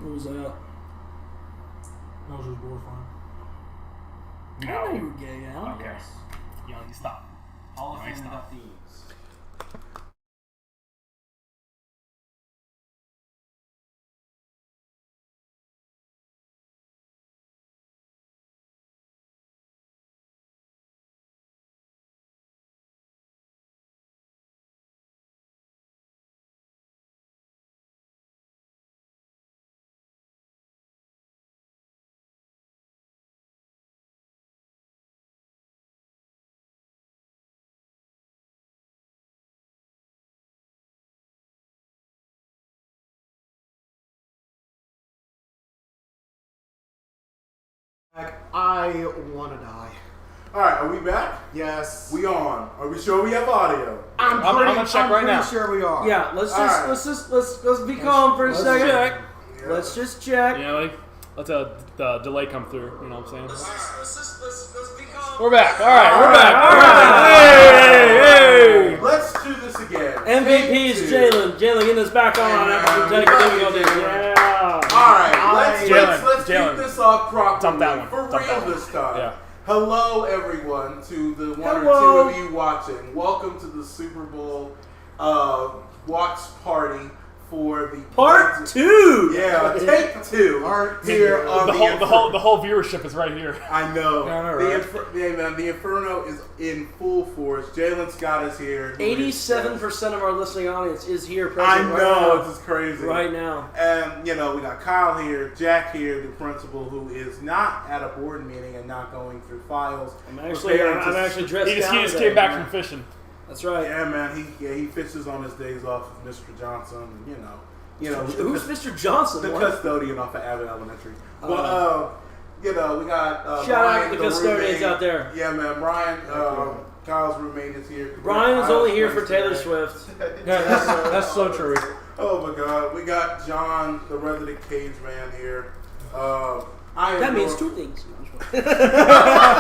What was that? That was just glorifying. I know you were gay, Al. Okay. Yo, you stop. Hall of Yo, Fame stop. inductees. I want to die. Alright, are we back? Yes. We on. Are we sure we have audio? I'm gonna check right now. sure we are. Yeah, let's Alright. be calm for a second. check. Yeah. Let's just check. Yeah, like, let the delay come through. You know what I'm saying? Let's be calm. We're back. All right, we're back. All All right. right. Hey, hey. Let's do this again. MVP is Take two. Jalen. Jalen getting us back on after the Yeah. Yeah. Alright, let's Jalen. keep this off properly. Dump that one. For Dump that real one. this time. Yeah. Hello, everyone, to the one Hello. or two of you watching. Welcome to the Super Bowl watch party for the Part 2. Yeah, take 2. Part here two. on The whole viewership is right here. I know. Yeah, I know, The right? the Inferno is in full force. Jalen Scott is here. 87% of our listening audience is here I present know, right now. this is crazy. Right now. And, you know, we got Kyle here, Jack here, the principal, who is not at a board meeting and not going through files. I'm actually dressed He just down came today. back from fishing. That's right. Yeah, man, he fishes on his days off with Mr. Johnson, and, you know. Who's Mr. Johnson? The What? custodian off of Abbott Elementary. But, you know, we got Shout Brian, out to the custodians roommate. out there. Yeah, man, Brian, Kyle's roommate is here. Brian is only here for Wednesday. Taylor Swift. Yeah, that's so true. Oh my God, we got John, the resident cage man here. I am That means your- two things.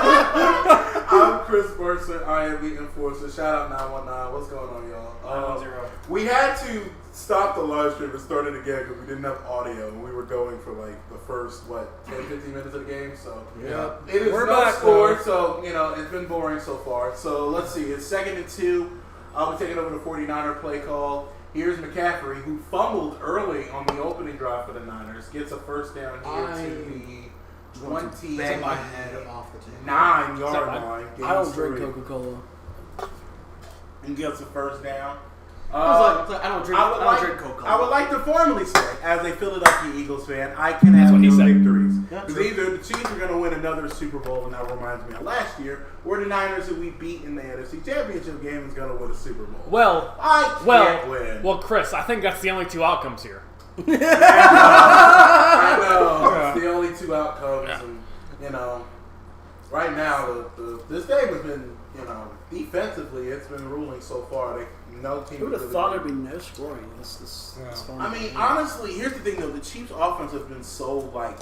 I'm Chris Burson. I am the enforcer. Shout out 919. What's going on, y'all? 910. We had to stop the live stream and start it again because we didn't have audio, and we were going for like the first 10-15 minutes of the game. So Yeah. it is We're no back, score. though. So you know it's been boring so far. So let's see. It's 2nd and 2. I'll be taking over the 49er play call. Here's McCaffrey, who fumbled early on the opening drive for the Niners, gets a first down here to the 20. Bang my head off the table. 9-yard line. I don't gains drink 3. Coca-Cola. And gets a first down. I don't drink Coca-Cola. I would like to formally say, as a Philadelphia Eagles fan, I can have what he no said. victories. Yeah, Because true. either the Chiefs are going to win another Super Bowl, and that reminds me of last year, or the Niners, who we beat in the NFC Championship game, is going to win a Super Bowl. Well, I can't win. well, Chris, I think that's the only two outcomes here. I know. It's the only 2 outcomes. Yeah. And, you know, right now, this game has been, you know, defensively, it's been ruling so far. No team. Who would have really thought been- there'd be no scoring? This fun. I mean, honestly, here's the thing though: the Chiefs' offense has been so like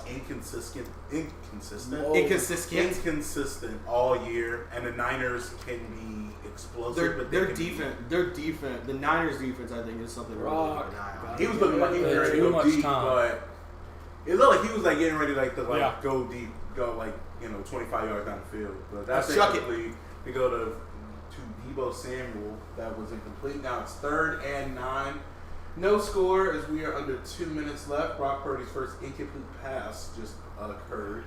inconsistent all year, and the Niners can be explosive. but Their they can defense, the Niners' defense, I think, is something we're really Rock. keeping an eye on. He was looking like he was Yeah, ready to too go much deep, time. but it looked like he was like getting ready to Yeah. go deep, go like 25 yards down the field. But that's Chuck it. basically to go to Debo Samuel. That was incomplete. Now it's 3rd and 9. No score as we are under 2 minutes left. Brock Purdy's first incomplete pass just occurred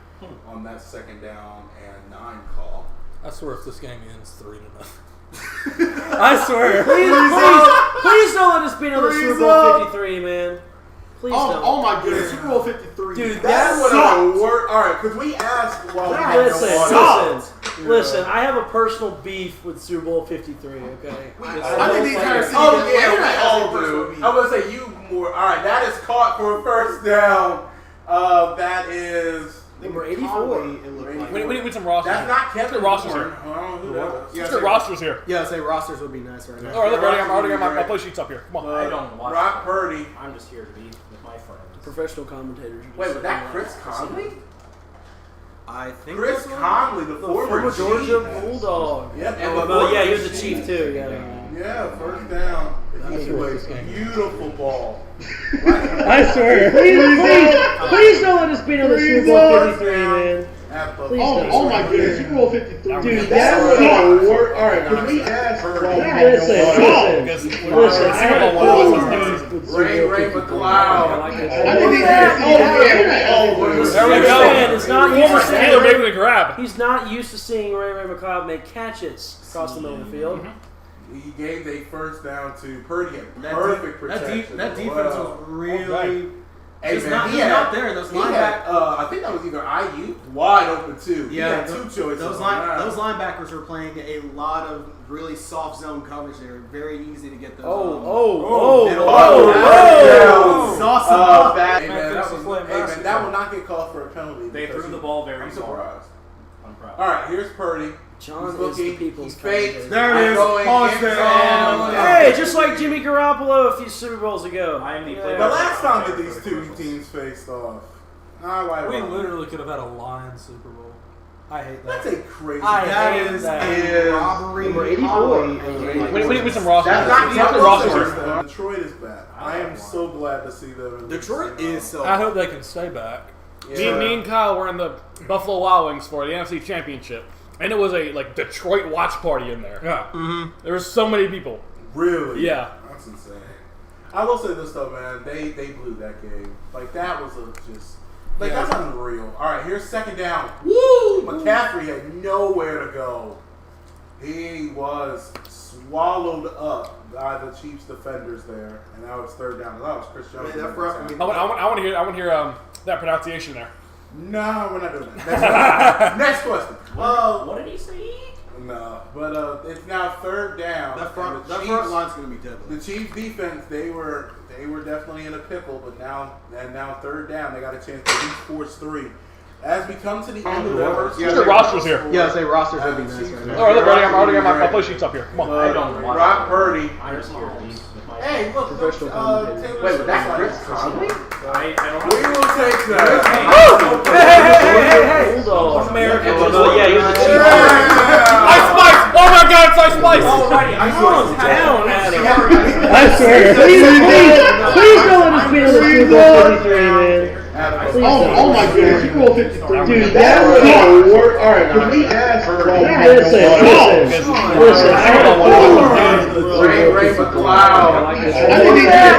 on that 2nd down and 9 call. I swear if this game ends 3-0. I swear. Please don't let us beat on the Please Super Bowl 53, man. Please don't. Oh my goodness, Super Bowl 53. Dude, That's That what sucked. I work. All right, because we asked while we had no audio. Listen. I have a personal beef with Super Bowl 53. Okay. I think the entire season. Oh yeah, Atlanta we has all a personal do. beef. I'm gonna say you more. All right, that is caught for a first down. That is. Number 84. Conley, it looked like. We need some rosters. That's not Kevin rosters Warren. here. I don't know who that was. Let's get rosters here. Yeah, I'd say rosters would be nice right now. All right, look, I already got my play sheets up here. Come on. But I don't watch Brock them. Purdy. I'm just here to be with my friends. Professional commentators. Wait, was that Chris Conley? I think Chris that's what- Conley, the former Georgia Chief. Bulldog. Yep, Oh, and the well, yeah, he former was the chief too. Yeah. Yeah, first down. He plays beautiful ball. I swear. Please don't let us beat on the Super Bowl 53, man. Please don't. Oh my goodness, Super Bowl 53. Dude, That was the worst. Alright, can we ask Listen. Ray McLeod. I think he did. There we go. It's not Former Steeler making the grab. He's not used to seeing Ray McLeod make catches across the middle of the field. He gave a first down to Purdy. Perfect protection. That defense was really. Hey, It's man, not, he he's had- not there. Those he had, linebackers. I think that was either IU wide open too. He Yeah, had two choices. those on that. linebackers were playing a lot of really soft zone coverage. They were very easy to get those. Sauce them up. Hey, Man, man, that's that a was- flame hey, man, basket. that will not get called for a penalty. They because threw the ball very I'm far. surprised. I'm proud. All right, here's Purdy. John He's is looking. the people's He fakes. commentator. There it is. Going Pause in there. zone. Hey, just like Jimmy Garoppolo a few Super Bowls ago. I am the Yeah. play- The last time that these two teams faced off, We literally could have had a Lions Super Bowl. I hate that. That's a crazy. That hate is that. a robbery. Number 84. We need some rosters. That's not We need some rosters here. Detroit is back. I am so glad to see them. Detroit is so. I hope they can stay back. Me and Kyle were in the Buffalo Wild Wings for the NFC Championship, and it was a Detroit watch party in there. Yeah. There were so many people. Really? Yeah. That's insane. I will say this though, man. They blew that game. That was that's unreal. All right, here's second down. Woo! McCaffrey had nowhere to go. He was swallowed up by the Chiefs defenders there, and now it's third down. That was Chris Jones. I want to hear that pronunciation there. No, we're not doing that. Next question. What did he say? No, but it's now third down. That front and the Chiefs- line's going to be deadly. The Chiefs defense, they were definitely in a pickle, but now third down, they got a chance to at least force three. As we come to the end of the first, Who's the rosters here? Yeah, say rosters would be nice right now. All right, look, I already got my play sheets up here. Come on. I don't watch Brock Purdy. I just hear these with my Hey, look, Professional commentator. Wait, was that Chris Conley? I don't We will take that. Hey! Hold on. American. Yeah, he was a chief. Ice Spice! Oh my God, it's Ice Spice! Calm down, Adam. I swear. Please don't let us beat on the Super Bowl 53, man. Oh my goodness, Super Bowl 53. Dude, That was the worst. Alright, can we ask Ray McLeod. I think he did. There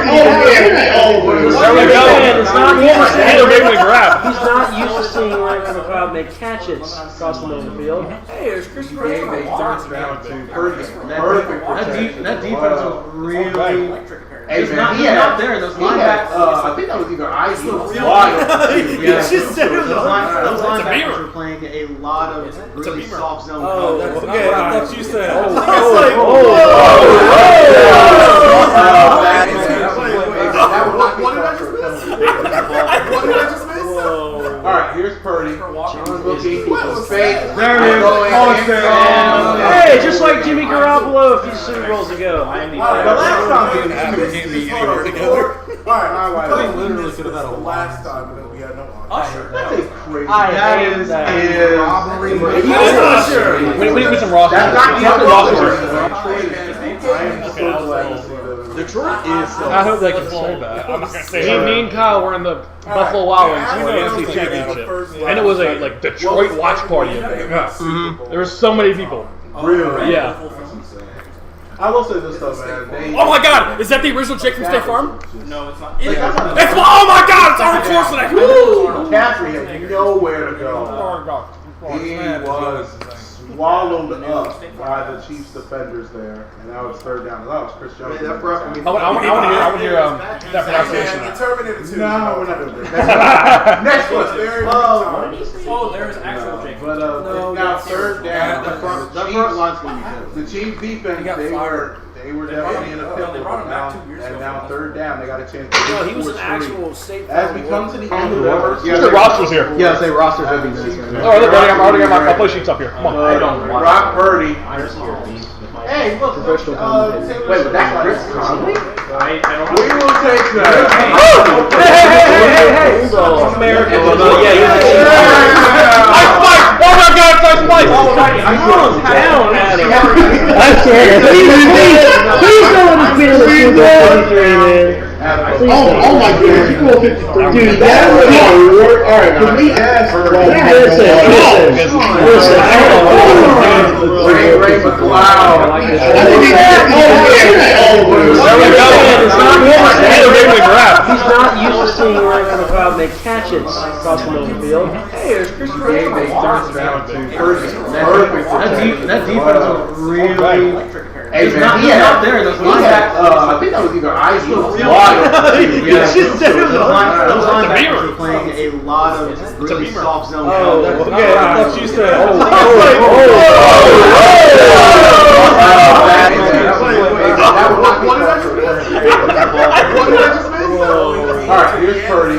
we go. It's not Former Steeler making the grab. He's not used to seeing Ray McLeod make catches across the middle of the field. Hey, there's Christopher. Turns down to Purdy. Perfect protection. That defense was really. Hey, He's man, not he had- there. Those he had, linebackers. I think that was either IU Yeah, just said it was those It's a linebackers beamer. were playing a lot of really beamer. soft zone Oh, coverage. that's Okay, I thought you said. What did I just miss? All right, here's Purdy. John's looking. Fake. There it is. Going in. Hey, just like Jimmy Garoppolo a few Super Bowls ago. The last time we had together. All right. We literally could have had a The last time that we had no audience. Usher. That's a crazy. That is robbery. We need some rosters. That's We not need some rosters here. I am so glad to see them. Detroit is so. I hope they can stay back. I'm not gonna say me and Kyle were in the Buffalo Wild Wings for the NFC Championship, and it was a Detroit watch party in there. There were so many people. Really? Yeah. I will say this though, man. Oh my God! Is that the original Jake from State Farm? No, it's not. It's oh my God! It's Arnold Schwarzenegger. McCaffrey had nowhere to go. Oh God. He was swallowed up by the Chiefs defenders there, and now it's third down. That was Chris Jones. That brought me. I want to hear that pronunciation. And the Terminator 2. No, we're not doing that. Next one. Oh, there's actual Jake. But now third down. That front line's going to be deadly. The Chiefs defense, they were definitely in a pickle. They brought him back 2 years ago. And now third down, they got a chance to No, he was force an three. actual state. As we come to the end of the first, Who's the rosters here? Yeah, say rosters would be nice right now. All right, look, I already got my play sheets up here. Come on. Brock Purdy. I just hear these with my Hey, look. Professional commentator. Wait, was that Chris Conley? I don't We will take that. Hey! Hold on. American. Yeah, he was a chief. Ice Spice! Oh my God, it's Ice Mike. Calm down, Adam. I swear. Please go on this man of Super Bowl 53, man. Oh my goodness, Super Bowl 53. Dude, that was Alright, can we ask for Listen. Ray McLeod. I think he did. There we go. He's not used to seeing Ray McLeod make catches across the middle of the field. Hey, there's Christopher Davis. That defense was really. Hey, He's man, not there. Those I think that was either Ivy or those linebackers were playing a lot of really soft zone. Okay, I thought you said. Alright, here's Purdy.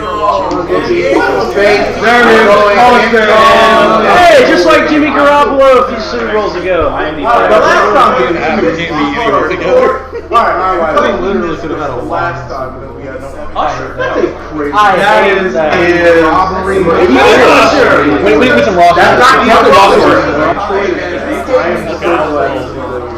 Hey, just like Jimmy Garoppolo a few Super Bowls ago. Last time Literally could have had a last time that we had no. That's a crazy. That is robbery. We some Ross. That's not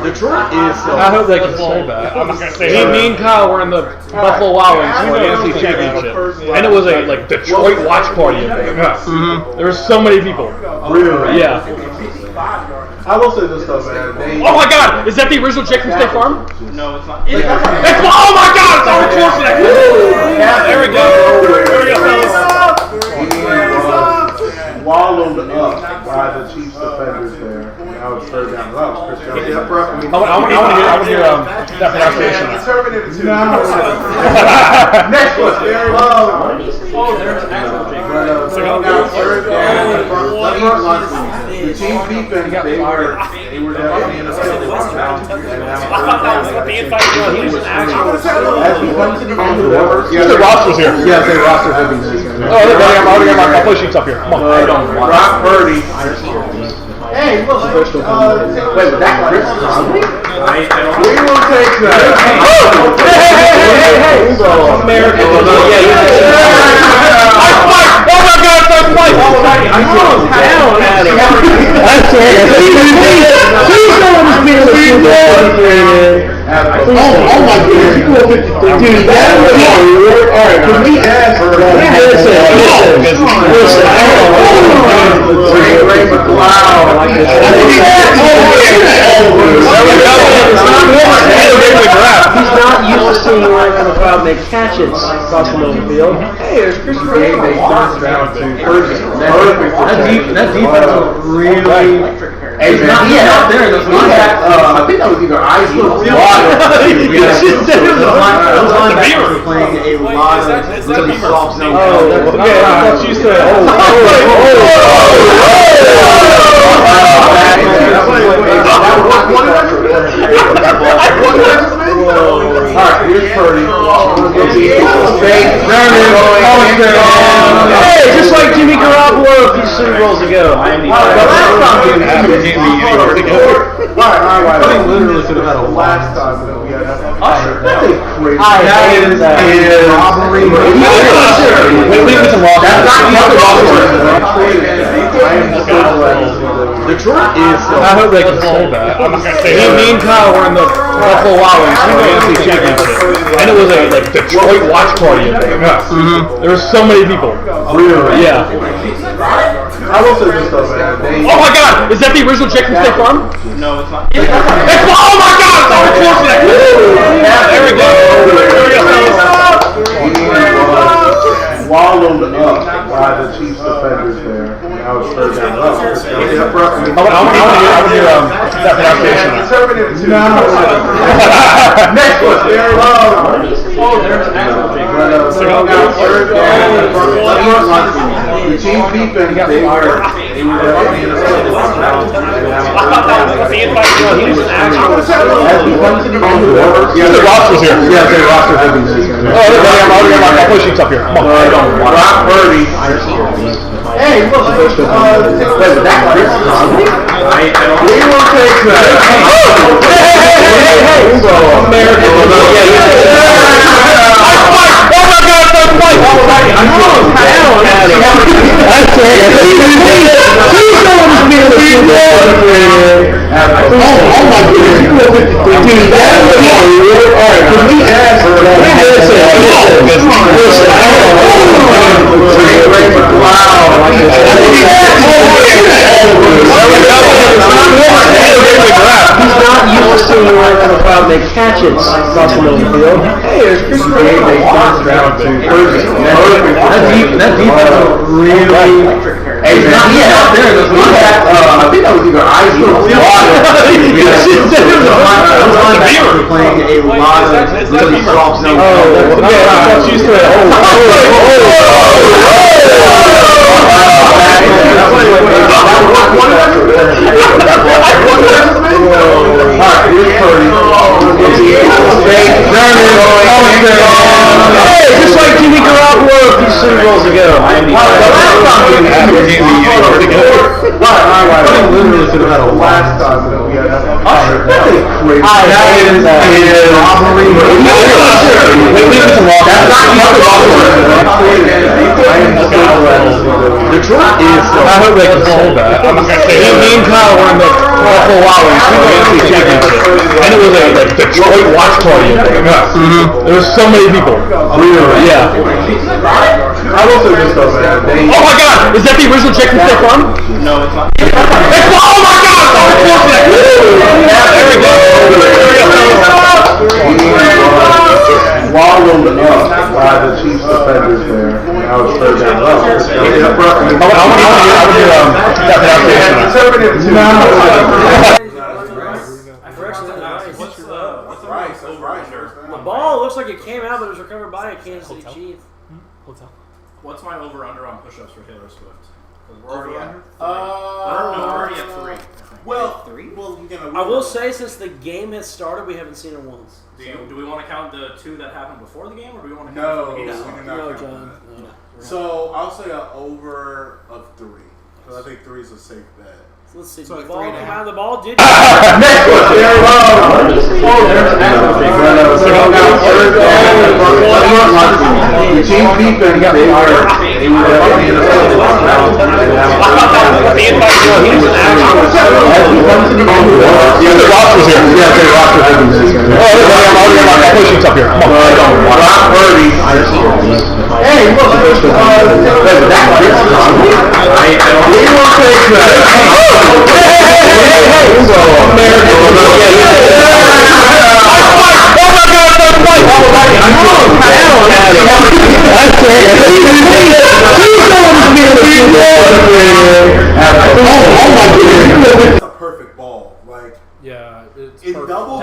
Detroit is. I hope they can say that. I'm not gonna say that. Me and Kyle were in the Buffalo Wild Wings for the NFC Championship, and it was a Detroit watch party in there. There were so many people. Really? Yeah. I will say this though, man. Oh my God! Is that the original chick from State Farm? No, it's not. It's, oh my God! It's over close to that. There we go. There we go, fellas. Wallowed up by the Chiefs defenders there. Now it's third down. That was Chris Jones. I want to hear that pronunciation. Next one. Oh, there's actual Jake. Now third down. The team's defense, they were definitely in a field. As we come to the end of the work. The roster's here. Yeah, the roster's here. Oh, I'm already got my play sheets up here. Come on. Brock Purdy. Hey, look. Wait, was that Chris Conley? We will take that. Hey! American. Oh my God, first play! I swear. Please go on this man of Super Bowl 53, man. Oh my goodness, Super Bowl 53. Dude, that was alright, can we ask for Listen. Ray McLeod. He's not used to seeing Ray McLeod make catches across the middle of the field. Hey, there's Christopher Davis. That defense was really. Hey, man, He's not there. Those I think that was either Ivy or Those linebackers were playing a lot of really soft zone. Okay, I thought you said. Alright, here's Purdy. Hey, just like Jimmy Garoppolo a few Super Bowls ago. Literally could have had a last time that we had. That's a crazy. Robbery. We some Ross. Detroit is. I hope they can say that. I'm not gonna say that. Me and Kyle were in the Buffalo Wild Wings for the NFC Championship, and it was a Detroit watch party in there. There were so many people. Really? Yeah. I will say this though, man. Oh my God! Is that the original chick from State Farm? No, it's not. Oh my God! It's over close to that. There we go. There we go, fellas. Wallowed up by the Chiefs defenders there. Now it's third down. I want to hear that pronunciation. Next one. Oh, there's actual Jake. Now third down. The team's defense, they were definitely in a field. As we come to the end of the work. The roster's here. Yeah, the roster's here. Oh, I'm already got my play sheets up here. Come on. Brock Purdy. Hey, look. Wait, was that Chris Conley? We will take that. American. Oh my God, first play! I swear. Please go on this man of Super Bowl catches across the middle of the field. Hey, there's Christopher. They bounced down to first. That defense really. Hey, he's not there. I think that was either ice or water. Playing a lot of really soft zone. Oh, yeah, I thought you said. Alright, here's Purdy. Hey, just like Jimmy Garoppolo a few Super Bowls ago. Literally could have had a last time that we had that crazy. Detroit is. I hope they can say that. Me and Kyle were in the Buffalo Wild Wings AFC Championship, and it was a Detroit watch party. There was so many people. Really? Yeah. I will say this though, man. Oh my God! Is that the original check from State Farm? No, it's not. Oh my God! There we go. Wallowed up by the Chiefs defenders there. Now it's third down low. The ball looks like it came out, but it was recovered by a Kansas City Chief. What's my over/under on push-ups for Taylor Swift? We're Over already under? at 3. We're already at 3. Well, 3. Well, I will say, since the game has started, we haven't seen it once. Do we want to count the 2 that happened before the game, or do we want to count the game? No, John. No. So I'll say an over of 3, because I think 3 is a safe bet. So let's see. So The 3.5. ball did. Next one, very low. The Chiefs defense, they are. Hey, look, It's a perfect ball. Like, Yeah, it's in perfect. double.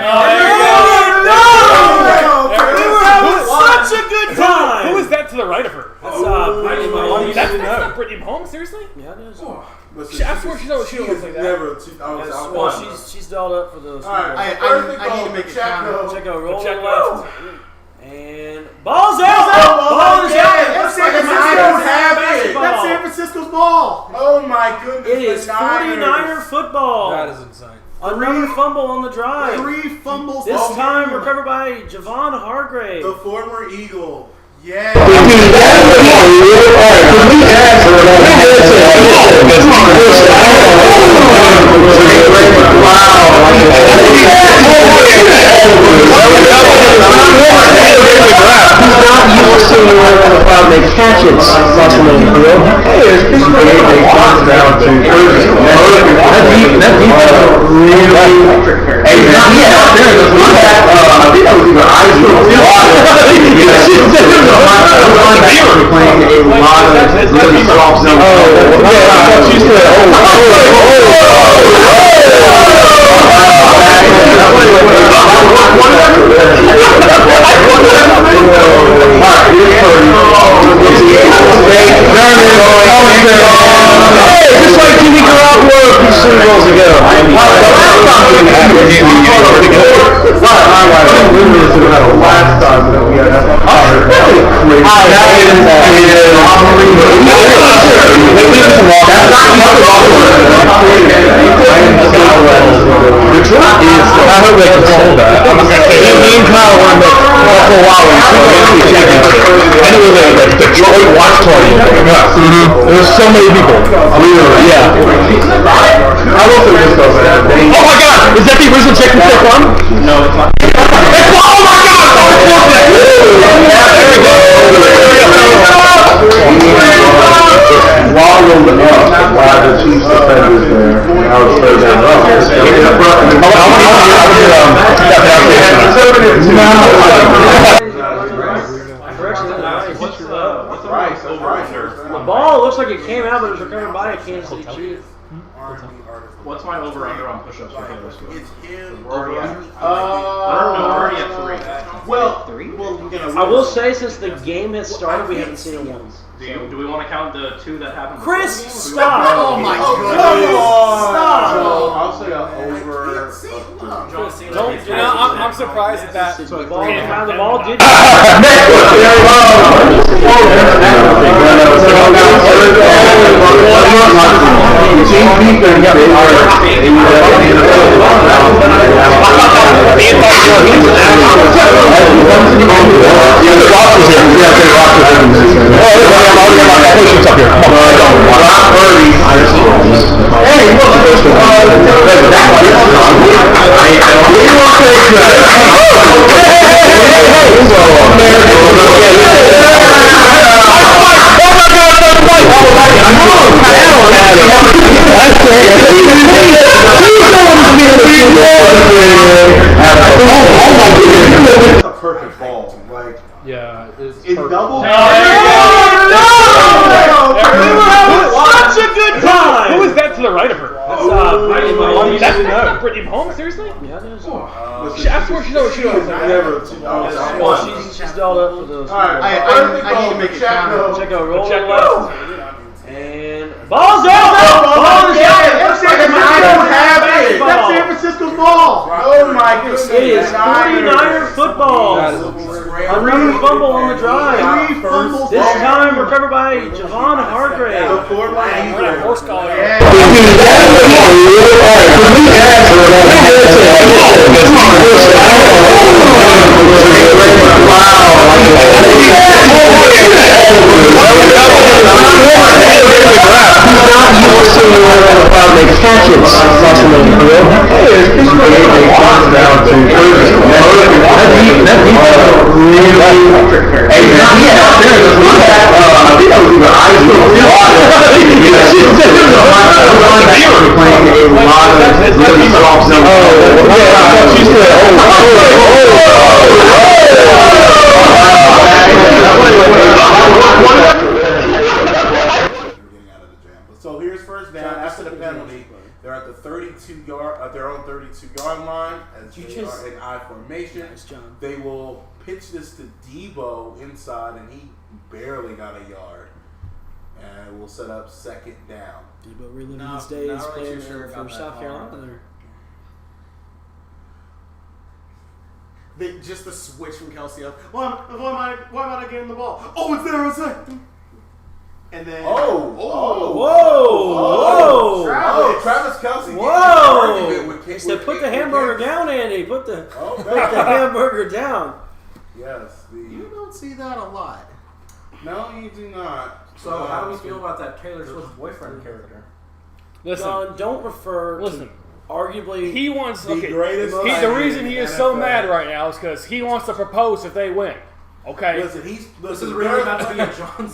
Such a good time. Who is that to the right of her? That's Brittany Mahomes. That's not Brittany Mahomes, seriously? Yeah, it is. I swear she don't look like that. Never. Well, she's dolled up for those. Alright, I need to make a comment. Check out, roll to the Check left. And ball's out! Ball is out! That's San Francisco's Basketball. That's San Francisco's ball! Oh my goodness. It is 49er football. That is insane. Another fumble on the drive. 3 fumbles. This all time game. recovered by Javon Hargrave. The former Eagle. Yeah. They catches across the middle of the field. Hey, there's Christopher. They bounced down to first. That defense really. Hey, he's not there. I think that was either ice or water. Playing a lot of really soft zone. Oh, yeah, I thought you said. Hey, just like Jimmy Garoppolo a few Super Bowls ago. Literally could have had a last time that we had that Detroit is. I hope they can say that. Me and Kyle were in the Buffalo Wild Wings AFC Championship, and it was a Detroit watch party. There was so many people. Really? Yeah. I will say this though, man. Oh my God! Is that the original check from State Farm? No, it's not. Oh my God! Wallowed up by the Chiefs defenders there. Now it's third down low. correction. What's the Right, so over right. under? The ball looks like it came out, but it was recovered by a Kansas City Chief. What's my over under on push-ups for Taylor Swift? It's him. Where are we at? Uh, We're already at 3. Well, you know, I will say, since the game has started, we haven't seen it once. Do we want to count the 2 that happened? Chris, before? stop! Oh my Stop! So I'll say over. John Cena. Don't, I'm surprised at that. The ball did. It's a perfect ball. Like, Yeah, it's in double. Such a good time. Who is that to the right of her? Brittany Mahomes. That's Brittany Mahomes, seriously? Yeah, it is. I swear she knows what she knows. Well, she's dolled up for the. I need to make a comment. Check out roll Check left. And ball's out. Ball's That's San Francisco ball. Oh my goodness. It is 49er football. Another fumble on the drive. This time recovered by Javon Hargrave. Horse collar. So here's first down after the penalty. They're at the 32-yard, their own 32-yard line as they are in I formation. Nice, John. They will pitch this to Debo inside, and he barely got a yard. And we'll set up second down. Debo reliving No, his days not really playing too sure for about South that Carolina. There. Just the switch from Kelsey up. Why am I not getting the ball? Oh, it's there. It's there. And then. Whoa! Travis Kelce. Whoa! He said, "Put the hamburger down, Andy. Put the hamburger down." Yes. You don't see that a lot. No, you do not. So how do we feel about that Taylor Swift boyfriend character? Listen, John, don't refer. listen. To arguably, He wants. The Okay, greatest the player reason in he the is so NFL. mad right now is because he wants to propose if they win. Okay. Listen, This is really about to be a John The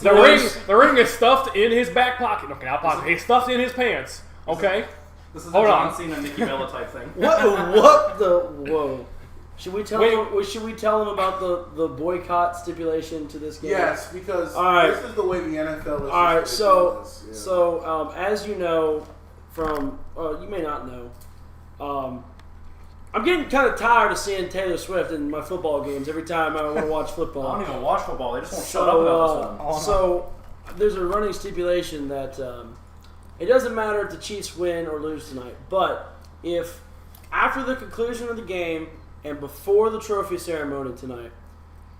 Cena. ring is stuffed in his back pocket. Okay, not pocket. He's stuffed in his pants. Okay. This is Hold a John on. Cena, Nicki Bella type thing. what the whoa? Should we tell Wait. him? Should we tell him about the boycott stipulation to this game? Yes, because All right. this is the way the NFL is. All right, so ridiculous. as you know from you may not know, I'm getting kind of tired of seeing Taylor Swift in my football games every time I want to watch football. I don't even watch football. They just won't shut up about this one. So there's a running stipulation that it doesn't matter if the Chiefs win or lose tonight, but if after the conclusion of the game and before the trophy ceremony tonight,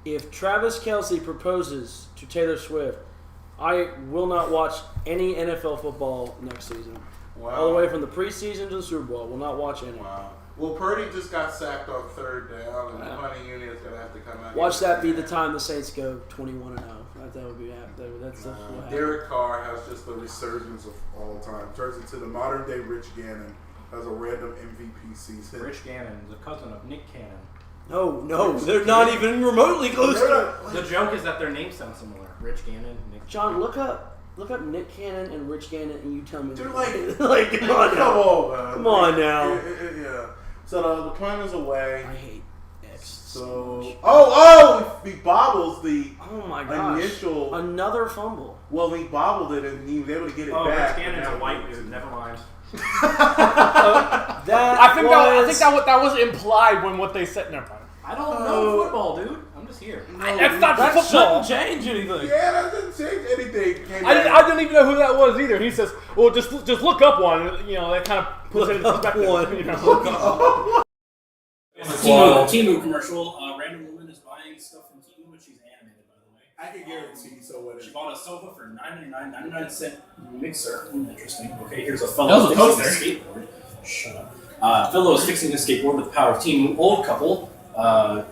if Travis Kelce proposes to Taylor Swift, I will not watch any NFL football next season. Wow. All the way from the preseason to the Super Bowl. Will not watch any. Wow. Well, Purdy just got sacked on third down, and the punting unit is going to have to come out. Watch that be the time the Saints go 21-0. That would be that's what happens. Derek Carr has just the resurgence of all time. Turns into the modern day Rich Gannon. Has a random MVP season. Rich Gannon, the cousin of Nick Cannon. No, they're not even remotely close to it. The joke is that their names sound similar. Rich Gannon, Nick. John, look up Nick Cannon and Rich Gannon, and you tell me. They're like, come on now. man. Come on now. Yeah. So the punt is away. I hate X So, oh, he bobbles the Oh my gosh. initial. Another fumble. Well, he bobbled it and he was able to get it Oh, back. Rich Gannon's a white dude. Never mind. I think that was implied when what they said. Never mind. I don't know football, dude. I'm just here. That's not That football. shouldn't change anything. Yeah, that doesn't change anything. I didn't even know who that was either. He says, "Well, just look up one." You know, that kind of puts it in perspective. One. You know? Timu commercial. Random woman is buying stuff from Timu, but she's animated, by the way. I can guarantee. So what? She bought a sofa for $99.99 mixer. Interesting. Okay, here's a fellow That was a fixing a skateboard. Shut up. Fellow is fixing a skateboard with the power of Timu. Old couple.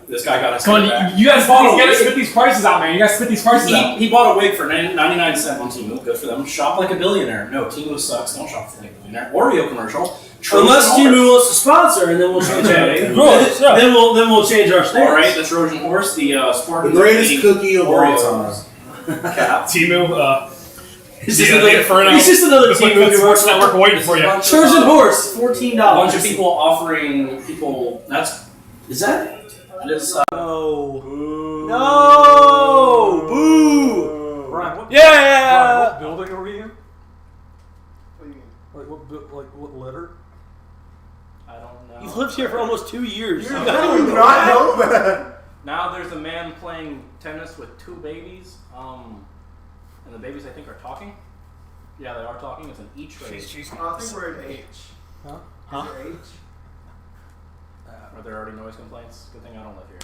This guy got a Come on, you guys gotta spit these prices out, man. You guys spit these prices out. He bought a wig for 99 cents on Timu. Good for them. Shop like a billionaire. No, Timu sucks. Don't shop like a billionaire. Oreo commercial. Unless Timu wants to sponsor, and then we'll change Okay. then we'll change our stance. All right, the Trojan horse, the Spartan. The greatest cookie of all Oreos. time. Timu, He's just another Timu Sports Network waiting for you. Trojan horse, $14. A bunch of people offering people. Is that? That is. No. No. Boo. Brian, what, Yeah. Brian, what building are we in? Like what letter? I don't know. You've lived here for almost 2 years. I do not know that. Now there's a man playing tennis with two babies. And the babies I think are talking. Yeah, they are talking. It's an E-trade. I think we're in H. Huh? Is it H? Are there already noise complaints? Good thing I don't live here.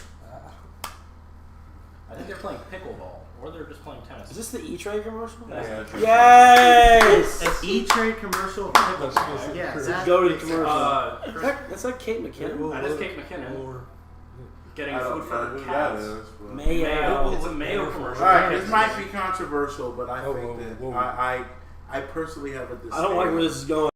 I think they're playing pickleball, or they're just playing tennis. Is this the E-Trade commercial? Yeah. Yes. An E-Trade commercial. Pickleball. Yeah, Go to the commercial. That's like Kate McKinnon. That is Kate McKinnon getting I don't food for know her who that cats. is. But. Mayo. It's a Mayo commercial. Alright, this might be controversial, but I Whoa, think whoa, that I personally have a disdain. I don't like where this is going.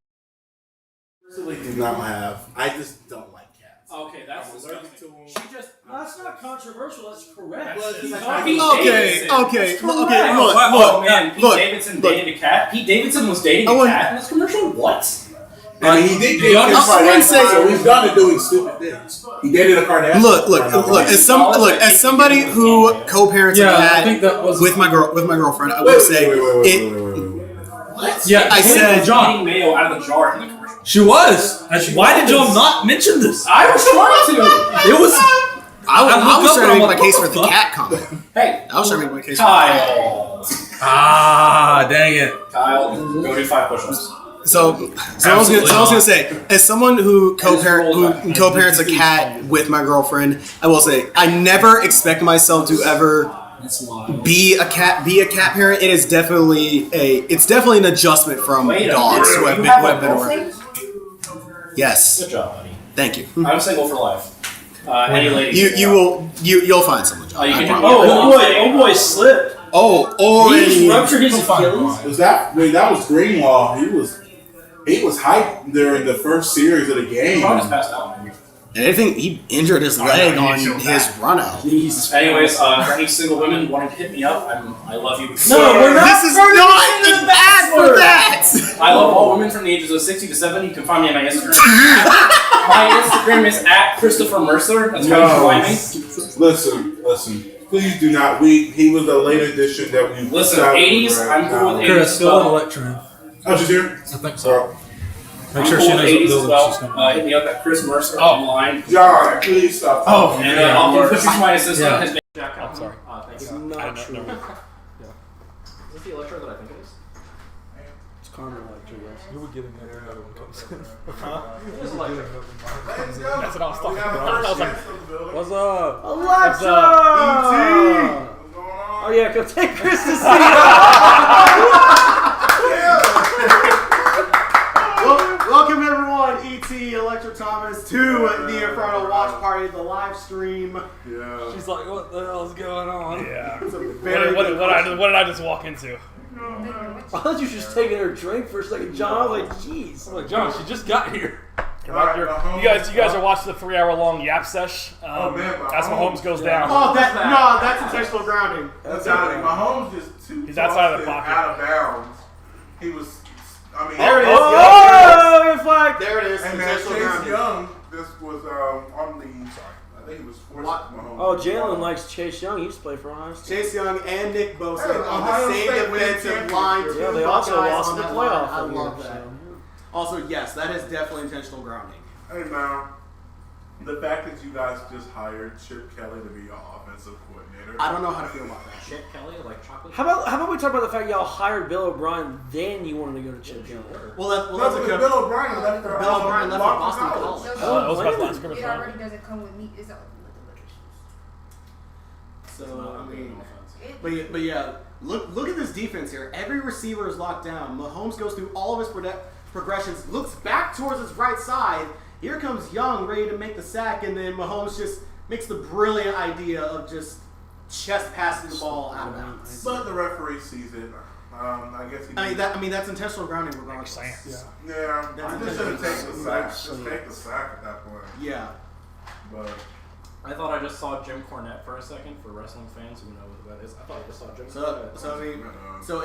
personally do not have. I just don't like cats. Okay, that's I'm allergic disgusting. to them. She just. That's not controversial. That's correct. Well, it's like- Pete Okay, Davidson. okay, That's okay, correct. look, Oh, look, man, Pete look, Davidson look. dated a cat. Pete Davidson was dating I a wouldn't- cat in this commercial? What? I mean, he did date I Kim wouldn't say- Kardashian, so he's done to doing stupid things. He dated a Kardashian. Look. As somebody who co-parents a I cat think that was with my girlfriend, I would say What? Yeah, I said- Eating mayo out of the jar in the commercial. she was. Why did y'all not mention this? I was trying to. It was. I was looked up trying to and make I'm my case like, for the what the cat comment. Hey, I was trying to make my case. Kyle. Ah, dang it. Kyle, go do 5 push-ups. So I was gonna say, as someone who co-parents a cat with my girlfriend, I will say I never expect myself to ever be a cat parent. It is definitely an adjustment from Wait a dogs minute. who have You been have a around. girlfriend? Yes, Good job, buddy. thank you. I'm single for life. Any ladies? You'll find someone. John. You I can promise. Oh boy, slipped. Already. He ruptured his Achilles. Was that? Wait, that was Greenlaw. He was hyped during the first series of the game. I just passed out. And I think he injured his leg on his run out. Anyways, for any single women wanting to hit me up, I love you. No, we're not. This is not an ad for that. I love all women from the ages of 60 to 70. You can find me on my Instagram. My Instagram is @Christopher Mercer. That's where you can find me. Listen. Please do not. He was a late addition that we. Listen, decided 80s, right I'm cool now. with Chris, 80s. still an electron. Oh, she's here. I think so. Make I'm sure cool she with knows 80s what as building she's well. going to Hit me up @Chris Mercer online. John, please stop. Oh, And I'll put you to my assistant. Yeah. His name is Jack. I'm sorry. Thank It's you. not true. Is this the Electro that I think it is? It's Carmen Electra, yes. You were getting that when everyone comes in. Let's go. That's what I was talking We have about. the I was first like, chance of the building. What's up? Alexa! E.T. What's going on? Oh yeah, go take Chris to see it. Welcome everyone, E.T. Electra Thomas, to the Inferno watch party, the live stream. Yeah. She's like, what the hell's going on? yeah. It's a What very good did I just walk into? I thought you were just taking her drink for a second, John. I was like, jeez. I'm like, John, she just got here. You guys are watching the 3-hour-long yap sesh. Man, That's when Holmes goes down. Oh, that's intentional grounding. That's out. Mahomes just too. He's outside of the tossed it pocket. Out of bounds. He was. I mean. There it is. Oh, it's like There it is. And man, Intentional Chase grounding. Young. This was on the. I think it was fourth. likes Chase Young. He used to play for Ohio State. Chase Young and Nick Bosa Hey, on Ohio the same State winning defensive champion. line. Yeah, Two they also Buckeyes lost on the that playoff. line. I that love year, that. so. Also, yes, that is definitely intentional grounding. Hey, man. The fact that you guys just hired Chip Kelly to be your offensive coordinator. I don't know how to feel about that. Chip Kelly, like chocolate. How about we talk about the fact y'all hired Bill O'Brien, then you wanted to go to Chip Kelly? Well, that's Because a good. Bill O'Brien left Bill O'Brien left for Boston College. That was about the last It scrimmage, already right? doesn't come with meat. It's not with the liquor So I mean, shoes. but yeah, look at this defense here. Every receiver is locked down. Mahomes goes through all of his progressions, looks back towards his right side. Here comes Young, ready to make the sack, and then Mahomes just makes the brilliant idea of just chest passing the ball out of bounds. But the referee sees it. I guess he. I mean that's intentional grounding regardless. Yeah, That's I just should have taken the sack. That's Just take the sack at that point. Yeah. But I thought I just saw Jim Cornette for a second. For wrestling fans who know who that is, I thought I just saw Jim Cornette. So I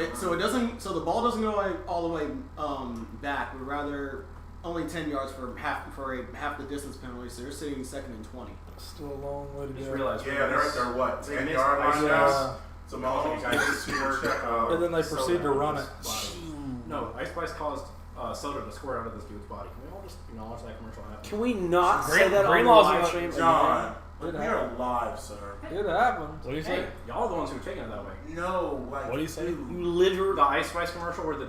mean, so the ball doesn't go all the way back, but rather only 10 yards for half the distance penalty. So they're sitting second and 20. Still a long way to Just go. realized. yeah, they're at their what? They 10 missed yard Ice line Spice. now. So Mahomes gets to check out. And then they proceed to run it. No, Ice Spice caused Soda to squirt out of this dude's body. Can we all just acknowledge that commercial happened? Can we not say Green- that on the Greenlaw's live not- stream? John, It we happened. are live, sir. It happened. What do you Hey, say? y'all are the ones who are taking it that way. No, like. What do you say? You literally. The Ice Spice commercial where the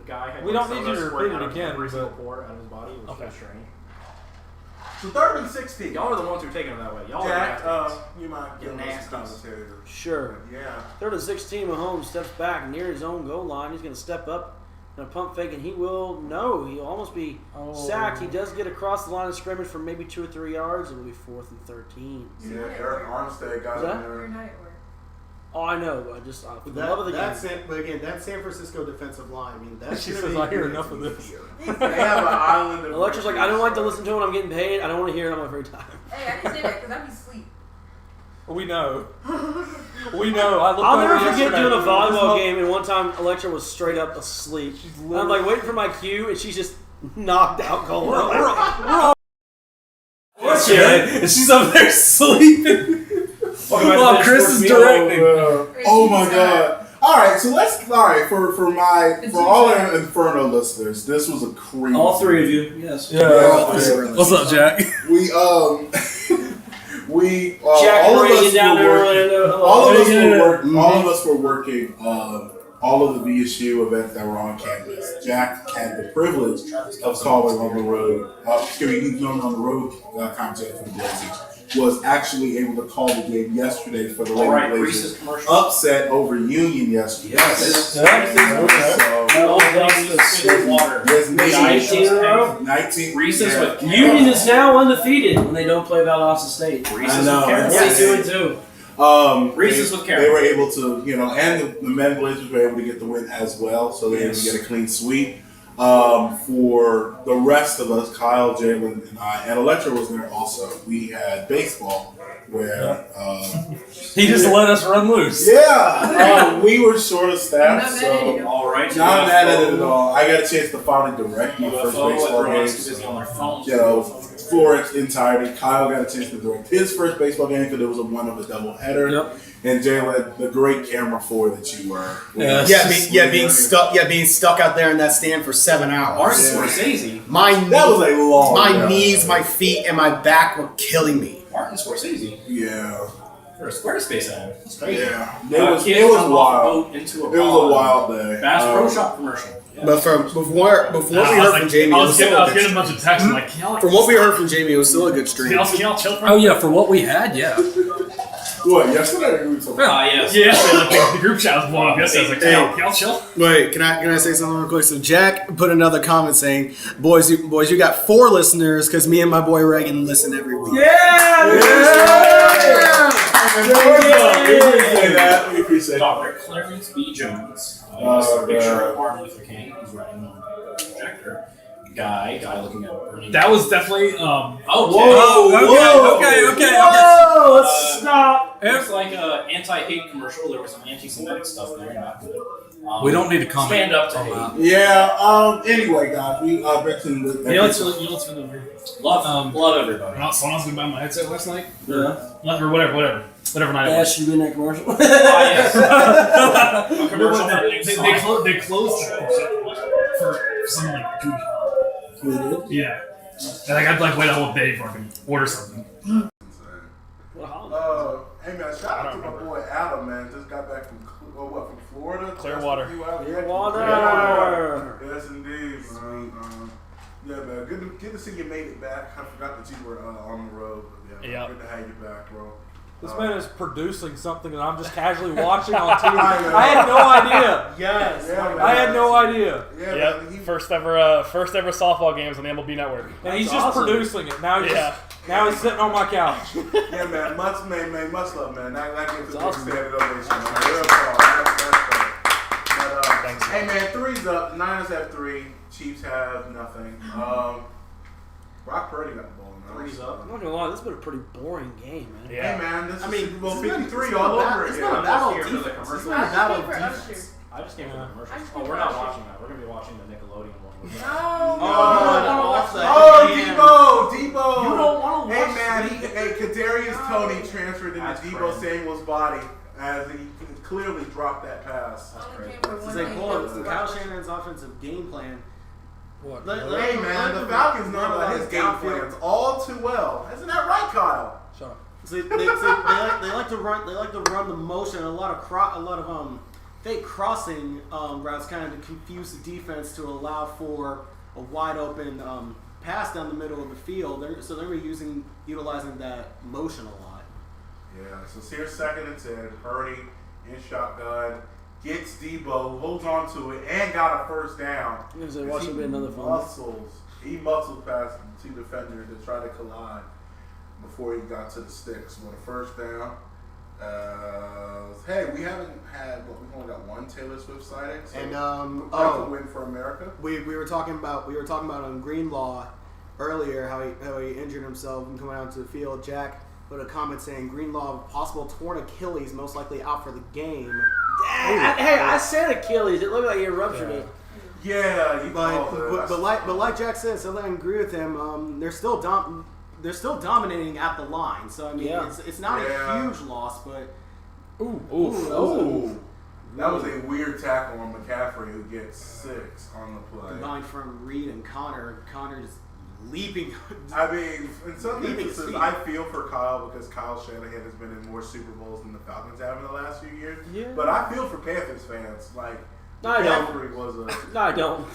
guy had We like, don't need soda you to squirting repeat it out of again, every single but- pore out of his body. It was Okay. so strange. So 3rd and 16. Y'all are the ones who are taking it that way. Y'all Jack, are the you might give us nasties. a commentator. Sure. Yeah. 3rd and 16, Mahomes steps back near his own goal line. He's going to step up and a pump fake, and he'll almost be sacked. He does get across the line of scrimmage for maybe 2 or 3 yards. It'll be 4th and 13. Yeah, Eric Armstead got Is in that? there. Your night work. Oh, I know. I just for the love of the game. But again, that San Francisco defensive line. I mean, that's She gonna says, be I hear good enough to of be this. here. They have an island of Electra's like, I don't like to listen to it when I'm getting paid. I don't want to hear it on my free time. Hey, I didn't say that because I be asleep. We know. We know. I looked I'll over never forget yesterday. doing a volleyball This game, and one time Electra was straight up asleep. And I'm literally- like waiting for my cue, and she's just knocked out cold. And she's up there sleeping while Chris is directing. Oh my god. Alright, so for all our Inferno listeners, this was a crazy. All three of you, yes. Yeah. What's up, Jack? We Jack all of Reagan us down were there. working. All of us were working all of the VSU events that were on campus. Jack had the privilege of calling on the road. He's on the road commentary for the Blazers. Was actually able to call the game yesterday for the Lady Blazers. Upset over Union yesterday. Yes. So, water. yes, 19 in a row? 19. Reese's yeah. with Union is now undefeated when they don't play Valdosta State. Reese's I know. with carrots. Yes. 22 and 2. Reese's with carrots. They were able to, and the men Blazers were able to get the win as well, so they were able to get a clean sweep. For the rest of us, Kyle, Jalen, and I, and Electra was there also. We had baseball where He just let us run loose. we were short of staff, so All right. not mad at it at all. I got a chance to finally direct my first baseball game. busy on their phones. For its entirety, Kyle got a chance to direct his first baseball game because it was one of a doubleheader. Yep. And Jalen, the great camera for that you were. Being stuck out there in that stand for 7 hours. Martin Scorsese. That was a long. My knees, my feet, and my back were killing me. Martin Scorsese. Yeah. For a Squarespace ad. That's crazy. Yeah. Kids It was come off a wild. boat into a It was a wild day. Bass Pro Shop commercial. But before we heard from Jamie, I was getting a bunch of texts like, from what we heard from Jamie, it was still a good stream. oh yeah, for what we had, yeah. What, yesterday? Or Yes. Yeah, the group chat was blowing up yesterday. I was like, y'all chill. Wait, can I say something real quick? So Jack put another comment saying, "Boys, you got 4 listeners because me and my boy Reagan listen every week." We appreciate that. Dr. Clarence B. Jones. Oh, a picture God. of Martin Luther King. He's writing on a projector. Guy looking at burning. That was definitely Okay. Okay. Whoa, let's stop. It's like an anti-hate commercial. There was some anti-Semitic stuff there. Not good. We don't need to comment Stand up to on hate. that. Yeah, anyway, guys, we bet to What's been over? Love everybody. When I was gonna buy my headset last night, Yeah. or whatever. Whatever night it Yeah, was. should be in that commercial. Oh, yes. A commercial They closed it for something like Google. Yeah. And I got to wait a whole day before I can order something. Hey man, shout out to my boy Adam, man. Just got back from from Florida. Clearwater. Clearwater. Yes, indeed, man. Yeah, man. Good to see you made it back. I forgot that you were on the road. But yeah, good to have you back, bro. This man is producing something that I'm just casually watching on TV. I had no idea. Yes. Yeah, I had no idea. Yeah, yep. man, first ever softball games on the MLB Network. And he's just producing it. Now he's sitting on my couch. Yeah, man. Much love, man. That gives a big standard ovation, man. Real talk. That's Thanks, hey, man. 3's up. The Niners have 3. Chiefs have nothing. Brock Purdy got the ball. 3's up. I'm not gonna lie, this has been a pretty boring game, man. Yeah. Hey, man. This is mean, Super Bowl it's 53 all over It's again. not a battle here of for the defense. It's commercial. not a battle of for defense. Usher. I just came for the commercials. I just Oh, came we're for not Usher. watching that. We're going to be watching the Nickelodeon one. Debo. You don't want to Hey, watch man. Kadarius Toney transferred into Debo Samuel's body as he clearly dropped that pass. That's crazy. It's like, well, it's Kyle Shanahan's offensive game plan. What? Hey, man. The Falcons know about his game plans all too well. Isn't that right, Kyle? Shut up. So they like to run the motion and a lot of fake crossing routes kind of to confuse the defense to allow for a wide open pass down the middle of the field. So they're utilizing that motion a lot. Yeah. So here's 2nd and 10. Purdy in shotgun gets Debo, holds on to it, and got a first down. Watch him be another fun. He muscled past 2 defenders to try to collide before he got to the sticks. With a first down. Hey, we haven't had. We've only got 1 Taylor Swift sighting. So And that's a win for America. we were talking about on Greenlaw earlier how he injured himself and coming out to the field. Jack put a comment saying Greenlaw possible torn Achilles, most likely out for the game. I said Achilles. It looked like he ruptured it. Yeah, but like Jack said, so I agree with him. They're still dominating at the line. So I mean, it's not a huge loss, but ooh. That was a weird tackle on McCaffrey, who gets 6 on the play. Combined from Reed and Connor. Connor's leaping. I mean, in some Leaping instances, speed. I feel for Kyle because Kyle Shanahan has been in more Super Bowls than the Falcons have in the last few years. Yeah. But I feel for Panthers fans. Like, No, I don't. McCaffrey was a... No, I don't.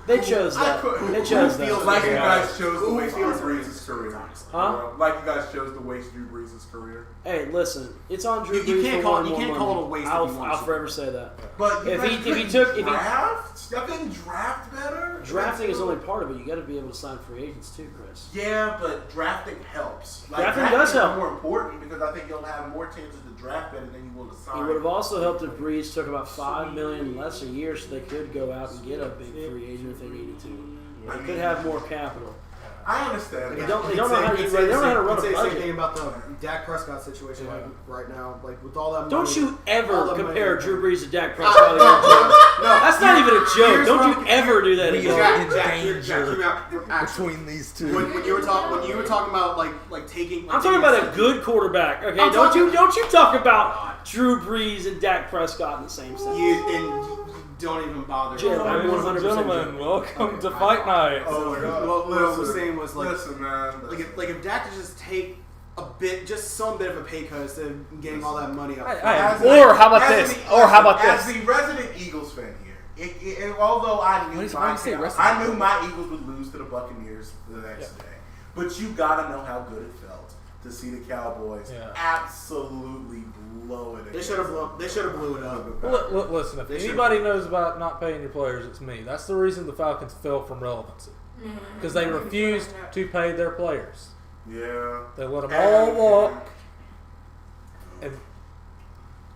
They chose that. They chose that. Like you guys chose to waste Drew Brees' career. Huh? Like you guys chose to waste Drew Brees' career. Hey, listen, it's on Drew Brees. You can't for call one it more a waste. I'll forever say that. But if he took draft, y'all didn't draft better. Drafting is only part of it. You got to be able to sign free agents too, Chris. Yeah, but drafting helps. Drafting does help. Is more important because I think you'll have more chances to draft better than you will to sign. It would have also helped if Breeze took about $5 million less a year, so they could go out and get a big free agent if they needed to. They could have more capital. I understand. They don't know how to run a Same budget. thing about the Dak Prescott situation right now. Like with all that money. Don't you ever compare money. Drew Brees to Dak Prescott. That's not even a joke. Don't you ever do that again. Between these two. When you were talking about like taking. I'm talking about a good quarterback. Okay, don't you talk about Drew Brees and Dak Prescott in the same sentence. You don't even bother. Jim, I'm 100% Gentlemen, welcome to Fight Night. Oh my God. What I was saying was like, listen, man. Like if Dak could just take some bit of a pay cut instead of getting all that money up. Or how about this? As the resident Eagles fan here, although I knew my Eagles would lose to the Buccaneers the next day, but you gotta know how good it felt to see the Cowboys absolutely blow it. They should have blew it up. Listen, if anybody knows about not paying your players, it's me. That's the reason the Falcons fell from relevancy. Because they refused to pay their players. Yeah. They let them all walk. And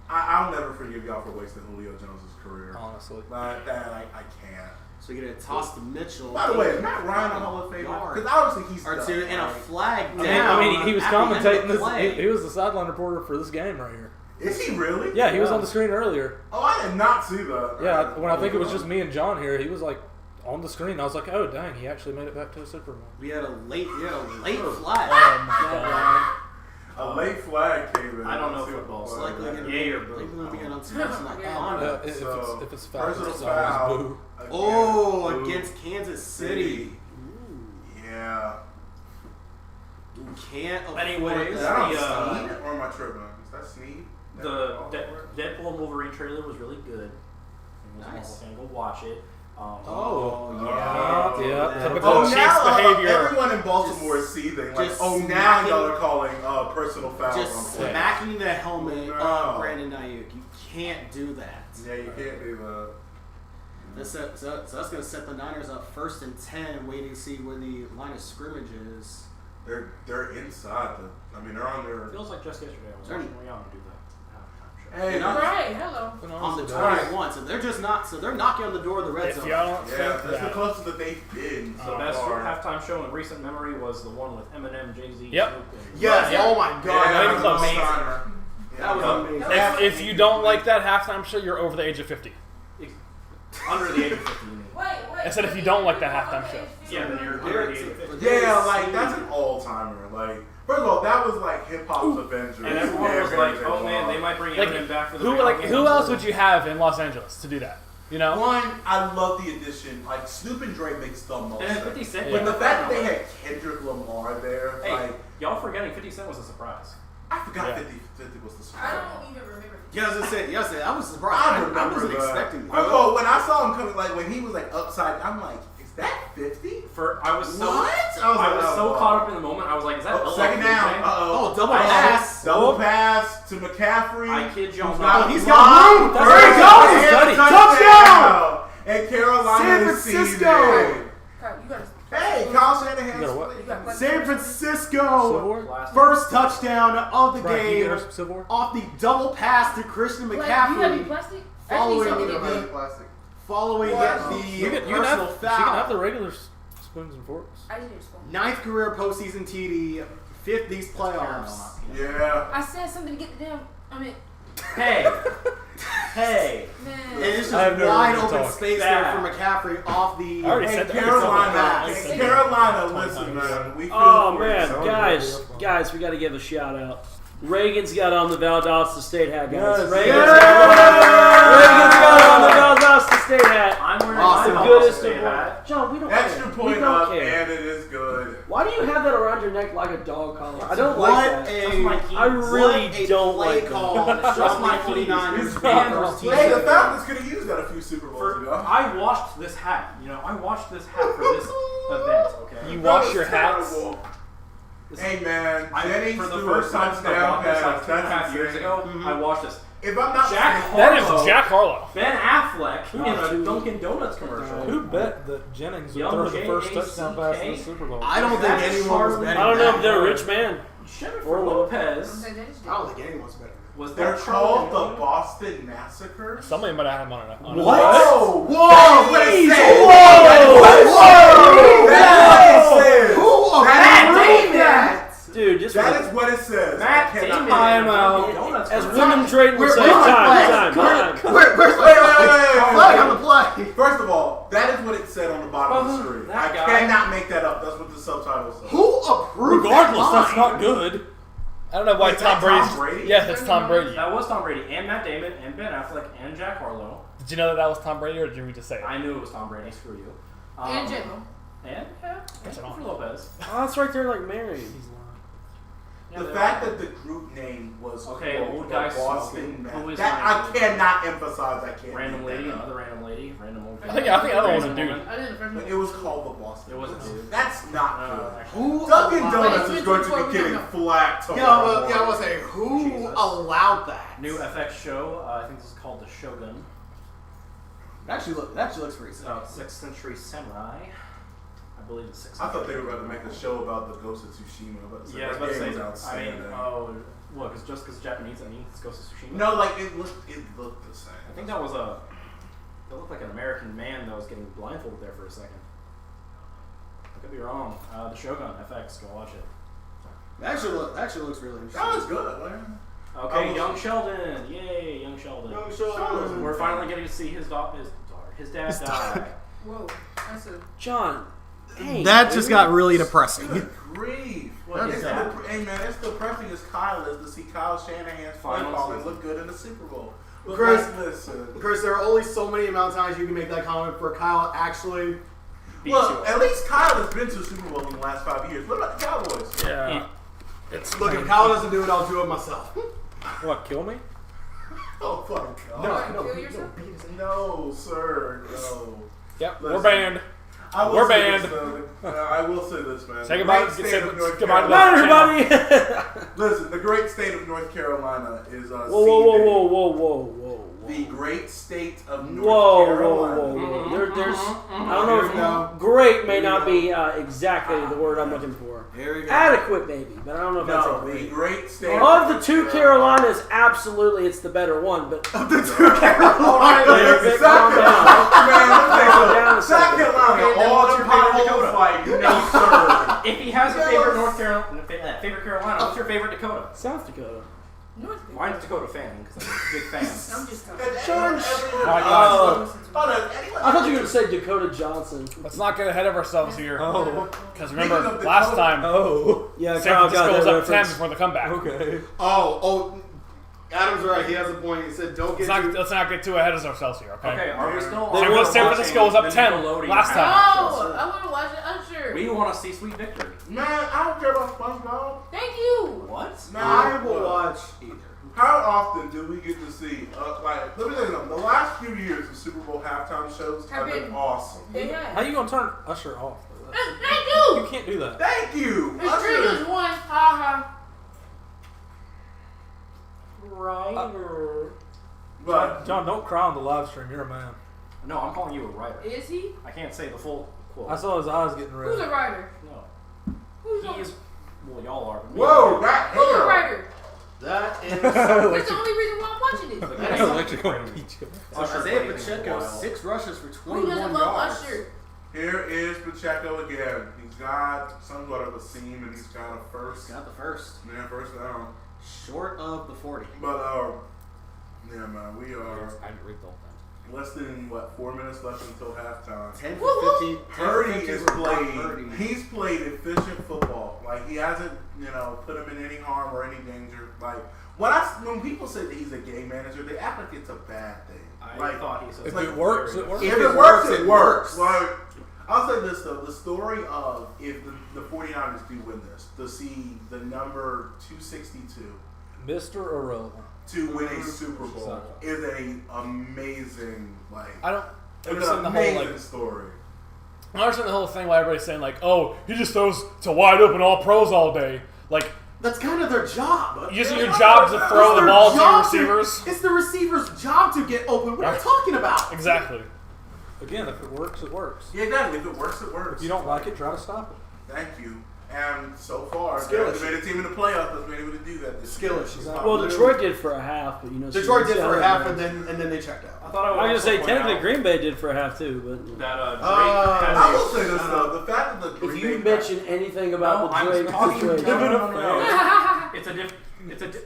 I'll never forgive y'all for wasting Julio Jones' career. Honestly. Like that, I can't. So you're gonna toss to Mitchell. By the way, is Matt Ryan a Hall of Famer? Because obviously he's or done, two and a flag down. I mean, he was commentating this. Play. He was the sideline reporter for this game right here. Is he really? Yeah, he was on the screen earlier. Oh, I did not see that. Yeah, when I think it was just me and John here, he was like on the screen. I was like, oh dang, he actually made it back to the Super Bowl. We had a late flag. Oh my God. A late flag came in. I don't know football. It's likely going to Yay or be boo. on some like that. If it's foul, Personal it's foul. always boo. Oh, against Kansas City. Yeah. You can't afford Anyways, Is that on Sneed or am I tripping? Is that Sneed? The Deadpool and Wolverine trailer was really good. Nice. Go watch it. Yeah. Typical Oh, Chiefs now behavior. everyone in Baltimore is seething. Like, now y'all are calling personal fouls Just on play. smacking the helmet of Brandon Ayuk. You can't do that. Yeah, you can't do that. So that's going to set the Niners up 1st and 10, waiting to see where the line of scrimmage is. They're inside. They're on their. It feels like just yesterday I was watching Rihanna do that. Hey, Right, hello. On the 21, so they're just not. So they're knocking on the door of the red zone. Yeah, that's the closest that they've been. The best halftime show in recent memory was the one with Eminem, Jay-Z, Yep. Snoop, and Yes. Oh my God. that was was amazing. That was amazing. If you don't like that halftime show, you're over the age of 50. under the age of 50. Wait. I said if you don't like that halftime show. Yeah, then you're under the age of 50. Yeah, like that's an all-timer. Like, first of all, that was like hip hop's Avengers. And everyone was like, "Oh man, they might bring Eminem back for the." Who else would you have in Los Angeles to do that? You know. One, I love the addition. Like Snoop and Dre makes the most And sense. 50 Cent. But the fact that they had Kendrick Lamar there, Hey, like y'all forgetting 50 Cent was a surprise. I forgot 50 was the surprise. I don't even remember. Yes, I was surprised. I wasn't expecting that. First of all, when I saw him coming, like when he was like upside, I'm like, is that 50? I was so What? caught up in the moment. I was like, "Is that Second down? Oh, double pass. Double pass to McCaffrey. I kid y'all who's not. got He's got room. There he goes. Touchdown! And Carolina San Francisco. Hey, Kyle Shanahan. San Francisco. First touchdown of the game off the double pass to Christian McCaffrey. Following the personal She can have the foul. regular spoons and forks. I didn't spoon. 9th career postseason TD. 5th these playoffs. Yeah. I said something to get the damn. Hey, Man. And it's I have just no wide room to open talk. space there for McCaffrey off the. I already Hey, said that. Carolina, listen, man. We feel Oh for you, man, son. guys, we got to give a shout out. Reagan's got on the Valdosta State hat, guys. Yes. Reagan's got on the Valdosta State hat. I'm wearing Awesome. my Goodest State of hat. John, we don't Extra care. point we don't up, care. and it is good. Why do you have that around your neck like a dog collar? I don't What like that. I really don't play like call. that. Just my 49ers. Hey, the Falcons could have used that a few Super Bowls ago. I washed this hat. I washed this hat for this event. Okay. You wash your hats. Terrible. Hey man, Jennings for the threw first a time since I touchdown bought this pass. like 2.5 That's years insane. ago, I watched this. If I'm not Jack That is Harlow, Jack Harlow. Ben Affleck in a Dunkin' Donuts commercial. Who bet that Jennings would Young throw the first J.A.C.K.? touchdown pass in the Super Bowl? I don't think anyone was betting I don't know if that. they're a rich man. Jennifer Lopez I don't think anyone's betting. was They're that called Charlie the Boston Massacre. Somebody might have him on it. Whoa! Whoa! What it says? Whoa! That's what it says. Who approved that? Dude, just That is what it says. Matt I cannot- Damon. time out. Dunkin' Donuts As commercial. women trade would say, Where's my time. Where's Wait. flag on the play? First of all, that is what it said on the bottom of the screen. That I guy. cannot make that up. That's what the subtitle says. Who approved Regardless, that that's line? not good. I don't know why Wait, is Tom that Tom Brady's. Brady? Yeah, that's Tom Brady. That was Tom Brady and Matt Damon and Ben Affleck and Jack Harlow. Did you know that was Tom Brady, or did we just say it? I knew it was Tom Brady. Screw you. And J-Lo. And Jennifer Lopez. Oh, that's right there, like married. Yeah, The they fact were. that the group name was Okay, quote, old the guy Boston smoking. Mass- Who is that random? I cannot emphasize. I can't. Random make that lady, up. another random lady, random old guy. I think the other one's a Random dude. woman. I didn't But it was called the Boston. It was a Mass. dude. That's not No, good. actually. Who Dunkin' allowed Donuts Wait, is going to before be we getting go. flack Yeah, tomorrow. I was saying, who Jesus. allowed that? New FX show. I think this is called The Shogun. That actually looks pretty sick. 6th century samurai. I believe it's 6th I thought century. they were about to make a show about the Ghost of Tsushima. But Yeah, I was that about to game say. was I mean, outstanding. what? Because just because Japanese, I mean, it's Ghost of Tsushima. No, like it looked the same. I think that was a. That looked like an American man that was getting blindfolded there for a second. I could be wrong. The Shogun FX. Go watch it. That actually looks really interesting. That was good, man. Okay, Young Sheldon. Yay, Young Sheldon. Young Sheldon. We're finally getting to see his dad die. Whoa. That's a. John, that just got really depressing. Good grief. Hey man, it's depressing as Kyle is to see Kyle Shanahan's play call and look good in the Super Bowl. But Chris, listen. Chris, there are only so many amount of times you can make that comment for Kyle actually. Well, at least Kyle has been to a Super Bowl in the last 5 years. What about the Cowboys? Yeah. Look, if Kyle doesn't do it, I'll do it myself. What, kill me? Oh, fuck. No, sir. No. Yep, Listen, we're banned. We're banned. I will say this, man. Say goodbye to everybody. Listen, the great state of North Carolina is Whoa. The great state of North Carolina. Whoa. There's, I don't know if great may not be exactly the word I'm looking for. Adequate, maybe, but I don't know if that's a the great state of the two Carolinas, absolutely, it's the better one. But of the two Carolinas, calm down. South Carolina, all the potholes, like no sir. If he has a favorite North Carolina, favorite Carolina, what's your favorite Dakota? South Dakota. Mine's Dakota fanning because I'm a big fan. I'm just talking. I thought you were going to say Dakota Johnson. Let's not get ahead of ourselves here. Because remember, last time, yeah, San Francisco was up 10 before the comeback. Okay. Adam's right. He has a point. He said, let's not get too ahead of ourselves here, okay? Okay, are we still San Francisco was up 10 last time. Oh, I want to watch it. Usher. We want to see Sweet Victory. Man, I don't care about SpongeBob. Thank you. What? I will watch either. How often do we get to see, let me tell you something, the last few years of Super Bowl halftime shows have been awesome. How you gonna turn Usher off? Thank you. You can't do that. Thank you. His triggers one. Ha Writer. But John, don't cry on the live stream. You're a man. No, I'm calling you a writer. Is he? I can't say the full quote. I saw his eyes getting red. Who's a writer? No. Who's He is. Well, y'all are. But whoa, that Who's a writer? That is. That's the only reason why I'm watching it. Electrical impeach. Isaiah Pacheco, 6 rushes for Who 21 doesn't yards. love Usher? Here is Pacheco again. He's got somewhat of a seam and he's got a first. Got the first. Man, first down. Short of the 40. But, yeah, man, we are I didn't read the whole thing. less than, 4 minutes left until halftime. 10 for 50. Purdy is Purdy. played. He's played efficient football. Like he hasn't, put him in any harm or any danger. Like when people say that he's a game manager, they act like it's a bad thing. I thought he said If it works, it works. If it works, it works. Like I'll say this though: the story of if the 49ers do win this, to see the number 262, Mr. Irrelevant, to win a Super Bowl is a amazing I don't It's understand an the whole amazing story. I don't understand the whole thing why everybody's saying oh, he just throws to wide open all pros all day. That's kind of their job. Using your job to throw the ball to your receivers. It's the receiver's job to get open. What are you talking about? Exactly. Again, if it works, it works. Yeah, exactly. If it works, it works. If you don't like it, try to stop it. Thank you. And so far, they made a team in the playoffs that's been able to do that. Skillish. Well, Detroit did for a half, but Detroit did for a half, and then they checked out. I thought I was going to say technically Green Bay did for a half too, but that I will say this though: the fact that the if you mention anything about the Drake situation,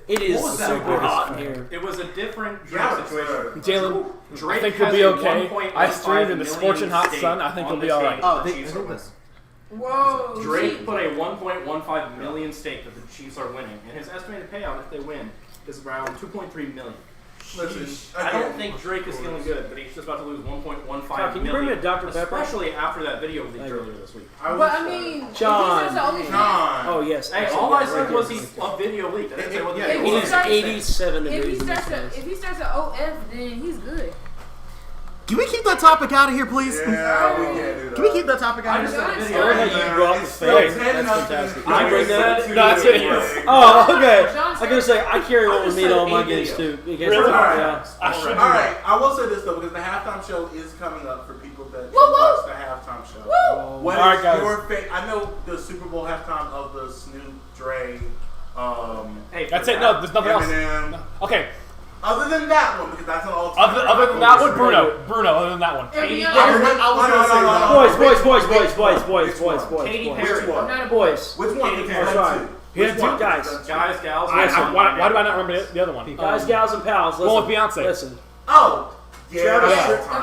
it is super hot in here. It was a different Drake situation. Jalen, Drake I think you'll be okay. I streamed in the scorching hot sun. I think you'll be all right. Oh, they did this. Whoa. Drake put a 1.15 million stake that the Chiefs are winning, and his estimated payout if they win is around 2.3 million. Listen, I don't think Drake is feeling good, but he's just about to lose 1.15 million. Can you bring me a Dr. Pepper? Especially after that video leaked earlier this week. But I mean, John. John. Oh yes. Hey, all I said was he's a video leaked. I didn't say what the video He's 87 degrees. If he starts at OF, then he's good. Can we keep that topic out of here, please? Yeah, we can't do that. Can we keep that topic out of here? I heard how you brought the face. That's fantastic. I bring that? No, that's it. Oh, okay. I was gonna say I carry one with me to all my games too. Really? Yeah. Alright, I will say this though, because the halftime show is coming up for people that watch the halftime show. What is your favorite? I know the Super Bowl halftime of the Snoop, Dre, hey, that's it. No, there's nothing Eminem. else. Okay. Other than that one, because that's an all-time. Other than that one, Bruno. Other than that one. Boys. Katy Perry. Boys. Which one? Katy Perry. Guys. Guys, gals. Why do I not remember the other one? Guys, gals, and pals. One with Beyonce. Listen. Oh. Yeah.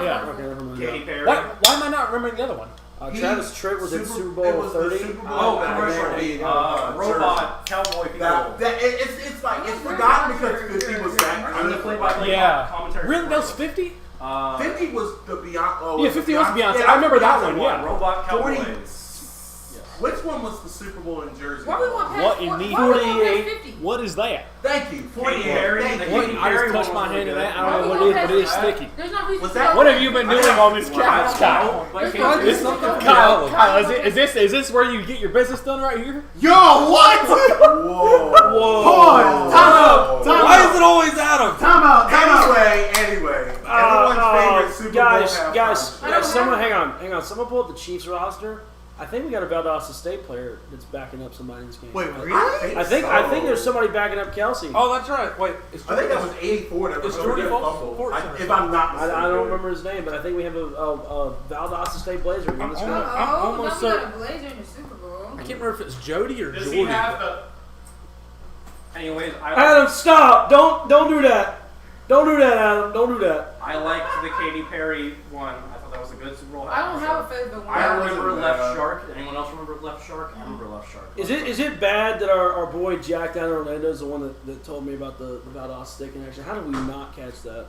Yeah. Okay, never mind. Katy Perry. Why am I not remembering the other one? Travis Tritt was in Super Bowl it was the 30. Super Bowl Oh, that commercial. there you go. Robot cowboy people. It's like it's forgotten because 50 was that. I'm the play-by-play commentary. Really? That was 50? 50 was the Beyonce. Oh, Yeah, 50 was Beyonce. Yeah, I remember that one. Beyonce Yeah. Robot cowboys. 40. Which one was the Super Bowl in Jersey? Why we want past What in need? 48? What is that? Thank you. 48. Thank you. What? I just touched my hand in that. I don't know what it is, but it is sticky. There's no reason. Was that- What have you been doing on this couch, Kyle? There's something. Kyle, is this where you get your business done right here? Yo, what? Whoa. Pause. Time out. Why is it always Adam? Time out. Anyway. Everyone's favorite Super Bowl halftime. Guys, someone, hang on. Someone pull up the Chiefs roster. I think we got a Valdosta State player that's backing up somebody in this game. Wait, really? I think there's somebody backing up Kelsey. Oh, that's right. Wait, I think that was 84. That was Jordy fumble. Ford? If I'm not mistaken. I don't remember his name, but I think we have a Valdosta State Blazer in this game. I'm almost got certain. a Blazer in the Super Bowl. I can't remember if it's Jody or Does Jordy. he have the... Anyways, Adam, stop! Don't do that! Don't do that, Adam. Don't do that. I liked the Katy Perry one. I thought that was a good Super Bowl. I don't have a favorite one. I remember Left Shark. Anyone else remember Left Shark? I remember Left Shark. Is it bad that our boy Jack down in Orlando is the one that told me about the Valdosta State connection? How did we not catch that?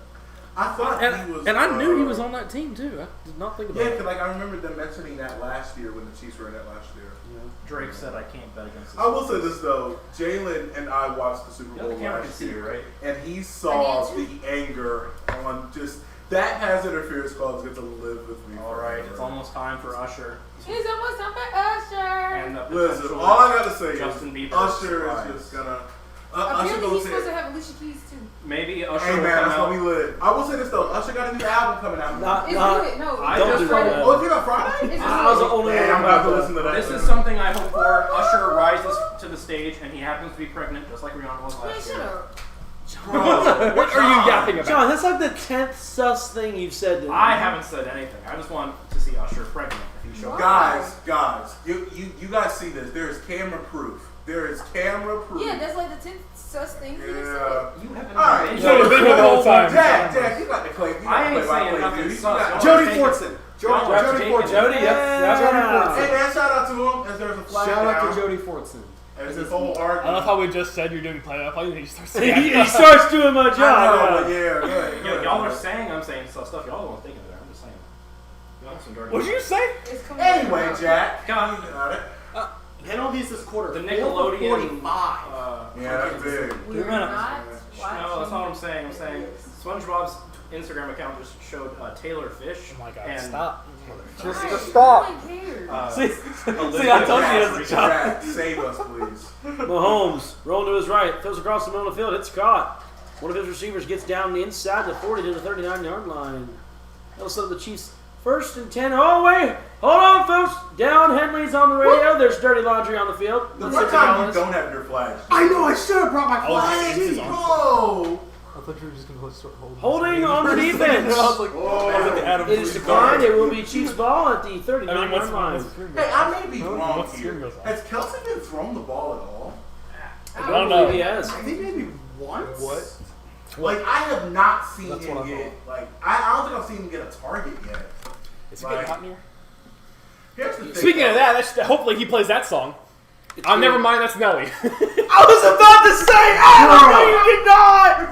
I thought he was. And I knew he was on that team too. I did not think about Yeah, it. because I remember them mentioning that last year when the Chiefs were in that last year. Drake said I can't bet against this. I will say this though, Jalen and I watched the Super Bowl last year, right? and he saw the anger on just that pass interference call is going to live with me. All right, it's almost time for Usher. It's almost time for Usher. And the Listen, potential all I gotta say Justin is Bieber Usher surprise. is just gonna. Usher Apparently goes he's supposed to in. have Alicia Keys too. Maybe Usher Hey will man, that's come gonna be out. lit. I will say this though, Usher got a new album coming out. It's good. No, I it's don't just do that. Oh, it's on Friday? It's I was the only one Damn, I'm about to about listen to that. This then. is something I hope for. Usher rises to the stage, and he happens to be pregnant, just like Rihanna was Man, last shut year. up. What are you yapping about? John, that's like the 10th sus thing you've said to me. I haven't said anything. I just want to see Usher pregnant if he shows up. Guys, you guys see this? There is camera proof. There is camera proof. Yeah, that's like the 10th sus thing you just said. Yeah. You haven't All right, been You should have been here the whole time. Jack, you got the claim. You I got ain't the play by saying play, nothing dude. You sus. got- Jody Take it. Fortson. Jody, yep. Jody Fortson. Hey man, shout out to him as there's a flag Shout out down. to Jody Fortson. As this whole I love argument. how we just said you're doing play-by-play, and he starts he, saying he starts doing my I know, job. but yeah, go ahead. Y'all are saying I'm saying stuff. Y'all don't think of it. I'm just saying. Y'all have some dirty. What'd you say? It's coming Anyway, out. Jack. God. You got it. Penalties this quarter. The Nickelodeon. 45. Yeah, that's big. We are not No, that's watching. not what I'm saying. I'm saying SpongeBob's Instagram account just showed Taylor Fish. Oh my God! And, Stop. Just stop. No one cares. See, Olivia I told you he Jackson. doesn't jump. Jack, save us, please. Mahomes rolling to his right, throws across the middle of the field. It's caught. One of his receivers gets down inside the 40 to the 39-yard line. That'll set up the Chiefs 1st and 10. Oh wait, hold on, folks. Down Henley's on the radio. There's dirty laundry on the field. The Let's one see what time the you call don't have your flag. I know, I should have brought my flag. Jesus, on. Bro. I thought you were just gonna start holding. Holding on the defense. I was like, Whoa. It is declined. It will be Chiefs ball at the 39-yard I mean, what's line. Hey, I may be wrong What's the here. screen goes on? Has Kelsey been thrown the ball at all? I don't believe he has. I think maybe once. What? Like, I have not seen That's him what I get, like, I don't think I've seen him get a target yet. Is it getting hot in here? Here's the thing. Speaking of that, hopefully he plays that song. Oh, never mind, that's Nelly. I was about to say, no, you did not.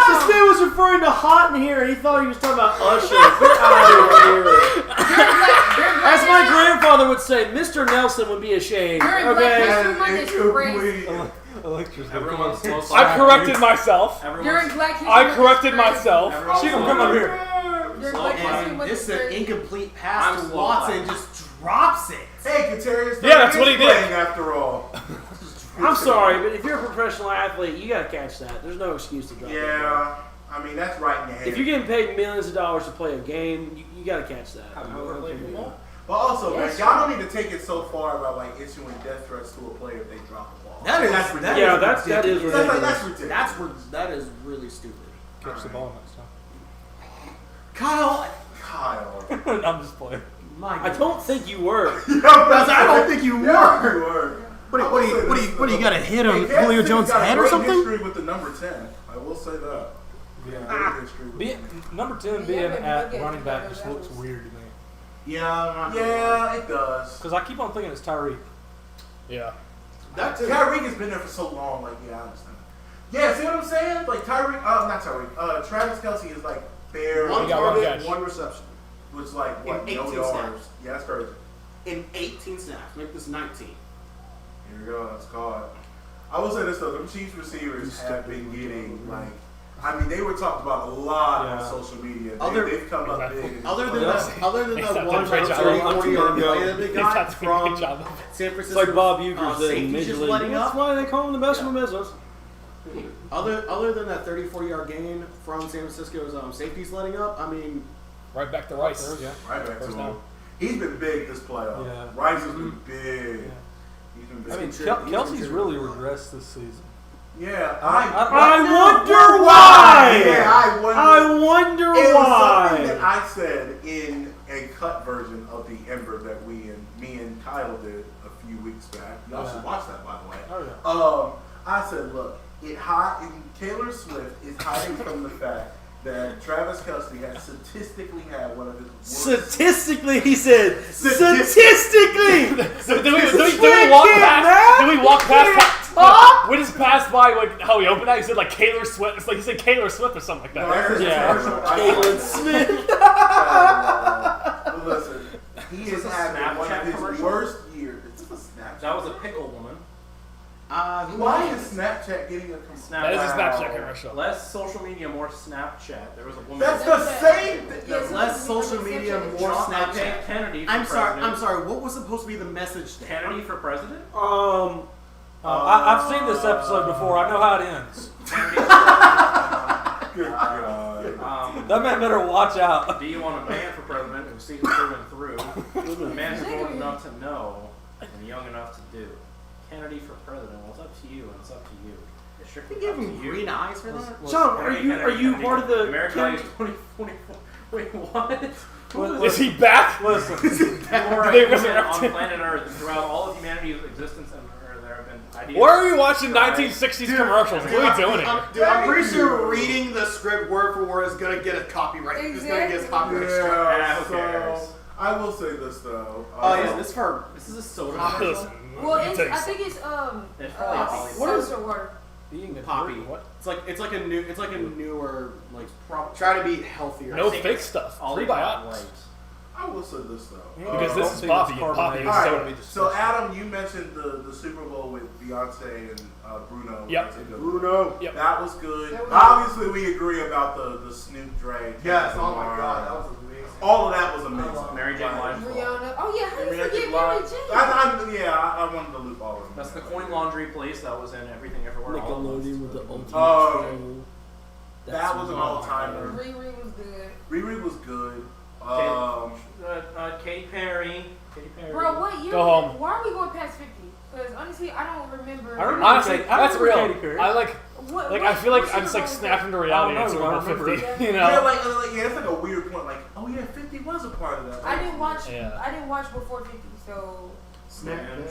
This man was referring to hot in here, and he thought he was talking about Usher. Get out of here. As my grandfather would say, Mr. Nelson would be ashamed. During Okay. Black History Month, Everyone's supposed to. I corrected myself. during Black History I Month, corrected it's crazy. myself. She can come up here. During Black History Month, This it's is an crazy. incomplete pass I'm to slow Watson. clap. Just drops it. Hey, Katarius. Yeah, that's what he did. Playing after all. I'm sorry, but if you're a professional athlete, you gotta catch that. There's no excuse to drop that ball. Yeah, I mean, that's right in the head. If you're getting paid millions of dollars to play a game, you gotta catch that. Have you ever played football? But also, Yes. man, y'all don't need to take it so far about, like, issuing death threats to a player if they drop the ball. That is ridiculous. that is That's, like, ridiculous. that's ridiculous. That is really stupid. Catch the ball next Kyle, Kyle. time. I'm just playing. my I don't think you were. I don't think you Yeah, were. you were. What do you gotta hit him? Hey, Kansas Julio City's Jones' got a head or great something? history with the number 10. I will say that. Yeah, great history with Number 10 Yeah, being but at look at running back the just levels. looks weird to me. Yeah, it does. Because I keep on thinking it's Tyreek. Yeah. Tyreek has been there for so long. Like, yeah, I understand. Yeah, see what I'm saying? Like Tyreek, not Tyreek. Travis Kelce is like bare. One target, one reception. Which like what? In 18 no yards. snaps. Yeah, that's crazy. In 18 snaps, make this 19. Here we go. That's caught. I will say this though: them Chiefs receivers have been getting like. I mean, they were talked about a lot on social media. They've come up big. Other than that one 30-40-yard play that they got from San Francisco. It's like Bob Uecker said in Major League. Letting That's up. why they call him the best in the business. Other than that 40-yard gain from San Francisco's safeties letting up, I mean, right back to Rice. Yeah. Right back to First him. down. He's been big this playoff. Yeah. Rice has been big. Yeah. He's been big. I mean, Kelsey's really regressed this season. Yeah, I wonder why. Yeah, I wonder it was why. something that I said in a cut version of the Ember that me and Kyle did a few weeks back. Y'all should watch that, by the way. Oh, yeah. I said, look, Taylor Swift is hiding from the fact that Travis Kelce has statistically had one of his worst. Statistically, he said. Statistically. Do we walk past? We just passed by like how he opened that. He said like Taylor Swift. It's like he said Taylor Swift or something like that. Taylor Smith. But listen, he has had one of his worst years. It's a Snapchat. That was a pickle woman. Why is Snapchat getting a commercial? That is a Snapchat commercial. Less social media, more Snapchat. There was a woman. That's the same thing. less social media, more Snapchat. Kennedy. For I'm president. sorry. What was supposed to be the message there? Kennedy for president? I've seen this episode before. I know how it ends. Good God. That man better watch out. Do you want a man for president who sees through and through? A man who's old enough to know and young enough to do. Kennedy for president. Well, it's up to you, and it's up to you. It's strictly You up give to him you. green eyes for that? John, are you part of the American is 2024? Wait, what? Is he back? Listen. More They women resurrect on him. planet Earth and throughout all of humanity's existence, and there have been ideas. Why are we watching 1960s commercials? What are we doing here? Dude, I'm pretty sure reading the script word for word is gonna get a copyright. It's gonna get a copyright strike. Yeah, Who cares? so I will say this though. This is a soda commercial. Well, I think it's It's probably what is the word? Being the Poppy. What? It's like a newer try to be healthier. No fake stuff. Prebiotics. I will say this though. Because this is Poppy, and Poppy is All soda. right, so Adam, you mentioned the Super Bowl with Beyonce and Bruno. Yep. Bruno. Yep. That was good. That was Obviously, we agree about the Snoop Dre. Yes. Oh Lamar. my God, that was amazing. All of that was amazing. Mary J. Blige. Rihanna. Oh yeah, how do you Mary J. forget Blige. Mary J? I wanted to loop all of them. That's the coin laundry place that was in Everything Everywhere. All at Once. Nickelodeon with the ultimate Oh, troll. that was an all-timer. Riri was good. Riri was good. Katy Perry. Bro, what year? Go home. Why are we going past 50? Because honestly, I don't remember. I remember Honestly, Katy- I that's remember real. Katy Perry. I like I feel like I'm just like Super Bowl snapping to reality. I It's don't know, Super Bowl I remember 50. it. You Yeah, know. yeah, it's like a weird point. Like, oh yeah, 50 was a part of that. I didn't watch. Yeah. I didn't watch before 50, so. Man.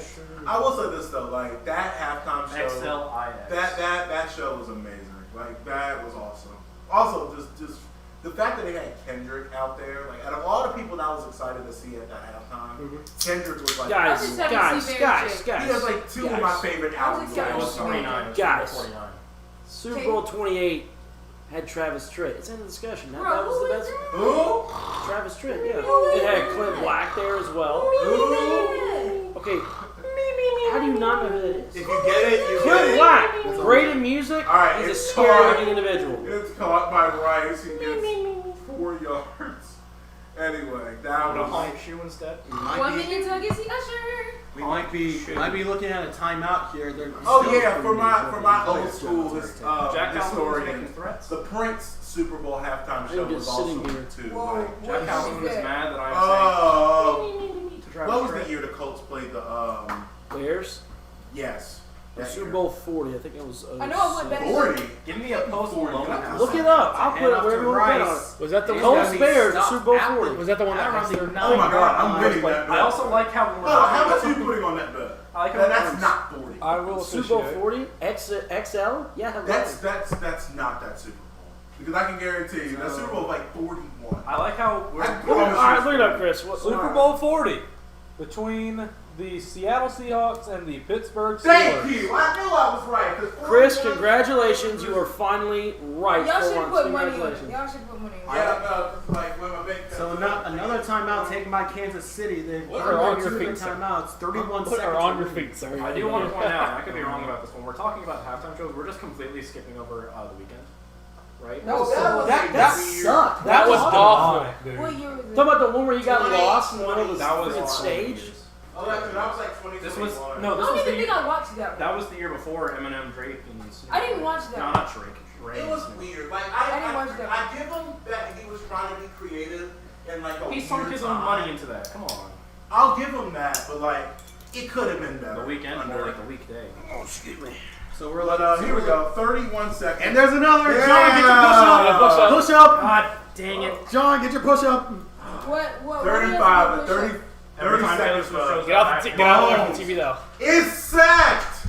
I will say this though, like that halftime show. XLIX. That show was amazing. Like that was awesome. Also, just the fact that they had Kendrick out there, like out of all the people that I was excited to see at that halftime, Kendrick was like I just haven't seen Mary J. He has like two of my favorite albums. excited It was to see 49. Guys. 49. Super Bowl 28 had Travis Tritt. It's in the discussion. That, Bro, that was who the is best. that? Who? Travis Tritt, yeah. Who is It had that? Clint Black there as well. Who is Okay, how do you not know who that is? If you get it, you get Clint it. Black, great in music. All right, He's a it's scary caught. looking individual. It's caught by Rice. He gets 4 yards. Anyway, that A was. hype shoe instead. that? 1 million tuggets, Usher. We might be looking at a timeout here. Oh yeah, for my old school Jack Calhoun was making historian, threats. the Prince Super Bowl halftime show I'm was just sitting also here. good too. Whoa, Like, what Jack Calhoun is was that? mad that I'm oh, saying to Travis what was Tritt. the year the Colts played the Bears? Yes, The that Super year. Bowl 40. I think it was. I know I went back. 40. Give me a post Malone. Look it up. I'll put it wherever you want to put it on. Was that the Colts one? Bears, the Super Bowl 40. Was that the one that Around the Hester? Oh my God, I'm winning that bet. I also like how we're How much are you putting on that bet? I like how That's we're- not 40. I will Super Bowl officiate. 40? XL? Yeah, hello. That's not that Super Bowl because I can guarantee you that Super Bowl was like 41. I like how we're I promise right, look it up, Chris. Super Bowl 40 between the Seattle Seahawks and the Pittsburgh Steelers. Thank you. I knew I was right. Chris, congratulations. You are finally right. Y'all for should once. put money on it. Congratulations. Y'all should put money on it. Yeah, no, like when my big. So another timeout taken by Kansas City. They've Put her on your two feet, sir. timeouts. 31 Put seconds. her on your feet, sir. I do want to point out, and I could be wrong about this one. We're talking about halftime shows. We're just completely skipping over the weekend, right? No, That sucked. That was awful. What year was it? Talking about the one where you got 20, lost in the middle of the that was freaking awful. stage? Oh, that was like 2021. This was I no. This don't was even the think I watched that. that was the year before Eminem, Drake, and Snoop. I didn't watch that. No, not Drake. It was weird. Like I didn't watch that. I give him that he was trying to be creative and like a He sunk weird his own time. money into that. Come on. I'll give him that, but like it could have been better. The weekend, under more like the weekday. Oh, excuse me. So we're But here we go. 31 seconds. And there's another. Yeah. John, get your push up. Push up. God dang it. John, get your push up. What 35 and 30. Every 30 time Taylor seconds Swift left. shows Get off the up, get out of the TV though. It's sacked.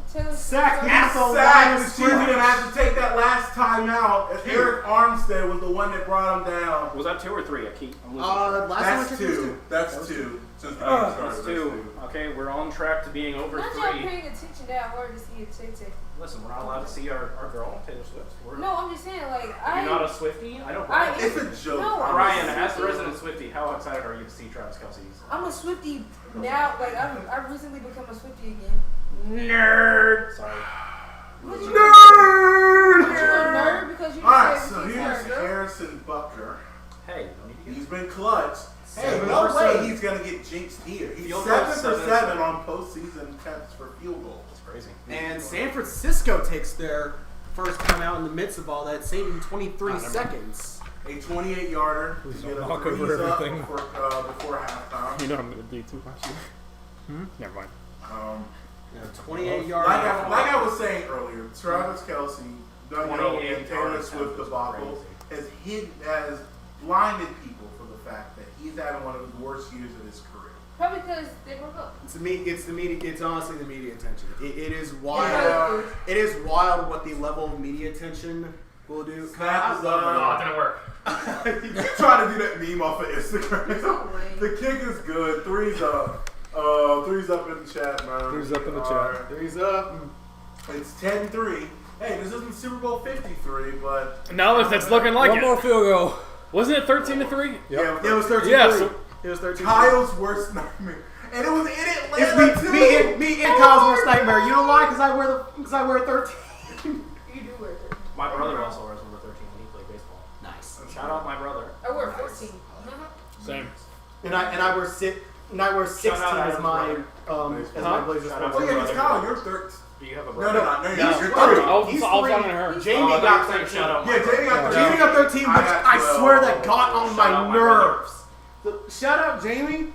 Sack. It's That's sacked. the She's gonna have to take that last time out. As Eric Armstead was the one that brought him down. Was that 2 or 3? I keep. I'm losing. last time That's I checked, it was two. That's two. Since the game started. That's 2. Okay, we're on track to being over Not y'all 3. paying attention that hard to see a Tay-Tay. Listen, we're not allowed to see our girl, Taylor Swift. We're No, I'm just saying, like, You're not a Swiftie? I don't I- It's a joke. No, I'm Ryan, a as the Swiftie. resident Swiftie, how excited are you to see Travis Kelce's? I'm a Swiftie now. Like, I've recently become a Swiftie again. Nerd! Sorry. What you Nerd! What, you a nerd because you Alright, just so said here's nerd? Harrison Butker. Hey, don't need to He's get been clutch. Hey, 7 no for way 7. he's gonna get jinxed here. He's Field 7 goal, for 7 7 on postseason attempts for field goals. That's crazy. And San Francisco takes their first time out in the midst of all that, saving 23 seconds. A 28-yarder to get a knock over threes up everything. before halftime. You know I'm gonna do too much. Never mind. 28 yards. Like I was saying earlier, Travis Kelce, Doug 28 and Taylor yards Swift was debacle has blinded people for the fact that he's having one of the worst years of his career. Probably because they broke up. It's the media. It's honestly the media attention. It is wild. Yeah. It is wild what the level of media attention will do. Snap is Oh, it up. didn't work. You try to do that meme off of Instagram. The kick is good. Three's up. Three's up in the chat, man. Three's up in the chat. Three's up. It's 10-3. Hey, this isn't Super Bowl 53, but No, it's looking like One it. more field goal. Wasn't it 13-3? yeah, It was 13. Yeah, so- It was 13. Kyle's worst nightmare, and it was in Atlanta It's too. me and Kyle's worst nightmare. You know why? Because I wear 13. You do wear 13. My brother also wears number 13 when he played baseball. Nice. Shout out my brother. I wear 14. Same. And I wear 16 Shout out as Adam's my brother. as my Blazers. Shout out Oh to yeah, brother. it's Kyle. You're 13. Do you have a No, brother? you're He's 3. three. I was He's talking three. to her. Jamie Oh, got I thought you 13. said shout out. Yeah, Jamie got 13. Jamie got 13, I which got I 12. swear that got on Shout my out my brother. nerves. So, shout out, Jamie.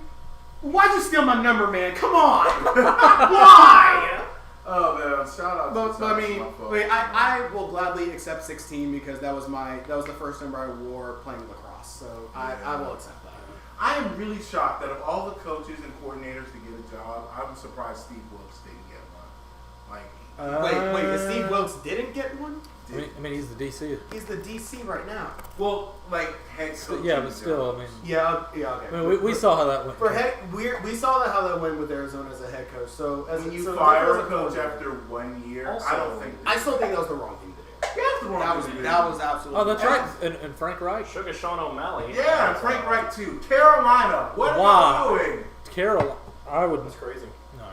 Why'd you steal my number, man? Come on. Why? Oh man, shout out. But to I mean, my fault. I will gladly accept 16 because that was the first number I wore playing lacrosse. So I will accept that. I am really shocked that of all the coaches and coordinators to get a job, I'm surprised Steve Wilkes didn't get one. Like, Wait, Steve Wilkes didn't get one? I mean, he's the DC. He's the DC right now. well, like head coach. Yeah, but still, I mean, Yeah, okay. I mean we saw how that went. For we saw that how that went with Arizona as a head coach. So as when you so fire as a coach coordinator, after 1 year, Also, I don't think. I still think that was the wrong thing to do. That's the wrong That was thing to do. that was absolutely. Oh, that's right. And Frank Reich. Sugar Sean O'Malley. Yeah, Frank Wright too. Carolina, what Wow. are you doing? Carol, I would. That's crazy. No.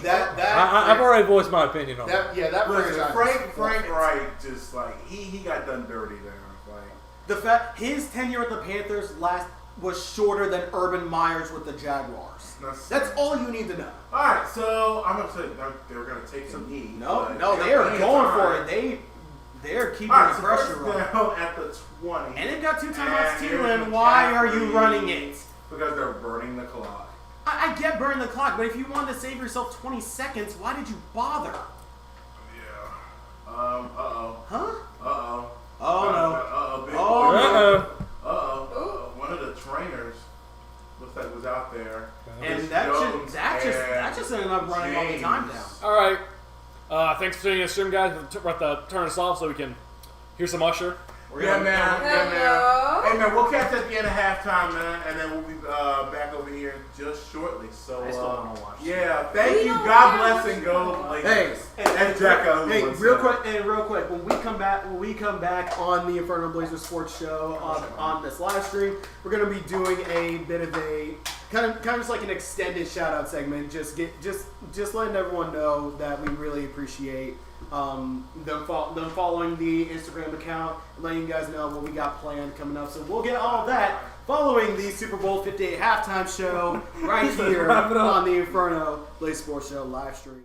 That I've already voiced my opinion on that. that Listen, franchise. Frank Wright just like he got done dirty there. Like The fact his tenure with the Panthers was shorter than Urban Meyer's with the Jaguars. That's all you need to know. all right, so I'm gonna say they were gonna take some knee. No, but they are plenty of going time. for it. They're keeping All right, the so pressure first on. down at the 20. And they've got 2 timeouts And too. here's And why are McCaffrey. you running it? Because they're burning the clock. I get burning the clock, but if you wanted to save yourself 20 seconds, why did you bother? Yeah. Uh-oh. Huh? Uh-oh. Oh no. Uh-oh. Big Oh, boy. Uh-oh. Uh-oh. One of the trainers looks like was out there. And Chris that Jones just and ended up running all the time down. James. All right. Thanks for tuning in the stream, guys. We're about to turn us off so we can hear some Usher. Yeah, man. Yeah, man. Hello. Hey, man, we'll catch at the end of halftime, man, and then we'll be back over here just shortly. So, I still want to watch. yeah, thank you. God bless and go. Hey, and Jacko. Hey, real quick, when we come back on the Inferno Blazer Sports Show on this live stream, we're gonna be doing a bit of a kind of just like an extended shout out segment. Just letting everyone know that we really appreciate them following the Instagram account and letting you guys know what we got planned coming up. So we'll get all of that following the Super Bowl LVIII halftime show right here on the Inferno Blazer Sports Show live stream.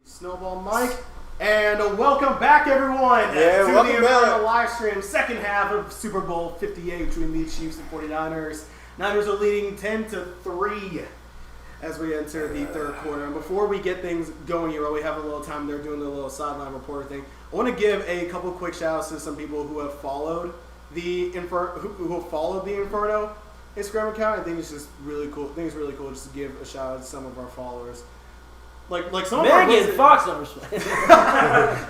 Snowball Mike, and welcome back everyone to the Inferno live stream, second half of Super Bowl LVIII between the Chiefs and 49ers. Niners are leading 10-3 as we enter the third quarter. And before we get things going here, while we have a little time, they're doing their little sideline reporter thing. I want to give a couple quick shout outs to some people who have followed the Inferno Instagram account. I think it's just really cool. I think it's really cool just to give a shout out to some of our followers. Like some of Megan Fox numbers. Like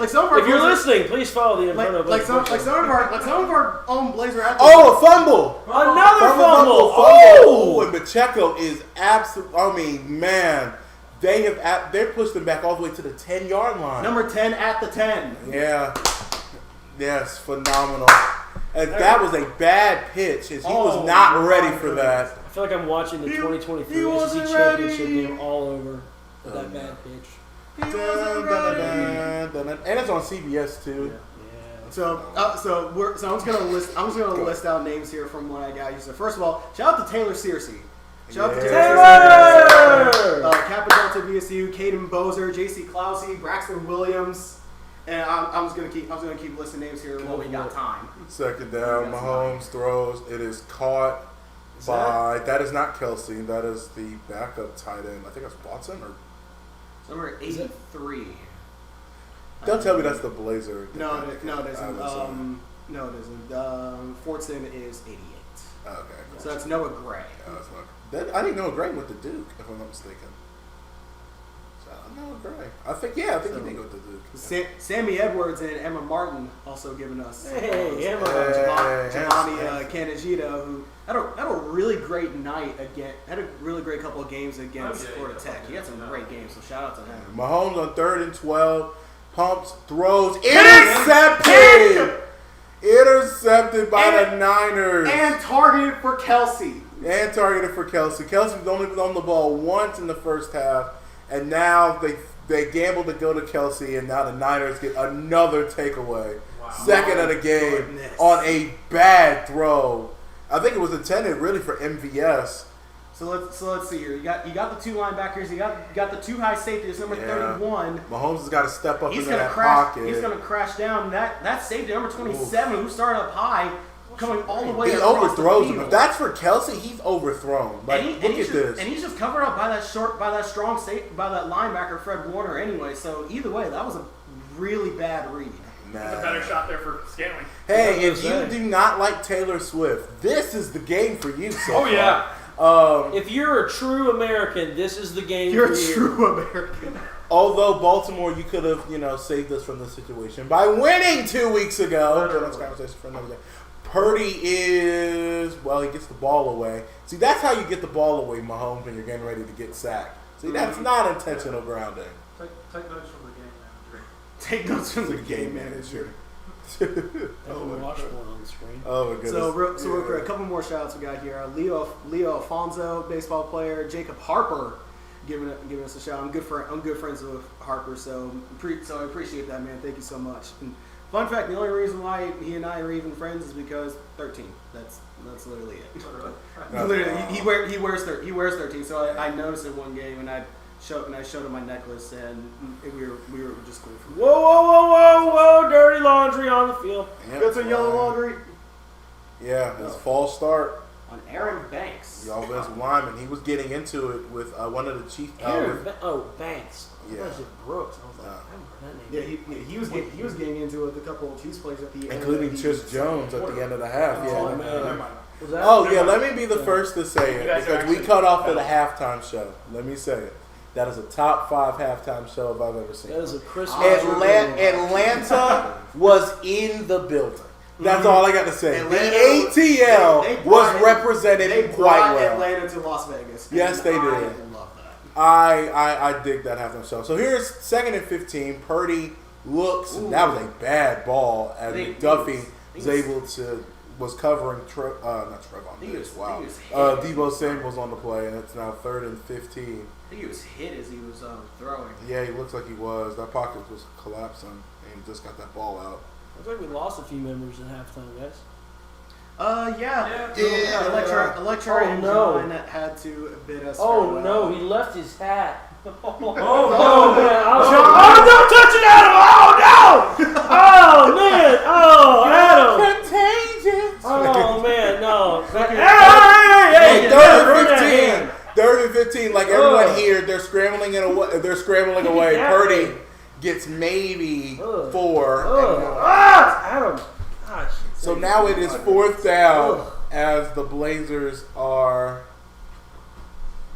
some of our if you're listening, please follow the Inferno. Like some of our own Blazer athletes. Oh, a fumble! Another fumble! Oh, and Pacheco is absolute. I mean, man, they're pushed them back all the way to the 10-yard line. Number 10 at the 10. Yeah. Yes, phenomenal. And that was a bad pitch. He was not ready for that. I feel like I'm watching the 2023 SEC Championship game all over. That bad pitch. And it's on CBS too. Yeah. So I'm just gonna list out names here from what I got you. So first of all, shout out to Taylor Searcy. Shout out to Taylor Searcy. Kappa Delta VSU, Caden Bozer, JC Clousey, Braxton Williams. And I was gonna keep listing names here while we got time. Second down, Mahomes throws. It is caught by that is not Kelsey. That is the backup tight end. I think that's Watson or number 83. Don't tell me that's the Blazer. No, it isn't. No, it isn't. Fortson is 88. Okay. Cool. So that's Noah Gray. I didn't know Gray went to Duke, if I'm not mistaken. Noah Gray. I think he did go to Duke. Sammy Edwards and Emma Martin also giving us Giovanni Canagita, who had a really great night again. Had a really great couple of games against Florida Tech. He had some great games, so shout out to him. Mahomes on 3rd and 12, pumps, throws, intercepted! Intercepted by the Niners. And targeted for Kelsey. Kelsey was only on the ball once in the first half, and now they gambled to go to Kelsey, and now the Niners get another takeaway. Wow. Second of the game on a bad throw. I think it was intended really for MVS. So let's see here. You got the two linebackers. You got the two high safeties. Number 31. Mahomes has got to step up into that pocket. He's going to crash down. That safety, number 27, who started up high, coming all the way. He overthrows him. If that's for Kelsey, he's overthrown. Like, look at this. And he's just covered up by that linebacker Fred Warner anyway. So either way, that was a really bad read. That's a better shot there for Scantling. Hey, if you do not like Taylor Swift, this is the game for you. Yeah. If you're a true American, this is the game You're for a you. true American. Although Baltimore, you could have, saved us from this situation by winning 2 weeks ago. That's a conversation for another day. Purdy he gets the ball away. See, that's how you get the ball away, Mahomes, when you're getting ready to get sacked. See, that's not intentional grounding. Take notes from the game manager. Take notes from the game manager. Watch one on the screen. Oh my goodness. So real quick, a couple more shout-outs we got here. Leo Alfonso, baseball player. Jacob Harper giving us a shout. I'm good friends with Harper, so I appreciate that, man. Thank you so much. And fun fact: the only reason why he and I are even friends is because 13. That's literally it. Literally, he wears 13. So I noticed it one game, and I showed him my necklace, and we were just cool. Whoa! Dirty laundry on the field. Yep. Got some yellow laundry. Yeah, it's false start on Aaron Banks. The offensive lineman. He was getting into it with one of the Chiefs. Banks. Yeah. Was it Brooks? I was like, I haven't heard that name. Yeah, he was getting into it with a couple of Chiefs players at the end. Including Chris Jones at the end of the half. Oh, Yeah. man. Let me be the first to say it because we cut off at a halftime show. Let me say it. That is a top 5 halftime show if I've ever seen. That is a Christmas. Atlanta was in the building. That's all I got to say. The ATL was represented quite well. Atlanta to Las Vegas. Yes, they did. I love that. I dig that halftime show. So here's 2nd and 15. Purdy looks. That was a bad ball, and Duffy was covering not Trevon. Debo Samuel's on the play, and it's now 3rd and 15. I think he was hit as he was throwing. Yeah, he looks like he was. That pocket was collapsing, and he just got that ball out. Looks like we lost a few members at halftime, guys. Electra and John had to bid us farewell. No, he left his hat. Man. Don't touch it, Adam! Oh, man! Oh, Adam! Contagious! Oh, man, no. Hey, 3rd and 15, like everyone here, they're scrambling away. Purdy gets maybe 4. Adam. Gosh. So now it is 4th down as the Blazers are...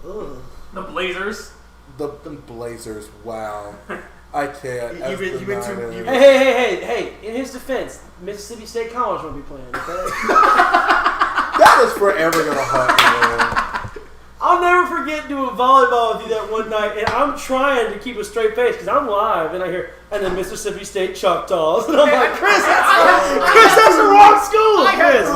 The Blazers? The Blazers, wow. I can't. Hey, in his defense, Mississippi State College won't be playing, okay? That is forever going to haunt me, man. I'll never forget doing volleyball with you that one night, and I'm trying to keep a straight face because I'm live, and I hear, and then Mississippi State Choctaws, and I'm like, Chris, that's the wrong school, Chris.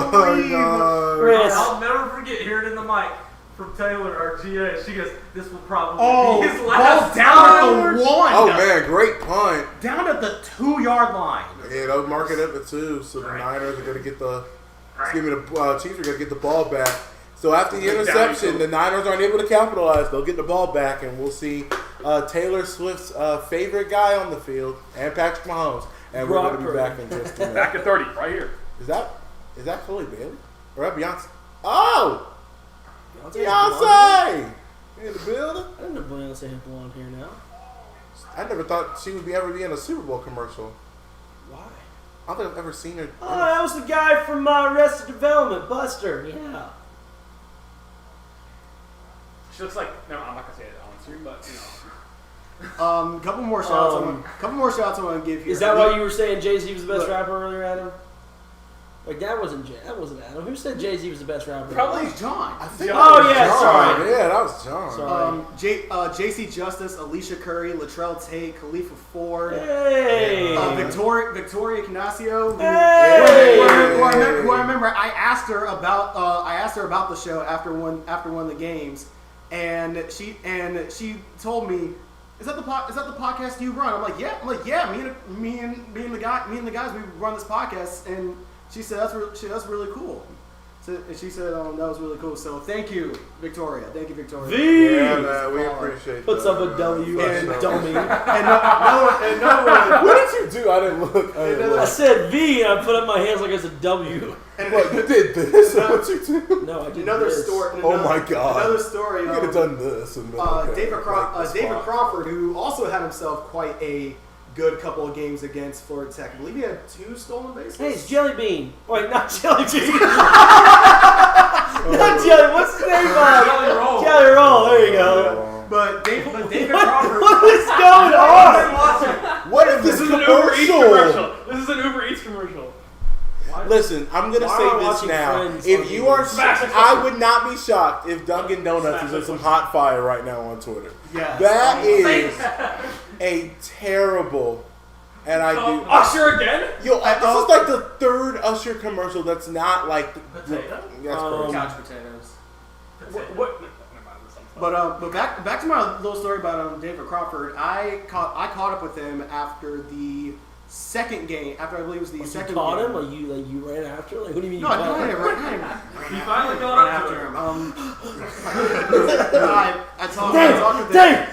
Chris. I'll never forget hearing in the mic from Taylor, our GA. She goes, "This will probably be his last down at the 1. Oh man, great punt. Down at the 2-yard line. Yeah, they'll mark it up at 2. So the Niners are going to get the. Chiefs are going to get the ball back. So after the interception, the Niners aren't able to capitalize. They'll get the ball back, and we'll see Taylor Swift's favorite guy on the field and Patrick Mahomes. And we're going to be back in just a minute. Back at 30, right here. Is that Chloe Bailey or that Beyonce? Oh, Beyonce in the building. I didn't know Beyonce had blonde hair now. I never thought she would ever be in a Super Bowl commercial. Why? I don't think I've ever seen her. Oh, that was the guy from Arrested Development, Buster. Yeah. She looks like. No, I'm not gonna say it on stream, but you know. Couple more shots. I want to give you. Is that why you were saying Jay-Z was the best rapper earlier, Adam? Like that wasn't Adam. Who said Jay-Z was the best rapper? Probably John. I think. Oh yeah, John. sorry. Yeah, that was John. Sorry. JC Justice, Alicia Curry, Latrell Tate, Khalifa Ford, hey, Victoria Ignacio, who I remember. I asked her about the show after one of the games, and she told me, Is that the podcast you run? I'm like, yeah. Me and the guys, we run this podcast, and she said that's really cool. And she said, that was really cool. So thank you, Victoria. Thank you, Victoria. Yeah, man, we appreciate that. Puts up a W and dummy. and no one. What did you do? I didn't look. I said V, and I put up my hands like it's a W. And what, you did this? What you do? No, I did another this. story. Oh my God! Another story. You could have done this. And David Crawford, who also had himself quite a good couple of games against Florida Tech. I believe he had 2 stolen bases. Hey, it's Jelly Bean. Wait, not Jelly Bean. Not Jelly. What's his name? Jelly Roll. Jelly Roll. There you go. But David Crawford. What is going on? What is this commercial? This is an Uber Eats commercial. Listen, I'm gonna say this now. If you are, I would not be shocked if Dunkin' Donuts is in some hot fire right now on Twitter. Yeah, that is a terrible. And I do. Usher again? Yo, this is like the 3rd Usher commercial that's not like potato. That's crazy. Couch potatoes. What? But back to my little story about David Crawford. I caught up with him after the second game. After I believe it was the second. You caught game. him? Like you ran after? Like what do you mean? No, I caught him. You finally got after him. I talked with him.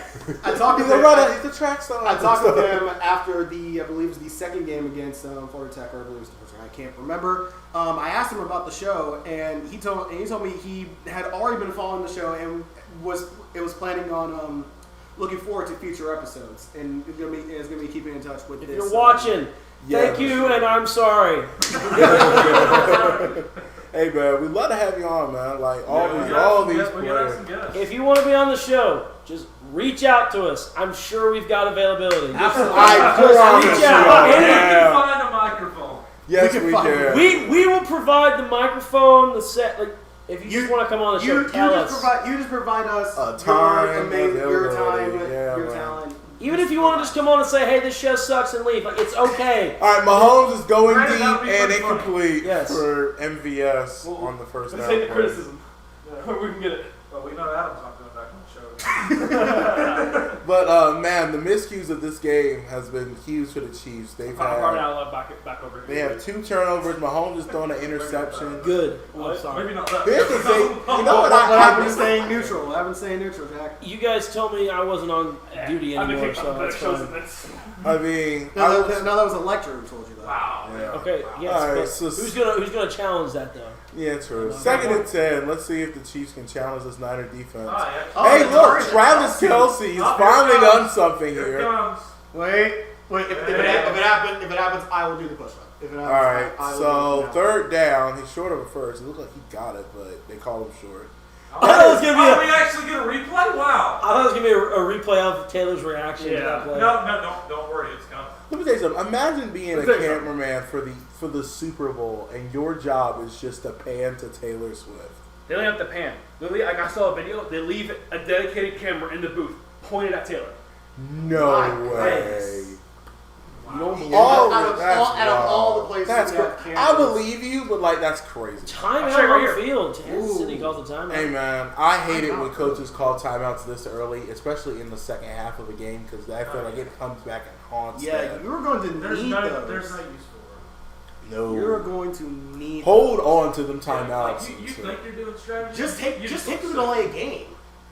I talked to He's a him. runner. He's the track star. I talked with him after I believe it was the second game against Florida Tech, or I believe it was the first one. I can't remember. I asked him about the show, and he told me he had already been following the show and was planning on looking forward to future episodes, and is gonna be keeping in touch with If this. you're watching, thank you, and I'm sorry. Hey man, we'd love to have you on, man. Like all these players. If you want to be on the show, just reach out to us. I'm sure we've got availability. Just reach out. And we can find a microphone. Yes, we can. We will provide the microphone, the set. Like, if you just want to come on the show, tell us. You just provide us time, your time, yeah, your man. talent. Even if you want to just come on and say, hey, this show sucks and leave, like, it's okay. All right, Mahomes is going Granted, that would deep be and pretty funny. incomplete Yes. for MVS on the first Let's down. take the criticism. We can get it. Well, we know Adam's not going back on the show. But man, the miscues of this game has been huge for the Chiefs. They've Back had over here. they have 2 turnovers. Mahomes is throwing an interception. Good. I'm sorry. Maybe not that. Here's the thing. You know what What happened to I staying neutral? What happened to staying neutral, Jack? You guys told me I wasn't on duty anymore, so that's fine. I mean, No, that was a lecturer who told you that. Wow. yeah. Okay, yes, All right, but so- who's gonna challenge that though? Yeah, true. 2nd and 10. Let's see if the Chiefs can challenge this Niner defense. Oh, yeah. Hey, it's look, already Travis Kelce has Oh, finally here it done comes. something Here it here. comes. Wait. If it happens, I will do the push-up. If it All happens, right, I will so do the 3rd down. He's short of a first. It looked like he got it, but they called him short. I thought it was gonna be Are we actually going to replay? Wow. I thought it was gonna be a replay of Taylor's reaction to that play. No, don't worry. It's coming. Let me tell you something. Imagine being a cameraman for the Super Bowl, and your job is just to pan to Taylor Swift. They don't have to pan. Literally, like I saw a video, they leave a dedicated camera in the booth pointed at Taylor. No My way. goodness. You don't believe Oh, Out of all the places That's we have crazy. I cameras. believe you, but like that's crazy. Timeout I'll show you right on here. the field. Kansas City calls the timeout. Hey man, I hate it when coaches call timeouts this early, especially in the second half of a game, because I feel like it comes back and haunts Yeah, them. you're going to There's need no use those. for it. No. You're going to need Hold on to them Like, timeouts. you think you're doing strategy? Just take You the look stupid. delay game.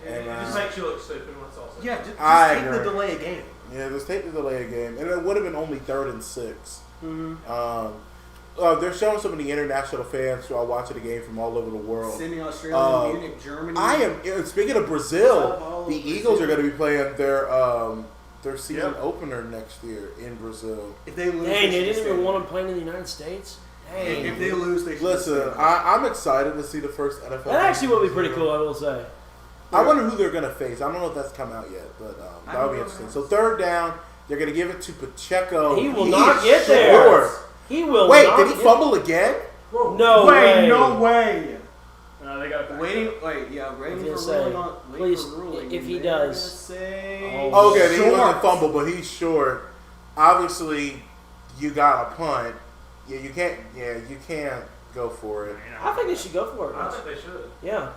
Hey, It man. just makes you look stupid when it's all said. Yeah, just I take the agree. delay game. Yeah, just take the delay game, and it would have been only 3rd and 6. Mm-hmm. They're showing some of the international fans who are watching the game from all over the world. Sydney, Australia, Munich, Germany. Speaking of Brazil, Sao the Paulo, Eagles Brazil. are going to be playing their season opener next year in Brazil. If they lose, Dang, they should didn't stay. even want him playing in the United States. Dang. If they lose, they should Listen, stay. I'm excited to see the first NFL. That actually would be pretty cool, I will say. I wonder who they're going to face. I don't know if that's come out yet, but that would be interesting. So 3rd down, they're going to give it to Pacheco. He will not get there. Short. He will Wait, not did he get- fumble again? No way. No way. They got it back. Waiting for I was ruling gonna on. say, waiting please, for ruling. if he They're gonna does. say Oh, Okay, then he wasn't short. fumble, but he's short. Obviously, you got a punt. Yeah, you can't go for it. I think they should go for I it. think they should. Yeah.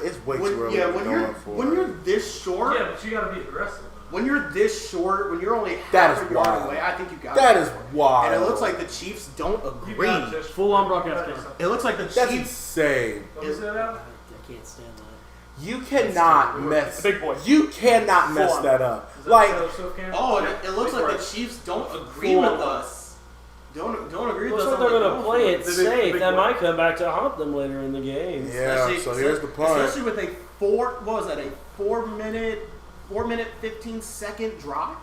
It's way too early to be going for when it. you're this short, Yeah, but you got to be aggressive. when you're this short, when you're only That half is a yard wild. away, I think you got That it. is wild. And it looks like the Chiefs don't You agree. got this. Full on broadcast camera. It looks like the That's Chiefs. insane. What was that out? I can't stand that. You cannot mess. Big boy. You cannot mess Full on. that up. Is that Like, Taylor Swift camera? Oh, and it looks like the Chiefs don't agree Full with on. us. Don't agree with Looks us. like on they're the going to goal play for it The safe. big That boy. might come back to haunt them later in the game. yeah. So here's the punt. Especially with a 4 minute 15-second drive.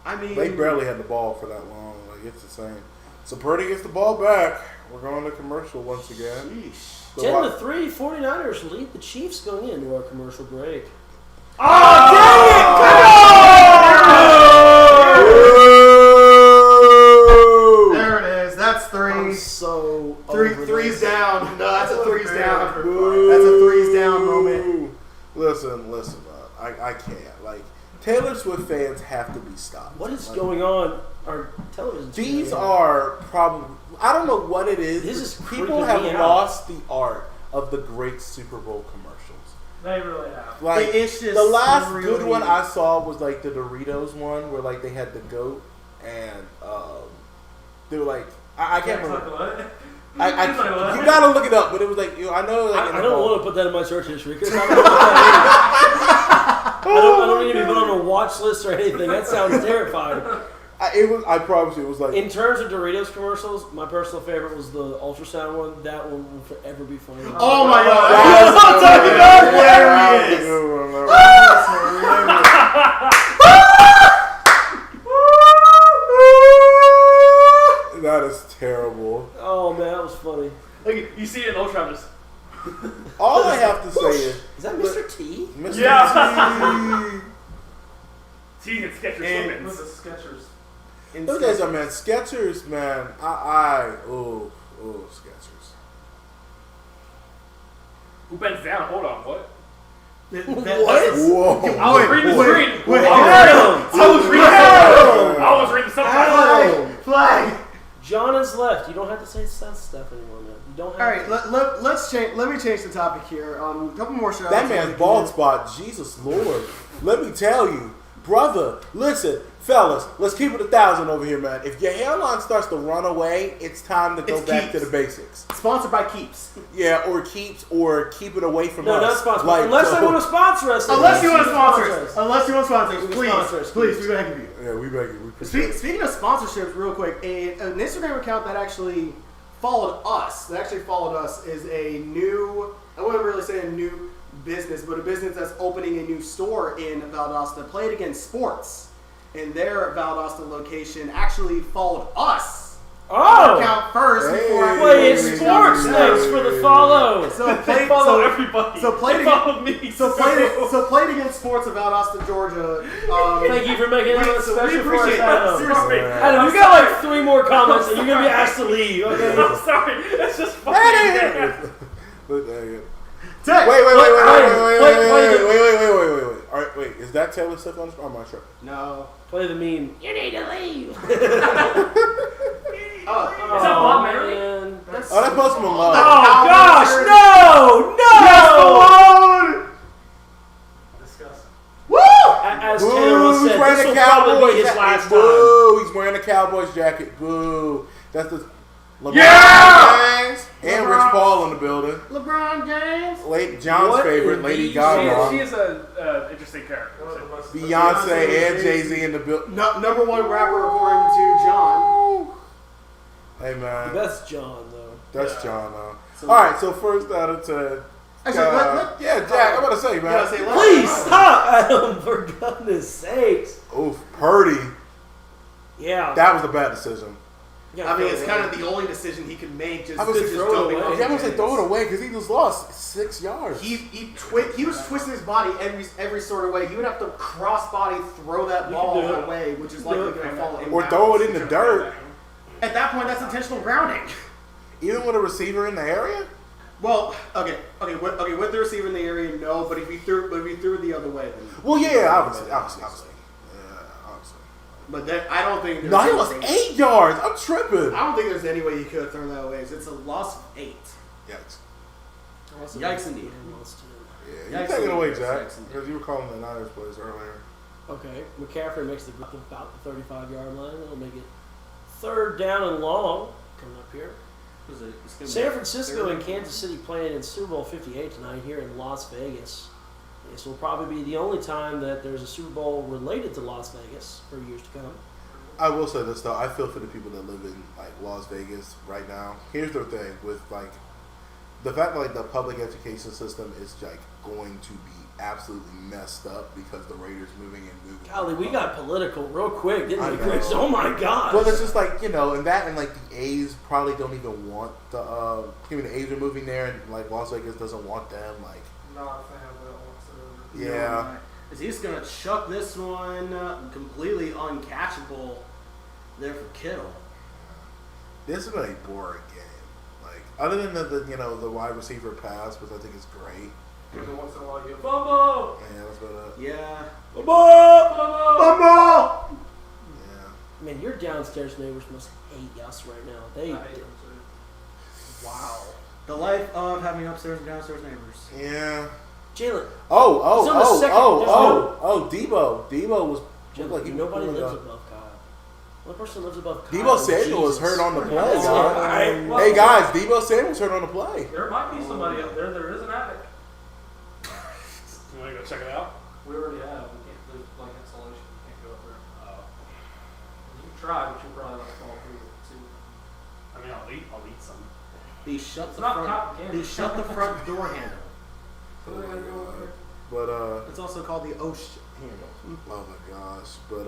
I mean, They barely had the ball for that long. Like it's insane. So Purdy gets the ball back. We're going to commercial once again. Sheesh. So 10-3, 49ers lead the Chiefs going into our commercial break. Oh, There it is. That's I'm three. so Three's down. No, that's a three's down. That's a three's down moment. Listen, I can't. Like, Taylor Swift fans have to be stopped. What is Like, going on? Our television. These are probably, I don't know what it is. This but is people creeping have me out. lost the art of the great Super Bowl commercials. They really have. Like, It's just the last really- good one I saw was like the Doritos one where like they had the goat and they were like, I can't remember. What? You gotta look it up, but it was like, I know like in I the don't ball. want to put that in my search history because I don't know what that don't need to be put on a watch list or anything. That sounds terrifying. I promise you, it was like. In terms of Doritos commercials, my personal favorite was the ultrasound one. That one will forever be funny. Oh my god! That's what I'm talking hilarious. That is terrible. Oh man, that was funny. Like you see it in Ultron, just. All I have to say is that Mr. T? Mr. Yeah. T and Skechers. And with the Skechers. Those guys are, man. Skechers, man. Oh, Skechers. Who bends down? Hold on, what? What? Whoa. I was reading the screen. I was reading the subtitles. Flag. John is left. You don't have to say stuff anymore, man. You don't have All right, to. let's change. Let me change the topic here. A couple more shots. That man's bald spot. Jesus Lord. Let me tell you, brother. Listen, fellas. Let's keep it 1,000 over here, man. If your hairline starts to run away, it's time to go back to the basics. Sponsored by Keeps. Yeah, or Keeps, or keep it away from us. No, not sponsored. Like, unless they want to sponsor us. Unless you want to sponsor us. Unless you want to sponsor us. Please, we beg of you. Yeah, we beg you. Speaking of sponsorships, real quick, an Instagram account that actually followed us, is a new, I wouldn't really say a new business, but a business that's opening a new store in Valdosta, Play It Again Sports. And their Valdosta location actually followed us. Account first before I Play It Sports. Thanks for the follow. So play follow everybody. So play follow me. So Play It Again Sports of Valdosta, Georgia. Thank you for making it special for us, Adam. Seriously. Adam, you got like 3 more comments and you're gonna be asked to leave. Okay? I'm sorry. It's just funny. Wait. All right, wait. Is that Taylor Swift on the I'm not sure. No. Play the meme. You need to leave. Is that Bob Marley? That's Post Malone. Oh gosh, no! Disgusting. Woo! As Taylor once said, this will probably be his last time. Boo! He's wearing a Cowboys jacket. Boo! That's the LeBron James and Rich Paul in the building. LeBron James. John's favorite, Lady Gaga. She is an interesting character. Beyonce and Jay-Z in the building. Number 1 rapper according to John. Hey man, that's John though. That's John though. All right, so first out of 10. Yeah, Jack. I'm gonna say, man. Please stop, Adam. For goodness sakes. Oof, Purdy. Yeah. That was a bad decision. I mean, it's kind of the only decision he could make. Just I was just throw it away. Yeah, I was throw it away because he just lost 6 yards. He was twisting his body every sort of way. He would have to cross body throw that ball away, which is likely going to fall in. Or throw it in the dirt. At that point, that's intentional grounding. Even with a receiver in the area. Well, okay. With the receiver in the area, no. But if he threw it the other way, then. Well, yeah, obviously. But I don't think. No, he lost 8 yards. I'm tripping. I don't think there's any way he could have thrown that away. It's a loss of 8. Yikes. Yikes indeed. Yeah, you take it away, Jack, because you were calling the Niners plays earlier. Okay, McCaffrey makes the about the 35-yard line. That'll make it 3rd down and long. Coming up here. San Francisco and Kansas City playing in Super Bowl 58 tonight here in Las Vegas. This will probably be the only time that there's a Super Bowl related to Las Vegas for years to come. I will say this though, I feel for the people that live in like Las Vegas right now. Here's the thing with like the fact that like the public education system is like going to be absolutely messed up because the Raiders moving. Golly, we got political real quick, didn't we, Chris? Oh my God! Well, it's just like and that and like the A's probably don't even want the the A's are moving there and like Las Vegas doesn't want them like. Not a fan of that whatsoever. Yeah. Is he just gonna chuck this one completely uncatchable there for Kittle? This is a boring game. Like other than the wide receiver pass, which I think is great. Every once in a while you get fumble. Yeah, that's about it. Yeah. Fumble! Yeah. Man, your downstairs neighbors must hate us right now. They. Wow. The life of having upstairs and downstairs neighbors. Yeah. Jalen. Debo. Debo was like nobody lives above Kyle. One person lives above Kyle. Debo Samuel was hurt on the play, guys. Hey guys, Debo Samuel was hurt on the play. There might be somebody up there. There is an attic. You want to go check it out? We already have. We can't. There's like insulation. You can't go up there. You can try, but you'll probably like fall through it too. I mean, I'll eat some. They shut It's the not front. cotton candy. They shut the front door handle. But It's also called the OSH handle. oh my gosh. But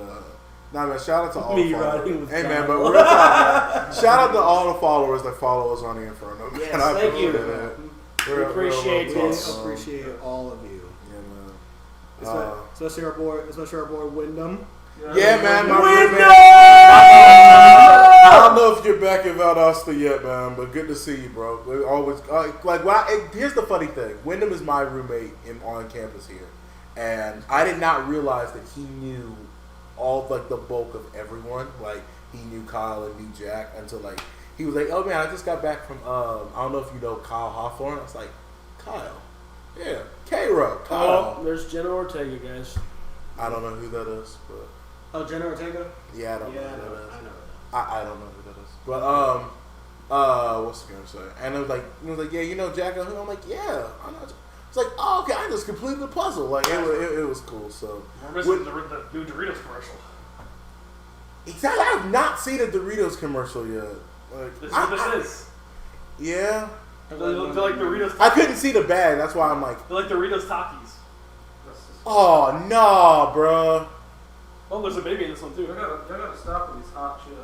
nah, man. Shout out to all Me the riding followers. with Hey man, God. but we're talking. Shout out to all the followers that follow us on the Inferno. Yes, And I thank you. appreciate it. We appreciate this. Appreciate all of you. Yeah, man. Especially our boy Wyndham. Yeah, man. My Wyndham! roommate. I don't know if you're back in Valdosta yet, man, but good to see you, bro. We always here's the funny thing. Wyndham is my roommate on campus here, and I did not realize that he knew all the bulk of everyone. Like he knew Kyle and knew Jack until he was like, "Oh man, I just got back from I don't know if you know Kyle Hawthorne." I was like, "Kyle, yeah, K-Row, Kyle." Oh, there's Jenna Ortega, guys. I don't know who that is, but Oh, Jenna Ortega? yeah, I don't know who that is. I know. I don't know who that is. But what's I gonna say? And it was like, yeah, you know Jack and who? I'm like, yeah, I know. It's like, oh, okay, I just completed the puzzle. Like it was cool. So We're missing the new Doritos commercial. exactly, I have not seen a Doritos commercial yet. Like This is what this is. Yeah, They're like Doritos. I couldn't see the bag. That's why I'm like, They're like Doritos Takis. oh no, bro. Oh, there's a baby in this one too. Y'all gotta stop with these hot chips.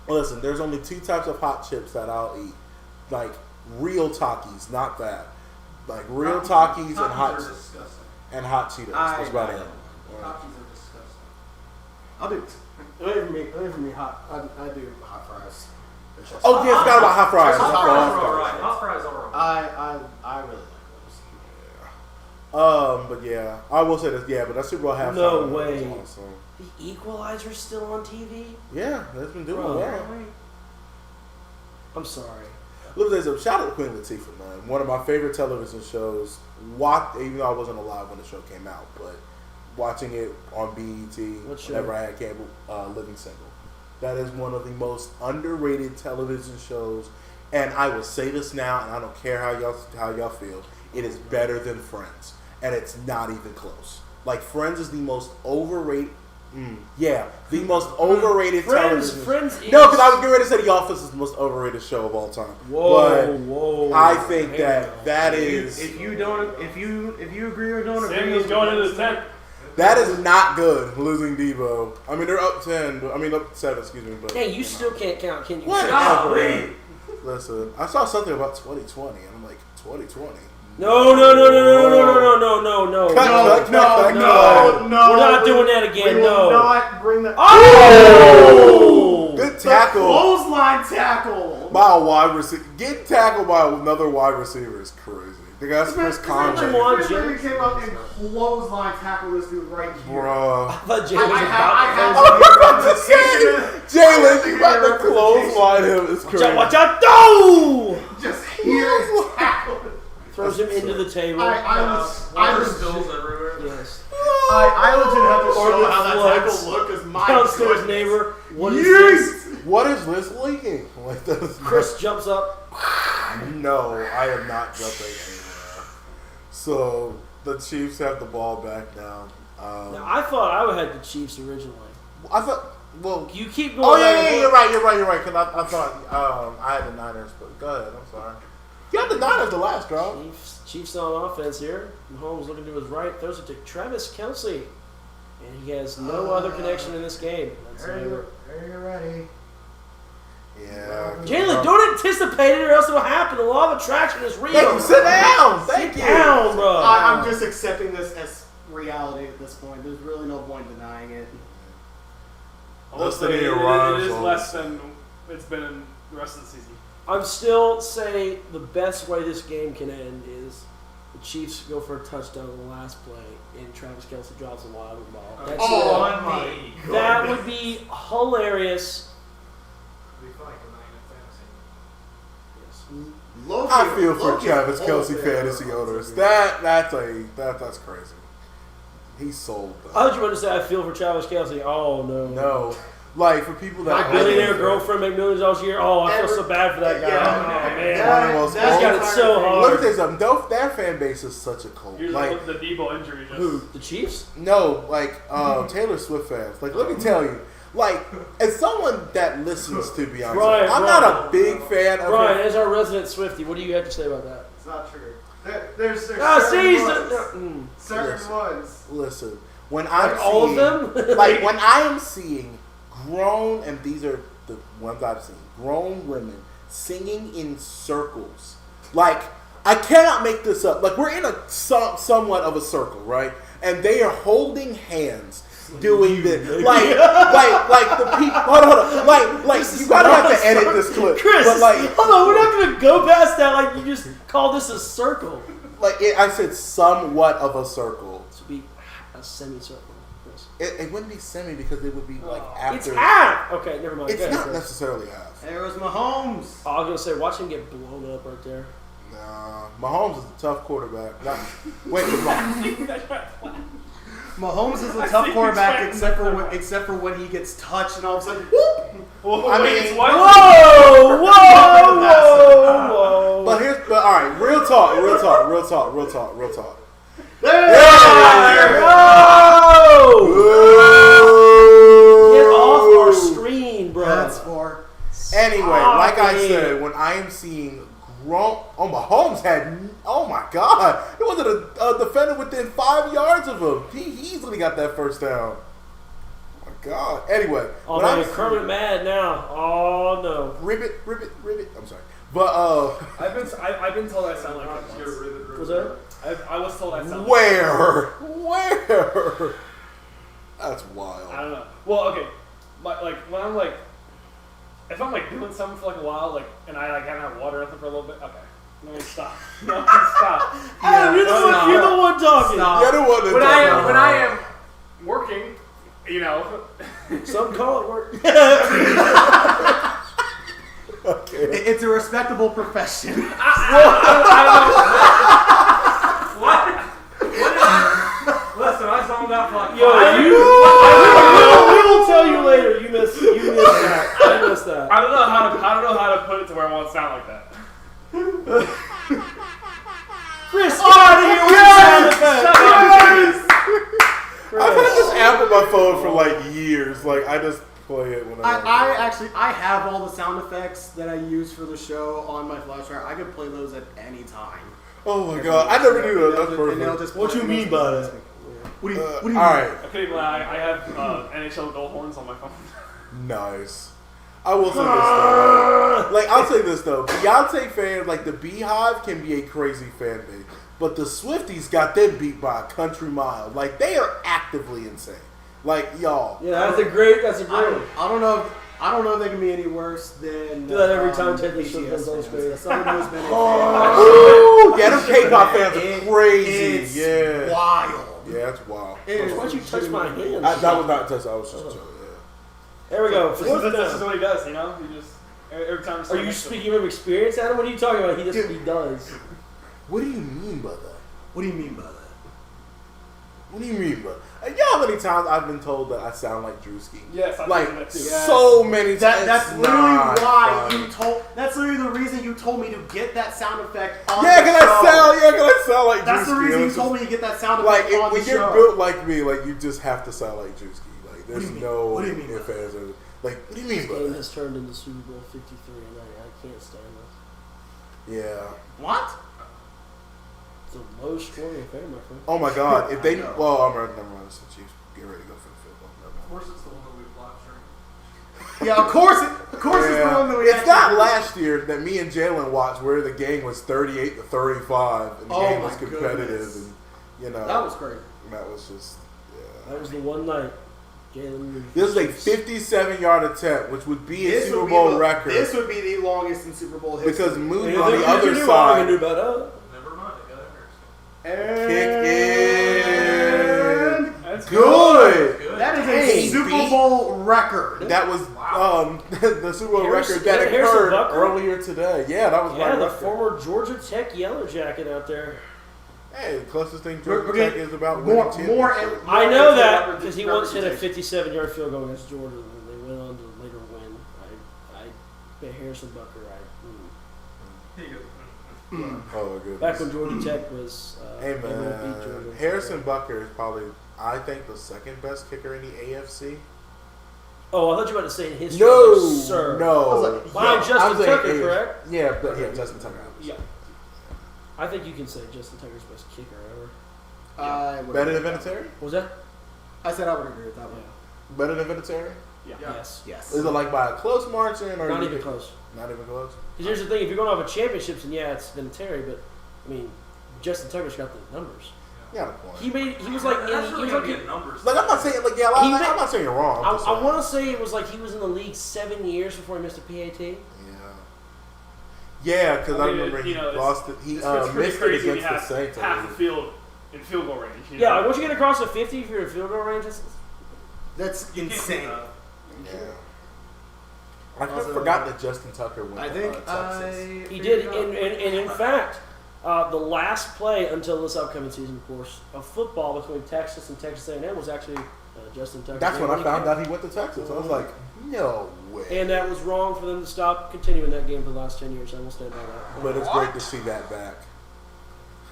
Listen, there's only two types of hot chips that I'll eat, like real Takis, not that, like real Takis and hot are disgusting. and hot Cheetos. That's about it. Takis are disgusting. I'll do. Wait for me. Hot. I do hot fries. Oh yeah, I forgot about hot fries. Hot fries are alright. Hot fries are alright. I really like But yeah, I will say this. Yeah, but that Super Bowl halftime. No was way. awesome. The Equalizer's still on TV? Yeah, that's been doing Bro, well. I'm sorry. Look at this. Shout out to Queen Latifah, man. One of my favorite television shows. Even though I wasn't alive when the show came out, but watching it on BET whenever I had cable, Living Single. That is one of the most underrated television shows. And I will say this now, and I don't care how y'all feel. It is better than Friends, and it's not even close. Like Friends is the most overrated. The most overrated television. Friends. No, because I was getting ready to say The Office is the most overrated show of all time. Whoa! I think that is. If you agree or don't agree, Samuel's going into the 10th. That is not good. Losing Debo. I mean, they're up 10. Up 7. Excuse me. But Hey, you still can't count, can you? whatever. Listen, I saw something about 2020, and I'm like, 2020. No. No. We're not doing that again. We will not bring that. Oh! Good tackle. Clothesline tackle. By a wide receiver. Getting tackled by another wide receiver is crazy. The guy's first contact. Jimmy came up and clothesline tackled this dude right here. Bruh. I thought Jalen was about to say, Jalen, you about to clothesline him. It's crazy. Watch out! No! Just here is tackled. Throws him into the table. There's bills everywhere. Yes. I legit have to Or show the how that flux. tackle looked as my Downstairs neighbor. What is this? What is this leaking? Like this? Chris jumps up. No, I am not jumping anywhere. So the Chiefs have the ball back now. Now, I thought I had the Chiefs originally. I thought. Well, You keep going. oh yeah, you're right. Cause I thought I had the Niners, but go ahead. I'm sorry. You had the Niners the last draw. Chiefs on offense here. Mahomes looking to his right, throws it to Travis Kelce, and he has no other connection in this game. Are you ready? Yeah. Jalen, don't anticipate it or else it'll happen. The law of attraction is real. Thank you. Sit down. Thank you. Sit down, bro. I'm just accepting this as reality at this point. There's really no point denying it. Listen to It your is rivals. less than it's been in the rest of the season. I'm still saying the best way this game can end is the Chiefs go for a touchdown on the last play and Travis Kelce drops a wild ball. That's that would be hilarious. I feel for Travis Kelce fantasy owners. That's crazy. He sold. How did you want to say I feel for Travis Kelce? Oh no. No. Like for people that My billionaire girlfriend make millions dollars a year. Oh, I feel so bad for that guy. Oh man, he's got it so hard. Let me tell you something. Their fan base is such a cult. Here's Like the Debo injury. Just... Who? The Chiefs? No, like Taylor Swift fans. Like let me tell you. Like, as someone that listens to Beyonce, I'm not a big fan of Brian, her. as our resident Swiftie, what do you have to say about that? It's not true. There's certain ones. Listen, when I'm like all seeing, of them, like when I am seeing grown, and these are the ones I've seen, grown women singing in circles. Like I cannot make this up. Like we're in a somewhat of a circle, right? And they are holding hands. Doing this, like the people. Hold on, like you gotta have to edit this clip. Chris, but like, hold on, we're not gonna go past that. Like you just call this a circle. Like I said, somewhat of a circle. This would be a semicircle. Chris. It wouldn't be semi because it would be like after. It's half. Okay, never mind. It's not necessarily half. There was Mahomes. Oh, I was gonna say, watch him get blown up right there. Nah, Mahomes is a tough quarterback. Wait, Mahomes is a tough quarterback except for when he gets touched and all of a sudden, whoop! I mean, whoa! But all right, real talk. There you go! Get off our screen, bro. That's for. Anyway, like I said, when I am seeing Mahomes had. Oh my God! It wasn't a defender within 5 yards of him. He easily got that first down. Oh my God! Anyway, oh man, Kermit mad now. Oh no! Ribbit. I'm sorry, but I've been told I sound like that once. Was that? I was told I sound. Where? That's wild. I don't know. Well, okay, when I'm like, if I'm like doing something for like a while, like, and I like haven't had water or something for a little bit, okay. No, stop. Stop. Adam, you're the one talking. Stop. You're the one that when I am working, you know. Some call it work. Okay. It's a respectable profession. I don't know. What? Listen, I zoned out for like. Yo, we will tell you later. You missed that. I missed that. I don't know how to put it to where it won't sound like that. Chris, get out of here with the sound effects. I've had this app on my phone for like years. Like I just play it when I have all the sound effects that I use for the show on my flash drive. I could play those at any time. Oh my God! I never knew that. That's perfect. What you mean by that? What do you mean? All right. Okay, well, I have NHL goal horns on my phone. Nice. I will say this though. Like I'll say this though. Beyonce fans, like the Beehive, can be a crazy fan base, but the Swifties got them beat by a country mile. Like they are actively insane. Like y'all. Yeah, that's a great. I don't know if they can be any worse than. Do that every time Taylor Swift comes on screen. Yeah, them K-pop fans are crazy. It's yeah. wild. Yeah, that's wild. Why'd you touch my hand? That was not a touch. I was just joking. There we go. This is what he does, you know? He just, every time. Are you speaking from experience, Adam? What are you talking about? He does what he does. What do you mean by that? What do you mean by that? What do you mean by that? You know how many times I've been told that I sound like Drewski? Yes, I've like that too. so many times. That's literally why you told. That's literally the reason you told me to get that sound effect on the show. Can I sound like That's Drewski? the reason you told me to get that sound like effect on the show. When you're built like me, like you just have to sound like Drewski. Like there's no what do you mean ifs, ands, or like what do you mean This by game that? has turned into Super Bowl 53, and I can't stand this. Yeah. What? It's the lowest scoring affair, my friend. Oh my God! If they well, I'm never mind. The Chiefs get ready to go for the field goal. Of course, it's the one that we've live streamed. Yeah, of course it's the one that we. It's not last year that me and Jalen watched where the game was 38-35 and the game was competitive and you know that was great. That was just That was the one night. Jalen. This is a 57-yard attempt, which would be a Super Bowl record. This would be the longest in Super Bowl history. Because Moody on the other side. Never mind, it got Kick in. That's good. That is a Super Bowl record. That was the Super Bowl record that occurred earlier today. Yeah, that was my the record. former Georgia Tech Yellow Jacket out there. Hey, the closest thing Georgia Tech is about more. I know that because he once hit a 57-yard field goal against Georgia. And they went on to later win. I bet Harrison Bucker. Oh, good. Back when Georgia Tech was. Hey able to beat Georgia. man, Harrison Bucker is probably, I think, the second best kicker in the AFC. Oh, I thought you were about to say in history. No, sir. no. Behind Justin Tucker, correct? Yeah, Justin Tucker. Yeah. I think you can say Justin Tucker's best kicker ever. Better than Vinatieri? What was that? I said I would agree with that one. Better than Vinatieri? Yeah. Yes. Is it like by a close margin or Not even close? Not even close. Because here's the thing: if you're going off of championships, then yeah, it's Vinatieri. But I mean, Justin Tucker's got the numbers. Yeah, the point. He was like numbers. Like I'm not saying I'm not saying you're wrong. I want to say it was like he was in the league 7 years before he missed a PAT. Yeah, because I remember he lost it. He missed it against the Saints. Half the field in field goal range. Yeah, like once you get across the 50, if you're in field goal range, that's insane. Yeah. I forgot that Justin Tucker went. I think Texas. He did, and in fact, the last play until this upcoming season, of course, of football between Texas and Texas A&M was actually Justin Tucker. That's when I found out he went to Texas. I was like, no way. And that was wrong for them to stop continuing that game for the last 10 years. I will stand by that. But it's great to see that back.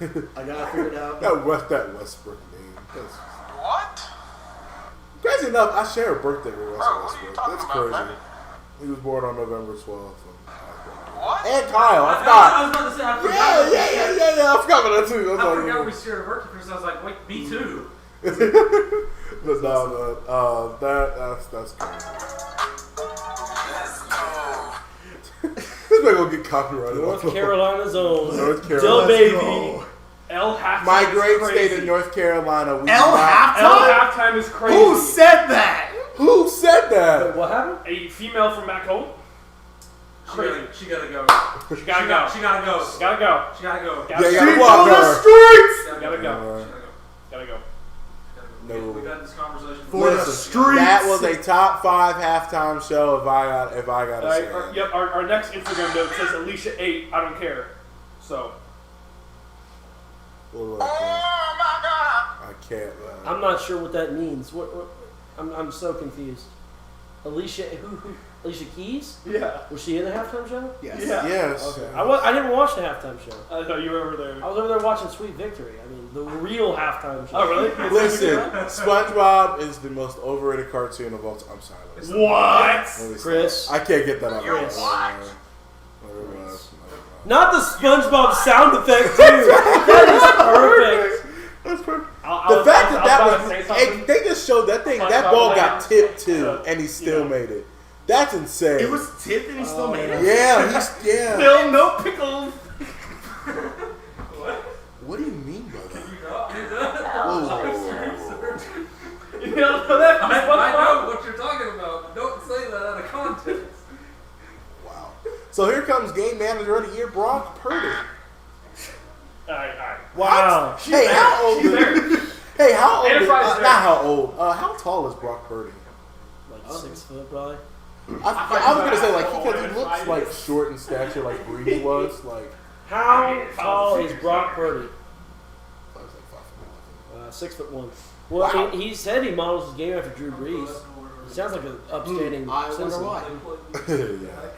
I got it figured out. that Westbrook name. What? Crazy enough, I share a birthday with Russell Westbrook. That's crazy. He was born on November 12th. What? And Kyle, I forgot. I was about to say, I forgot. Yeah. I forgot about that too. I forgot we shared a birthday, Chris. I was like, wait, me too. But no, that's good. This man gonna get copyrighted. North Carolina's own. North Carolina. Baby. L halftime. My great is crazy. state of North Carolina. L halftime is crazy. Who said that? Who said that? Wait, what happened? A female from back home. Crazy. She gotta go. She gotta go. She gotta go. She gotta go. She gotta go. Yeah, you She's gotta walk on the her. streets. Gotta go. Gotta go. No. We've had this conversation For the streets. That was a top 5 halftime show. If I gotta say. Our next Instagram note says Alicia 8. I don't care. So. Oh my God! I can't. I'm not sure what that means. What I'm so confused. Alicia, who? Alicia Keys? Yeah. Was she in the halftime show? Yes. Yeah. Yes. Okay. I didn't watch the halftime show. I thought you were over there. I was over there watching Sweet Victory. I mean, the real halftime show. Oh, really? Listen, SpongeBob is the most overrated cartoon of all time. I'm sorry. What? Chris. I can't get that out. Chris. Not the SpongeBob sound effect too. That is perfect. That's perfect. The fact that they just showed that thing. That ball got tipped too, and he still made it. That's insane. It was tipped and he still made it? Yeah, Still no pickles. What do you mean by that? You don't know that? I know what you're talking about. Don't say that out of context. Wow. So here comes game manager of the year, Brock Purdy. Alright. Wow. Hey, how old is Hey, how old? Enterprise Not how old. How tall is Brock Purdy? Like 6 foot, probably. I was gonna say because he looks like short in stature, like Breeze was. Like how tall is Brock Purdy? 6'1". Well, wow. I mean, he said he models his game after Drew Brees. He sounds like an upstanding I wonder citizen. why. Yeah.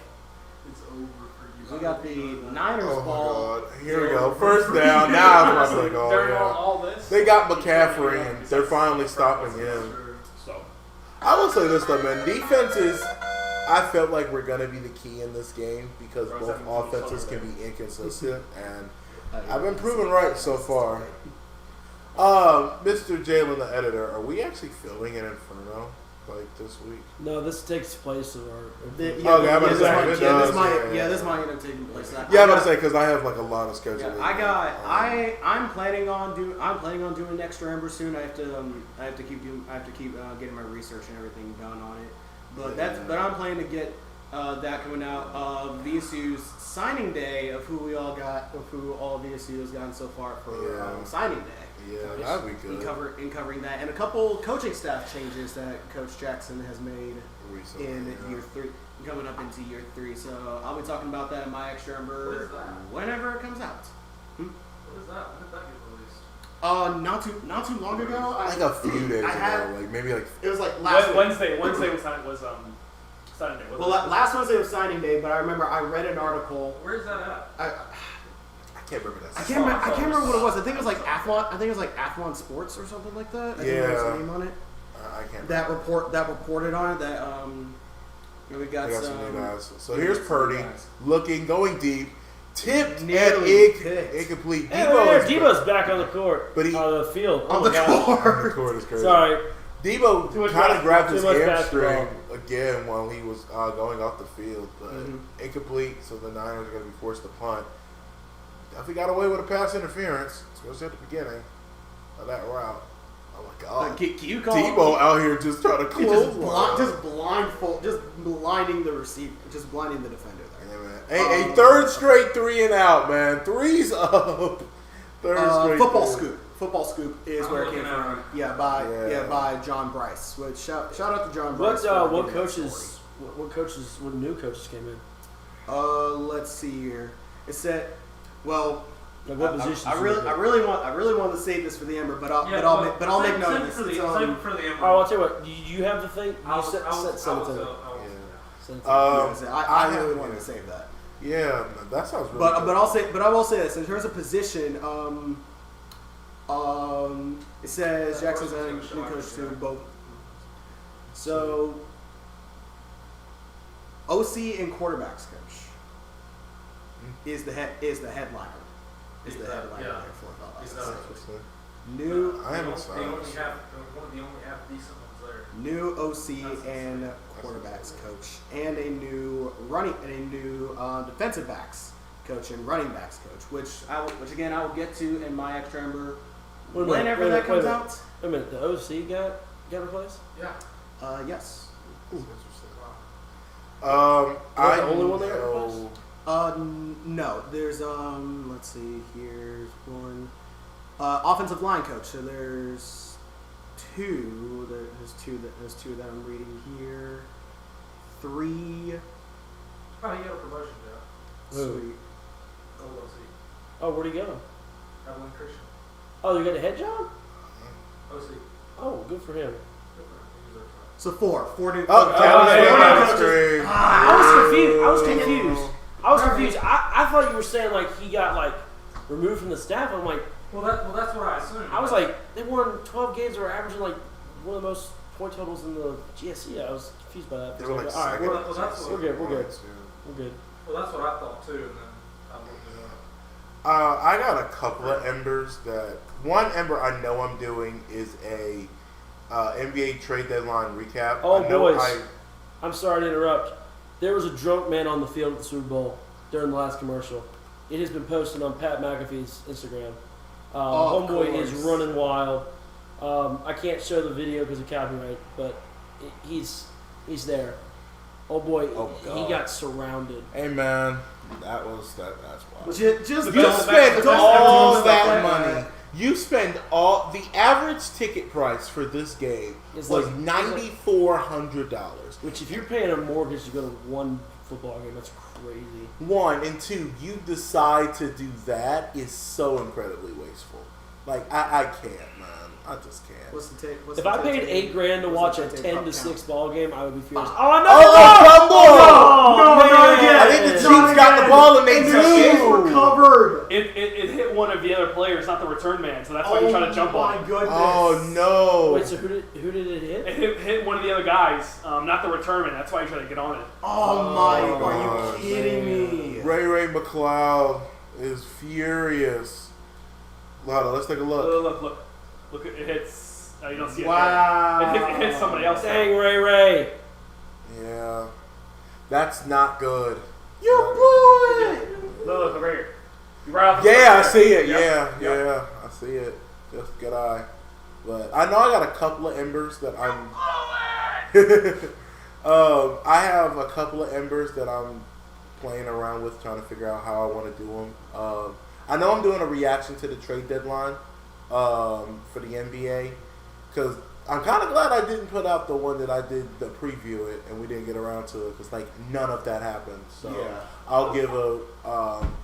We got the Niners ball. God. Here we go. First down. Now I'm about to like, During yeah. all this. They got McCaffrey, and they're finally stopping him. So. I will say this though, man. Defenses, I felt like we're gonna be the key in this game because both offenses can be inconsistent, and I've been proven right so far. Mr. Jalen, the editor, are we actually filming in Inferno like this week? No, this takes place in our. This might end up taking place. Yeah, I'm gonna say because I have like a lot of scheduling. Yeah, I'm planning on doing extra Ember soon. I have to keep getting my research and everything done on it. But I'm planning to get that coming out. VSU's signing day of who all VSU has gotten so far for signing day. Yeah, that'd be good. In covering that, and a couple coaching staff changes that Coach Jackson has made recently, in year 3, coming up into year 3. So I'll be talking about that in my extra Ember whenever it comes out. What is that? When did that get released? Not too long ago. Like a few days ago, like maybe like it was like last Wednesday was Signing day. Well, last Wednesday was signing day, but I remember I read an article. Where's that at? I can't remember that. I can't remember what it was. I think it was like Athlon. I think it was like Athlon Sports or something like that. I think there was a name on it. I can't. That reported on it. That we got some new guys. So yeah, here's Purdy going deep, tipped and incomplete. Debo's back on the court, but on the field. On the court. On the court is crazy. Sorry. Debo kind of grabbed his hamstring basketball again while he was going off the field, but incomplete. So the Niners are going to be forced to punt. Definitely got away with a pass interference, especially at the beginning of that route. Oh my God! Debo out here just trying to close, just blinding the receiver, just blinding the defender there. Yeah, man. A third straight 3 and out, man. 3's up. Third straight. Football Scoop is where it came from. Yeah, by John Bryce. Which shout out to John Bryce. What new coaches came in? Let's see here. It said, well, like what positions? I really want to save this for the Ember, but I'll make note of this. For the Ember. Oh, I'll tell you what. Do you have the thing? I really wanted to save that. Yeah, that sounds really but good. I will say this in terms of position. It says Jackson's a new coach to both. So, OC and quarterbacks coach is the headliner. Is the headliner there for new. I haven't One of the only half decent ones there. New OC and quarterbacks coach, and a new defensive backs coach and running backs coach, which again I will get to in my extra Ember whenever that comes out. Wait a minute, the OC got replaced? Yeah. Yes. I the only one that got replaced? No. There's let's see. Here's one. Offensive line coach. So there's two. There's two that I'm reading here. 3. Oh, he got a promotion, yeah. Sweet. Oh, where'd he go? Evelyn Christian. Oh, you got a head job? OC. Oh, good for him. So 4 new. I was confused. I thought you were saying like he got like removed from the staff. I'm like, well, that's what I assumed. I was like, they won 12 games. They were averaging like one of the most point totals in the GSC. I was confused by that. They were like all right, we're good. We're good. Well, that's what I thought too, and then I looked it up. I got a couple of Embers that one Ember I know I'm doing is a NBA trade deadline recap. Oh boys, I'm sorry to interrupt. There was a drunk man on the field at the Super Bowl during the last commercial. It has been posted on Pat McAfee's Instagram. Homeboy is running wild. I can't show the video because of copyright, but he's there. Oh boy, he got surrounded. Hey man, that's wild. Just you spent all that money. You spend all the average ticket price for this game was $9,400. Which, if you're paying a mortgage to go to one football game, that's crazy. 1 and 2, you decide to do that is so incredibly wasteful. Like I can't, man. I just can't. If I paid $8,000 to watch a 10-6 ball game, I would be furious. No! I think the Chiefs got the ball and they were covered. It hit one of the other players, not the return man, so that's why you try to jump on it. Oh my goodness! Oh no! Wait, so who did it hit? It hit one of the other guys, not the return man. That's why you try to get on it. Oh my! Are you kidding me? Ray McLeod is furious. Lotto, let's take a look. Look! It hits. You don't see it. Wow! It hits somebody else. Dang, Ray. Yeah, that's not good. You blew it. Look right here. I see it. Yeah, I see it. Just good eye. But I know I got a couple of Embers that I'm. I have a couple of Embers that I'm playing around with, trying to figure out how I want to do them. I know I'm doing a reaction to the trade deadline for the NBA because I'm kind of glad I didn't put out the one that I did the preview it and we didn't get around to it because like none of that happened. So I'll give a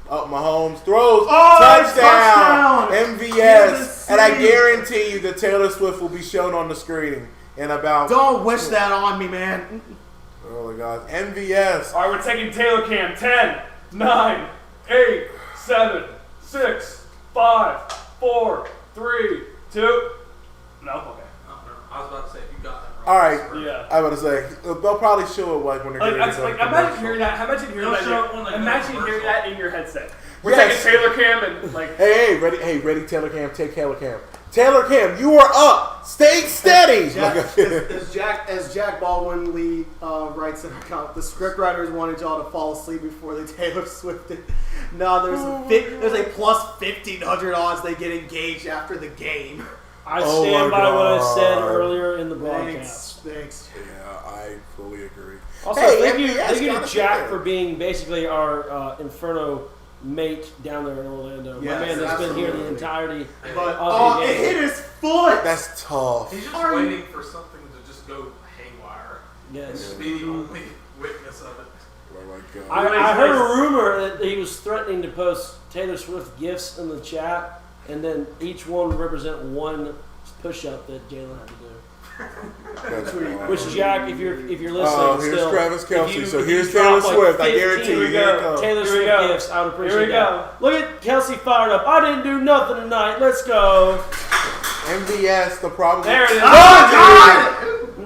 Mahomes throws touchdown MVS, and I guarantee you that Taylor Swift will be shown on the screen in about. Don't wish that on me, man. Oh my God. MVS. All right, we're taking Taylor Cam. 10, 9, 8, 7, 6, 5, 4, 3, 2. No, okay. I was about to say, you got that All right. right. Yeah. I was about to say they'll probably show it like when they're getting ready to go to imagine commercial. hearing that. Imagine hearing They'll show it that. when they go to Imagine hearing commercial. that in your headset. We're Yes. taking Taylor Cam and like. Hey, ready, Taylor Cam, take Taylor Cam. Taylor Cam, you are up. Stay steady. As Jack Baldwin Lee writes in our account, the scriptwriters wanted y'all to fall asleep before they Taylor Swifted. No, there's a plus 1,500 odds they get engaged after the game. I stand by what I said earlier in the broadcast. Thanks. Yeah, I fully agree. Also, Hey, thank you MVS to Jack got for being basically our Inferno mate down there in Orlando. Yes, My man has been here the absolutely. entirety But of the it game. hit his foot. That's tough. He's just waiting for something to just go haywire. Yes. Just be the only witness of it. Oh my God. I heard a rumor that he was threatening to post Taylor Swift gifts in the chat, and then each one would represent one push-up that Jalen had to do. That's wild. Which Jack, if you're listening, Oh, here's still, Travis Kelce. So if here's you drop Taylor Swift. I 15 guarantee you. Here it comes. Taylor Here we Swift go. gifts, I would Here we appreciate that. go. Look at Kelsey fired up. I didn't do nothing tonight. Let's go. MVS, the problem. There it is.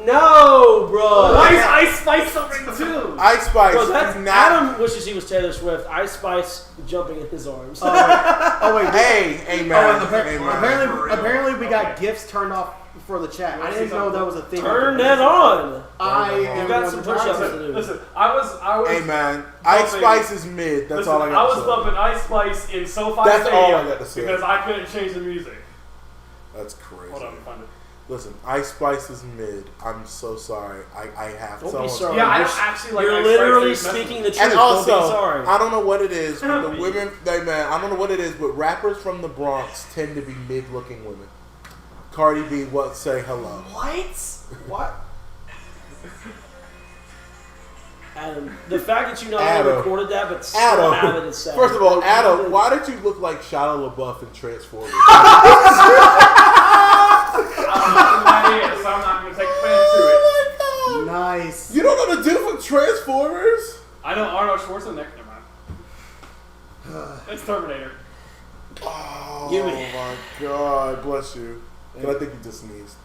No, bro. Why is Ice Spice something too? Ice Spice. Bro, that's, do not- Adam wishes he was Taylor Swift. Ice Spice jumping in his arms. Oh wait. Hey, man. Apparently we got gifts turned off for the chat. I didn't know that was a thing. Turn that on. You got some push-ups to do. Listen, I was. Hey, man. Ice Spice is mid. That's all I got I to was say. bumping Ice Spice in SoFi That's Stadium all I got to say. because I couldn't change the music. That's crazy. Hold on, find it. Listen, Ice Spice is mid. I'm so sorry. I have Don't someone. be sorry. Yeah, I don't actually like You're Ice literally Spice. speaking the truth. And also, Don't be sorry. I don't know what it is, but the women, I don't know what it is, but rappers from the Bronx tend to be mid-looking women. Cardi B, what? Say hello. What? Adam, the fact that you not Adam. only recorded that, but still have it is sad. First of all, Adam, why did you look like Shia LaBeouf in Transformers? I don't know who that is, so I'm not going to take offense to it. Nice. You don't know the dude from Transformers? I know Arnold Schwarzenegger. Never mind. It's Terminator. Oh Give me. my God, bless you. But I think you just sneezed.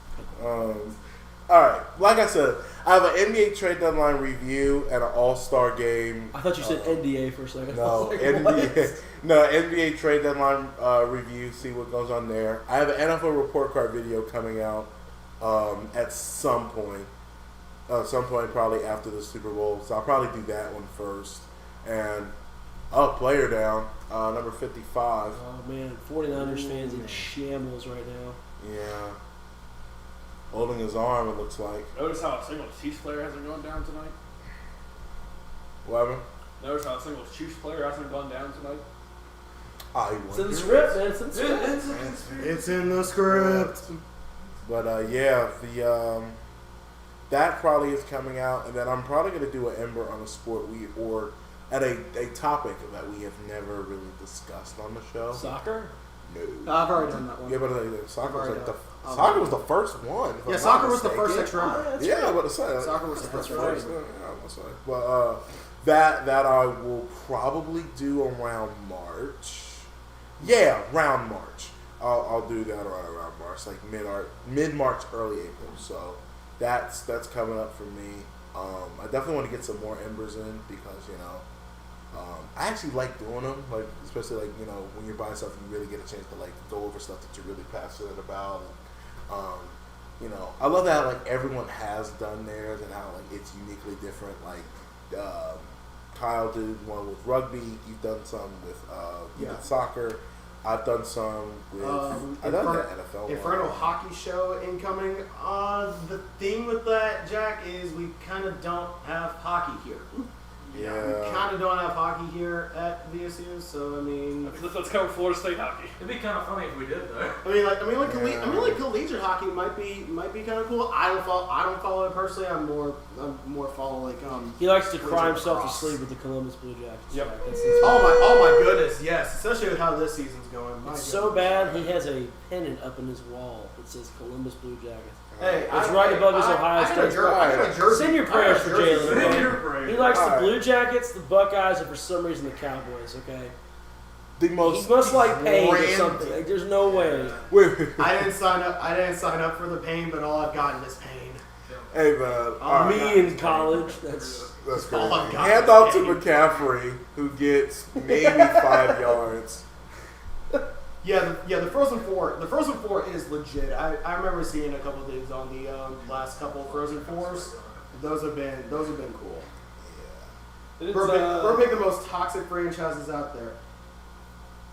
Alright, like I said, I have an NBA trade deadline review and an all-star game. I thought you said NDA for a second. No, I was like, NBA trade deadline review, see what goes on there. I have an NFL report card video coming out at some point. Probably after the Super Bowl. So I'll probably do that one first. And, player down, number 55. Oh man, 49ers fans in shambles right now. Yeah. Holding his arm, it looks like. Notice how a single Chiefs player hasn't gone down tonight? What happened? Notice how a single Chiefs player hasn't gone down tonight? It's in the script, man. It's in the script. It's in the script. But yeah, that probably is coming out, and then I'm probably going to do an Ember on a sport or at a topic that we have never really discussed on the show. Soccer? No. I've already done that one. Yeah, but soccer was the first one. Yeah, soccer was the first extra Ember. Yeah, I was about to say. Soccer was the first one. Yeah, I was about to say. But that I will probably do around March. Yeah, around March. I'll do that around March, like mid-March, early April. So that's coming up for me. I definitely want to get some more Embers in because I actually like doing them. Like especially when you're buying stuff, you really get a chance to go over stuff that you're really passionate about. And, I love that everyone has done theirs and how it's uniquely different. Kyle did one with rugby. You've done some with with soccer. I've done some with I've done the NFL Inferno one. hockey show incoming. The thing with that, Jack, is we kind of don't have hockey here. Yeah. We kind of don't have hockey here at VSU, so I mean, let's cover Florida State hockey. It'd be kind of funny if we did though. like collegiate hockey might be kind of cool. I don't follow it personally. I'm more follow like He likes to cry himself to sleep with the Columbus Blue Jackets. Yep. Oh my goodness, yes. Especially with how this season's going. It's so bad. He has a pennant up in his wall that says Columbus Blue Jackets. Hey, it's right above his Ohio State. Send your prayers for Jalen. He likes the Blue Jackets, the Buckeyes, and for some reason the Cowboys. Okay. The most. He must like pain or something. Like, there's no way. I didn't sign up for the pain, but all I've gotten is pain. Hey man. Me in college. That's crazy. Hand off to McCaffrey, who gets maybe 5 yards. Yeah, the Frozen Four. The Frozen Four is legit. I remember seeing a couple of things on the last couple of Frozen Fours. Those have been cool. Yeah. We're making the most toxic franchises out there.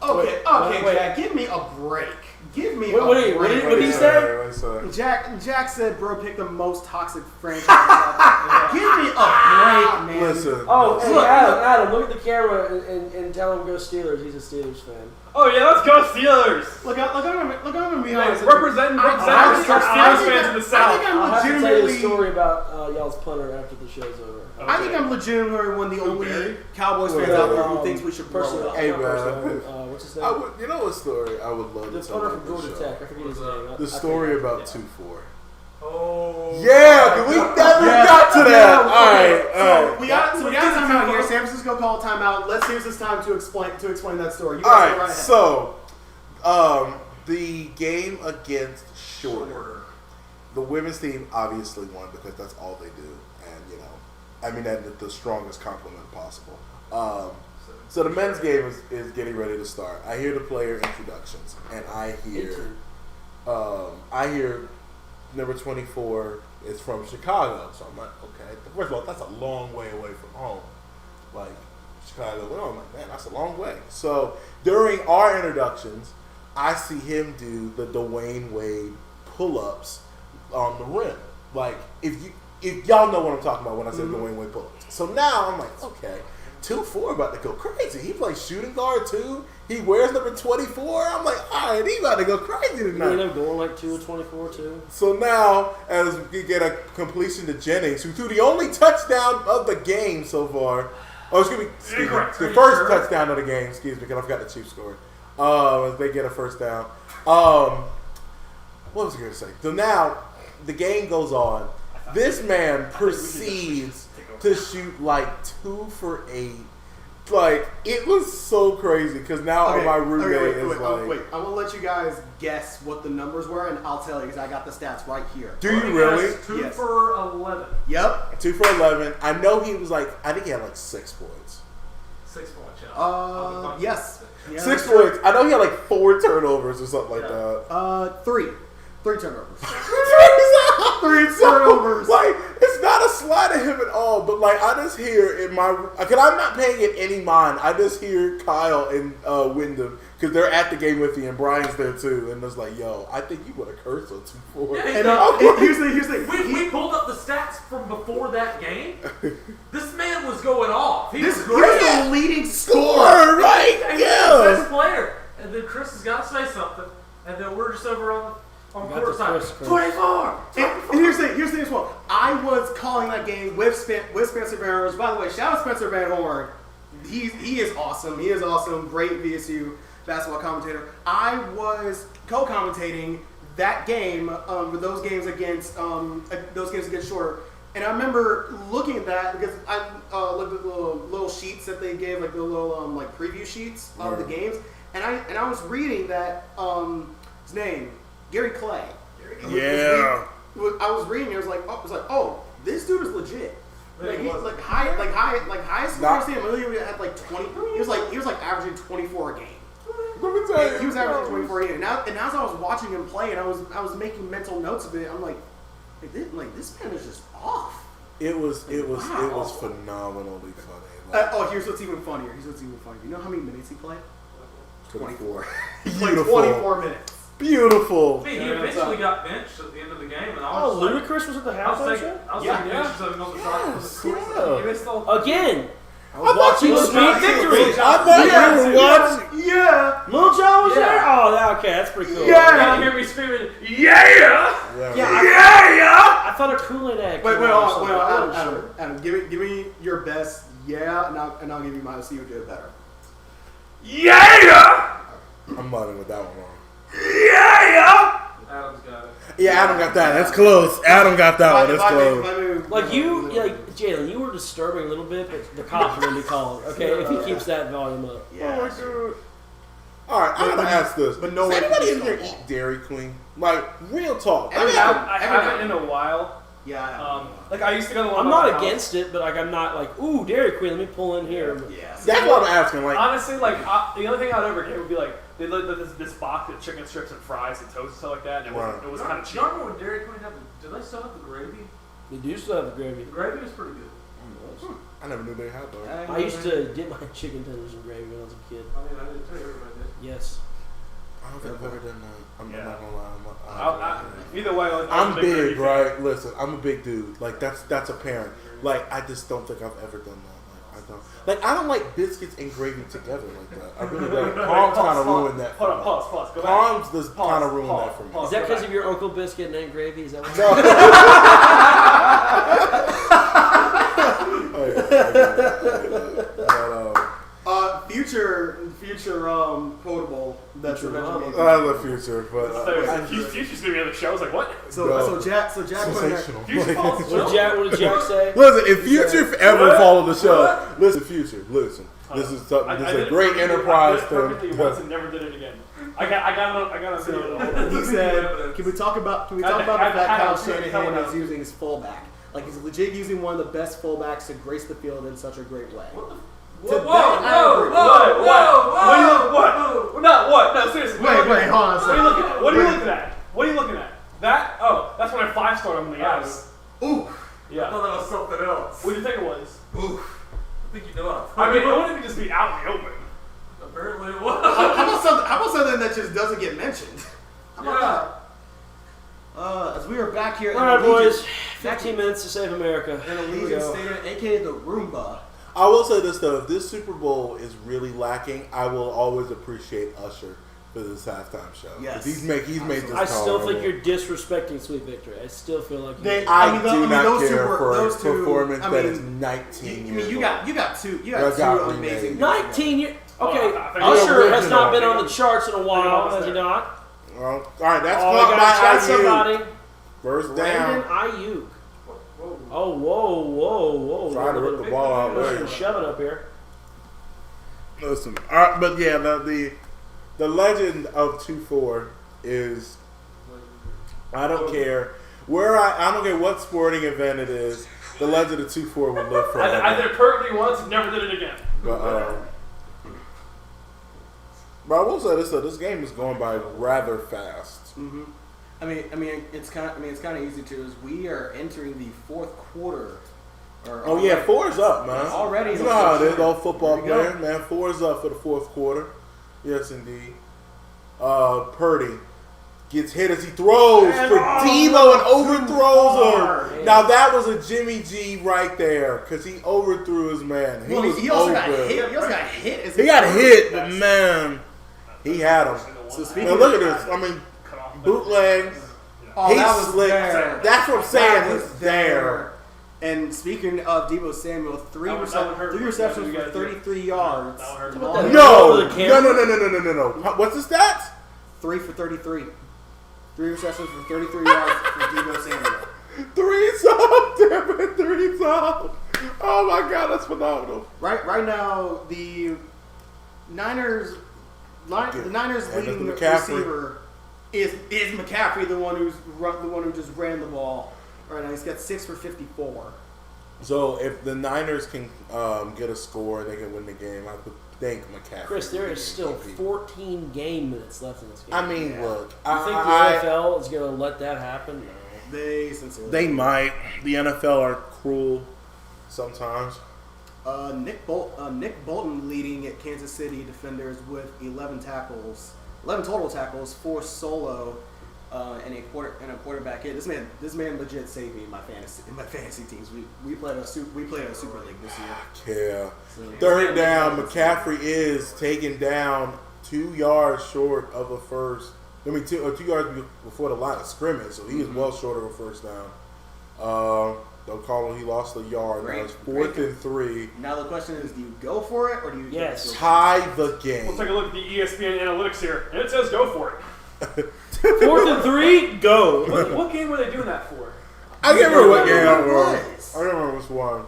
Okay, Jack, give me a break. Give me a break. What did he say? Jack said, "Bro, pick the most toxic franchises out there." Give me a break, man. Listen. Oh, hey, Adam, look at the camera and tell him go Steelers. He's a Steelers fan. Oh yeah, let's go Steelers! Look, I'm gonna be honest. Representing Steelers fans in the South. I think I'm I'll have to tell you legitimately. a story about y'all's punter after the show's over. I think I'm legitimately one of the only Cowboys fans out there who thinks we should blow it up. Hey man, what's his name? you know what story I would love to The tell punter on from this Georgia show? Tech. I forget his name. The story about 2-4. Oh. Yeah, we never got to that. All right. We got a timeout here. San Francisco called timeout. Let's use this time to explain that story. You All guys go right. ahead. So, the game against Shorter, the women's team obviously won because that's all they do, and I mean that the strongest compliment possible. So the men's game is getting ready to start. I hear the player introductions, and I hear number 24 is from Chicago. So I'm like, okay. First of all, that's a long way away from home. Like Chicago. Well, I'm like, man, that's a long way. So during our introductions, I see him do the Dwayne Wade pull-ups on the rim. Like if y'all know what I'm talking about when I said Dwayne Wade pull-ups. So now I'm like, okay. 2-4 about to go crazy. He plays shooting guard too. He wears number 24. I'm like, all right, he about to go crazy tonight. You know, going like 2 of 24 too. So now, as we get a completion to Jennings, who threw the only touchdown of the game so far. Oh, excuse me, the first touchdown of the game. Excuse me, because I forgot the Chiefs scored. As they get a first down. What was I going to say? So now, the game goes on. This man proceeds to shoot like 2 for 8. Like, it was so crazy because now my roommate is like... Wait, I'm going to let you guys guess what the numbers were, and I'll tell you because I got the stats right here. Do you really? 2 for 11. Yep. 2 for 11. I know he was like... I think he had like 6 points. 6 points, yeah. Yes. Yeah, 6 points. I know he had like 4 turnovers or something like that. 3 turnovers. 3 turnovers. Like, it's not a slight at him at all, but like I just hear in my, because I'm not paying it any mind. I just hear Kyle and Wyndham because they're at the game with me, and Brian's there too, and it's like, yo, I think you would have cursed on 2-4. Yeah, and here's the thing. We pulled up the stats from before that game. This man was going off. He was the leading scorer, right? And Yeah. He's the best player. And then Chris has got to say something, and then we're just over on court side. 24. And here's the thing as well. I was calling that game with Spencer Van Horn. By the way, shout out Spencer Van Horn. He is awesome. He is awesome. Great VSU basketball commentator. I was co-commentating that game with those games against Shorter. And I remember looking at that because I looked at the little sheets that they gave, like the little like preview sheets of the games, and I was reading that his name, Gary Clay. Yeah. I was reading. I was like, oh, this dude is legit. Like he's high score. I've seen him. He had like 20. He was like averaging 24 a game. Let me tell you, he was averaging 24 a game. And as I was watching him play, and I was making mental notes of it. I'm like this man is just off. It was phenomenally funny. Here's what's even funnier. You know how many minutes he played? 24. He played 24 minutes. Beautiful. He eventually got benched at the end of the game, and I was Ludacris was at the halftime show? I was taking pictures of him on the side. Again, I was watching Sweet Victory. I thought you were watching. Yeah. Lil Jon was there? Oh, okay, that's pretty cool. You hear me screaming, yeah! I thought a Kool-Aid egg. Wait, came out or something. Adam, give me your best and I'll give you mine. See who did it better. Yeah! I'm modding with that one wrong. Yeah! Adam's got it. Yeah, Adam got that. That's close. Adam got that one. That's close. Like Jalen, you were disturbing a little bit, but the cops are going to be called, okay, if he keeps that volume up. Yeah. Oh my god. Alright, I'm gonna ask this. But no does one anybody eats in here Snowball. eat Dairy Queen? Like, real talk. I haven't in a while. Yeah. Like I used to go to one. I'm by not my against house. it, but like I'm not like, ooh, Dairy Queen, let me pull in here. Yeah. That's what I'm asking. Like, honestly, like the only thing I'd ever get would be like they looked at this box of chicken strips and fries and toast and stuff like that, and it was kind of cheap. Remember when Dairy Queen do they still have the gravy? They do still have the gravy. The gravy was pretty good. I never knew they had those. I used to dip my chicken tenders in gravy when I was a kid. I mean, I didn't tell you everybody did. Yes. I don't think I've ever done that. I'm not gonna lie. Either way, I'm big, right? Listen, I'm a big dude. Like that's apparent. Like I just don't think I've ever done that. Like I don't like biscuits and gravy together like that. I really don't. Palms kind of ruined that. Hold on, pause. Go back. Palms just kind of ruined that for me. Is that because of your Uncle Biscuit and Aunt Gravy? Is that what? Future quotable. That's the future, but Future's gonna be on the show. I was like, what? So Jack sensational. What did Jack say? Listen, if Future ever followed the show, listen, Future, listen. This is something. This is a great enterprise thing. Once and never did it again. I got a video. He said, "Can we talk about the fact how Shanahan is using his fullback? Like he's legit using one of the best fullbacks to grace the field in such a great way." What? No, seriously. Wait, hold on a second. What are you looking at? That? Oh, that's when I 5-starred him in the ice. Ooh. Yeah. I thought that was something else. What do you think it was? Ooh. I think you know how. I mean, it wouldn't just be out in the open. Apparently it was. How about something that just doesn't get mentioned? How about that? As we are back here. All right, boys. 15 minutes to save America. In Allegiant Stadium, aka the Roomba. I will say this though: if this Super Bowl is really lacking, I will always appreciate Usher for this halftime show. Yes, he's made this. I still think you're disrespecting Sweet Victory. I still feel like I do not care for a performance that is 19 years. You got two amazing. 19 years. Okay, Usher has not been on the charts in a while, has he not? Well, all right, that's got somebody. First down. Brandon Ayuk. Oh, whoa. Trying to rip the ball out there. Shove it up here. Listen, but yeah, the legend of 2-4 is, I don't care I don't care what sporting event it is, the legend of 2-4 will live forever. I did it perfectly once and never did it again. But I will say this game is going by rather fast. Mm-hmm. I mean, it's kind of easy too. Is we are entering the fourth quarter. 4 is up, man. Already, you know how it is, old football player, man. 4 is up for the fourth quarter. Yes, indeed. Purdy gets hit as he throws for Debo and overthrows him. Now that was a Jimmy G right there because he overthrew his man. He also got hit. He got hit, but man, he had him. So speaking now look at this. I mean, bootleg. That was slick. there. That's what I'm saying. He's there. And speaking of Deebo Samuel, three receptions for 33 yards. No. What's the stats? 3 for 33. 3 receptions for 33 yards for Deebo Samuel. 3's up, damn it, 3's up. Oh my God, that's phenomenal. Right now, the Niners leading receiver is McCaffrey, the one who just ran the ball. Right now, he's got 6 for 54. So if the Niners can get a score, they can win the game. I would think McCaffrey. Chris, there is still 14 game minutes left in this game. I mean, look, you think the NFL is going to let that happen? No. They might. The NFL are cruel sometimes. Nick Bolton leading at Kansas City defenders with 11 total tackles, 4 solo. and a quarterback hit. This man legit saved me in my fantasy teams. We played a super league this year. Yeah. Third down, McCaffrey is taken down 2 yards short of a first. 2 yards before the line of scrimmage, so he is well short of a first down. Don't call him. He lost a yard. Now it's 4th and 3. Now the question is, do you go for it or do you tie the game? We'll take a look at the ESPN analytics here, and it says go for it. 4th and 3, go. What game were they doing that for? I can't remember what game it was. I don't remember which one.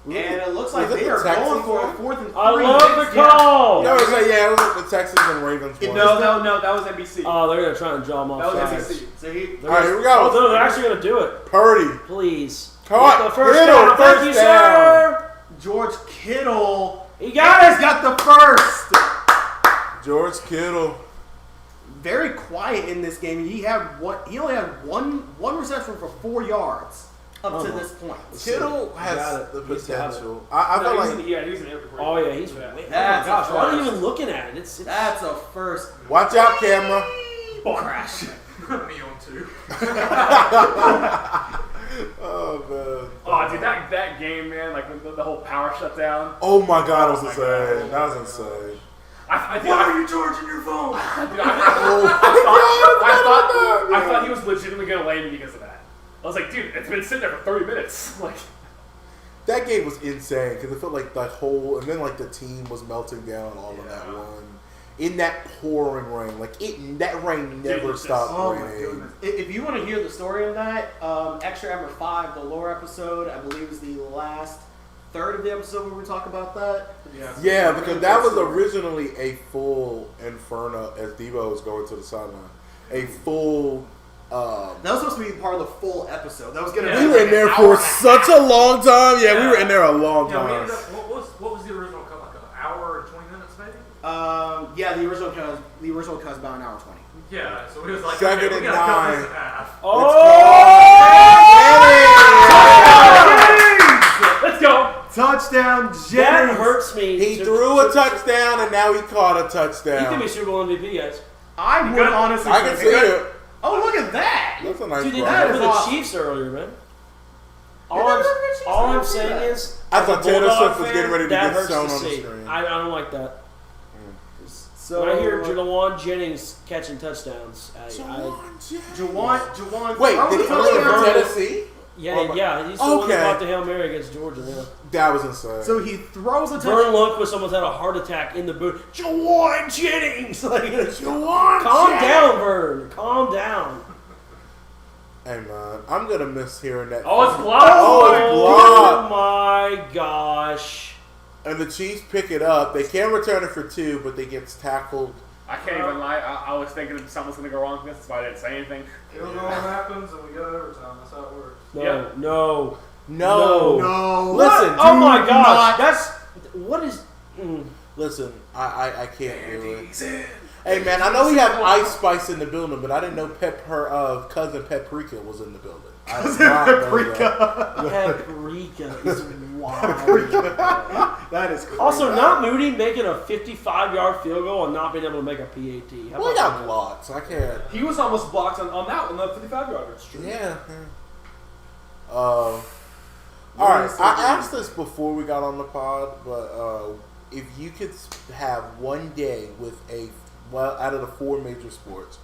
And it looks like they are going for a 4th and 3. I love the call. No, it was it was like the Texans and Ravens one. No, that was NBC. Oh, they're gonna try and draw them off. That was NBC. So all right, here we go. Oh, no, they're actually gonna do it. Purdy, please. Caught. The first down. Thank you, sir. George Kittle. He got it. Got the first. George Kittle. Very quiet in this game. He only had one reception for 4 yards up to this point. Kittle has the potential. I feel like he's an oh yeah, he's. That's gosh, why are you even looking at it? It's that's a first. Watch out, camera. Crash. Me on 2. Oh man. Oh, dude, that game, man, like the whole power shutdown. Oh my God, it was insane. That was insane. Why are you charging your phone? I thought he was legitimately gonna lay me because of that. I was like, dude, it's been sitting there for 30 minutes. Like, that game was insane because it felt like the whole, and then like the team was melting down all of that one. In that pouring rain, that rain never stopped raining. My goodness. If you want to hear the story of that, Extra Number 5, the lore episode, I believe is the last third of the episode where we talk about that. Yeah, because that was originally a full Inferno as Debo was going to the sideline. A full. That was supposed to be part of the full episode. That was going to. We were in there for such a long time. Yeah, we were in there a long time. We ended up, what was the original cut? Like an hour and 20 minutes, maybe? Yeah, the original cut was about an hour 20. Yeah, so we was like, 2nd we and gotta cut 9. this in half. let's go. Touchdown, Jennings. That hurts me. He threw a touchdown and now he caught a touchdown. He could be Super Bowl MVP, guys. I would honestly. I can see it. Oh, look at that! That's a nice Dude, they run. did it for the Chiefs earlier, man. All I'm saying is, I thought Taylor Swift was getting ready to that get hurts shown to on the see. screen. I don't like that. So when I hear Jawan Jennings catching touchdowns, Jawan. Wait, did he play for Tennessee? Yeah, he's the one that caught the Hail Mary against Georgia. Yeah. That was insane. So he throws a touchdown. Vern Lundquist almost had a heart attack in the booth. Jawan Jennings! Jawan Calm down, Vern. Calm down. Hey, man, I'm going to miss hearing that. Oh, it's blocked. Oh, my gosh. And the Chiefs pick it up. They can return it for 2, but they gets tackled. I can't even lie. I was thinking something was going to go wrong with this, that's why I didn't say anything. It all happens and we go to overtime. That's how it works. No. Listen. Oh, my gosh. That's... What is... Listen, I can't do it. Hey, man, I know we have Ice Spice in the building, but I didn't know her cousin Paprika was in the building. Paprika is wild. That is crazy. Also, not Moody making a 55-yard field goal and not being able to make a PAT. Well, he got blocked, so I can't. He was almost blocked on that one, the 55-yarder. It's true. Yeah. All right, I asked this before we got on the pod, but if you could have one day with out of the 4 major sports,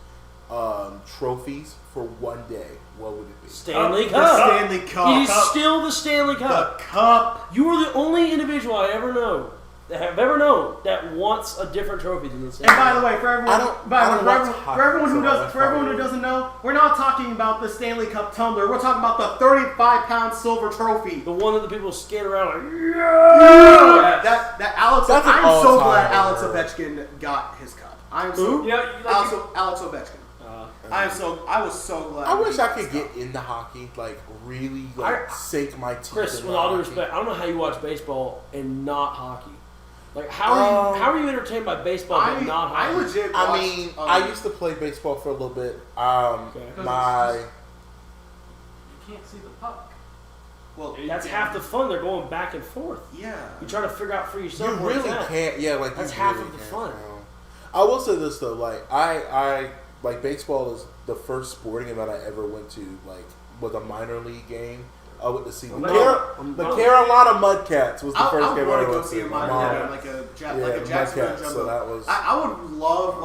trophies for one day, what would it be? Stanley Cup. The Stanley Cup. It is still the Stanley Cup. The Cup. You are the only individual I ever know that wants a different trophy than the Stanley Cup. And by the way, for everyone who doesn't know, we're not talking about the Stanley Cup tumbler. We're talking about the 35-pound silver trophy. The one that the people skate around like, That Alex. I'm so glad Alex Ovechkin got his cup. Alex Ovechkin. I was so glad. I wish I could get into hockey, really sink my teeth. Chris, in with all due hockey. respect, I don't know how you watch baseball and not hockey. How are you entertained by baseball but not hockey? I used to play baseball for a little bit. You can't see the puck. Well, that's half the fun. They're going back and forth. Yeah. You try to figure out for yourself. You really can't. Yeah, that's half of the fun. I will say this though, like baseball is the first sporting event I ever went to. Like was a minor league game. I went to see the Carolina Mudcats was the first game I ever went to. I would go see a Jacksonville Mudcats, Jumbo. so that was. I would love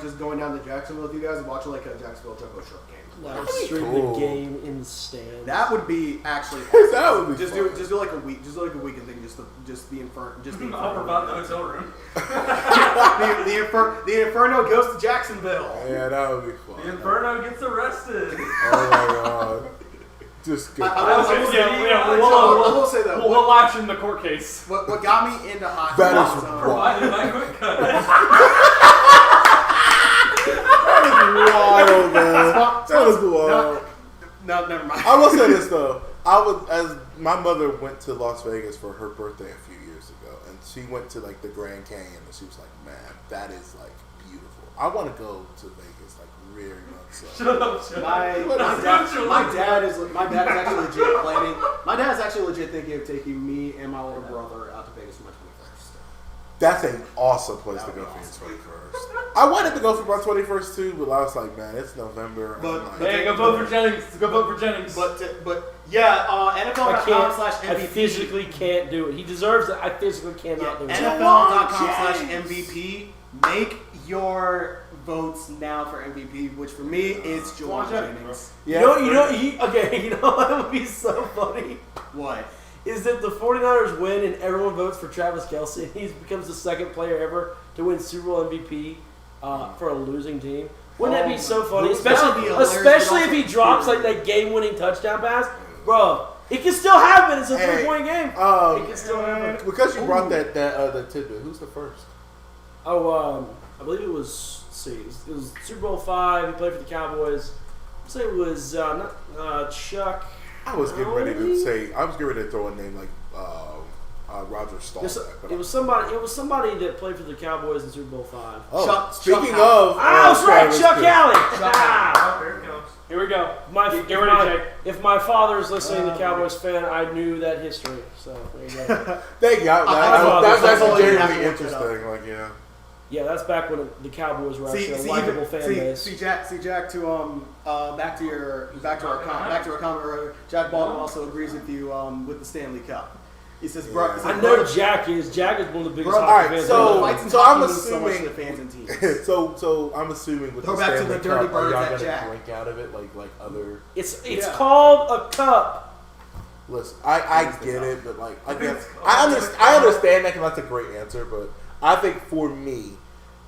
just going down to Jacksonville with you guys and watching like a Jacksonville Jumbo Short game. Live stream the game in the stands. That would be actually. That would be just do like a week, just like a weekend thing, just the Inferno, I'll provide the hotel room. the Inferno goes to Jacksonville. Yeah, that would be fun. The Inferno gets arrested. Oh my god. Just good. I will say that. We'll live stream the court case. What got me into hockey? That is provided by Quick Cut. Wild, man. That was wild. No, never mind. I will say this though. As my mother went to Las Vegas for her birthday a few years ago, and she went to like the Grand Canyon, and she was like, "Man, that is like beautiful. I want to go to Vegas like very much." So. My dad is actually legit planning. My dad's actually legit thinking of taking me and my older brother out to Vegas for my 21st. That's an awesome place to go for your 21st. I wanted to go for my 21st too, but I was like, man, it's November. Hey, go vote for Jennings. Go vote for Jennings. But yeah, NFL.com/MVP. I physically can't do it. He deserves it. I physically cannot do it. NFL.com/MVP. Make your votes now for MVP, which for me is Juwan Jennings. Yeah, you know what would be so funny? What? Is that the 49ers win and everyone votes for Travis Kelce and he becomes the second player ever to win Super Bowl MVP for a losing team? Wouldn't that be so funny? Especially if he drops like that game-winning touchdown pass. Bro, it can still happen. It's a 3-point game. It can still happen. Because you brought that tidbit, who's the first? I believe it was, it was Super Bowl V. He played for the Cowboys. I'd say it was Chuck. I was getting ready to throw a name like Roger Staubach. It was somebody that played for the Cowboys in Super Bowl V. Oh, speaking of, that's right, Chuck Allen. Here it comes. Here we go. If my father is listening, the Cowboys fan, I knew that history. So there you go. Thank you. That's actually genuinely interesting. Like yeah, that's back when the Cowboys were actually a likable fan base. See, Jack. To back to our comment earlier. Jack Baldwin also agrees with you with the Stanley Cup. He says, I know Jack is one of the biggest Alright, hockey fans. so I'm assuming. So, fans and teams. so I'm assuming with Go the back Stanley to the Dirty Cup, are Birds y'all at gonna Jack. drink out of it like other? It's called a cup. Listen, I get it, but like I understand that because that's a great answer, but I think for me,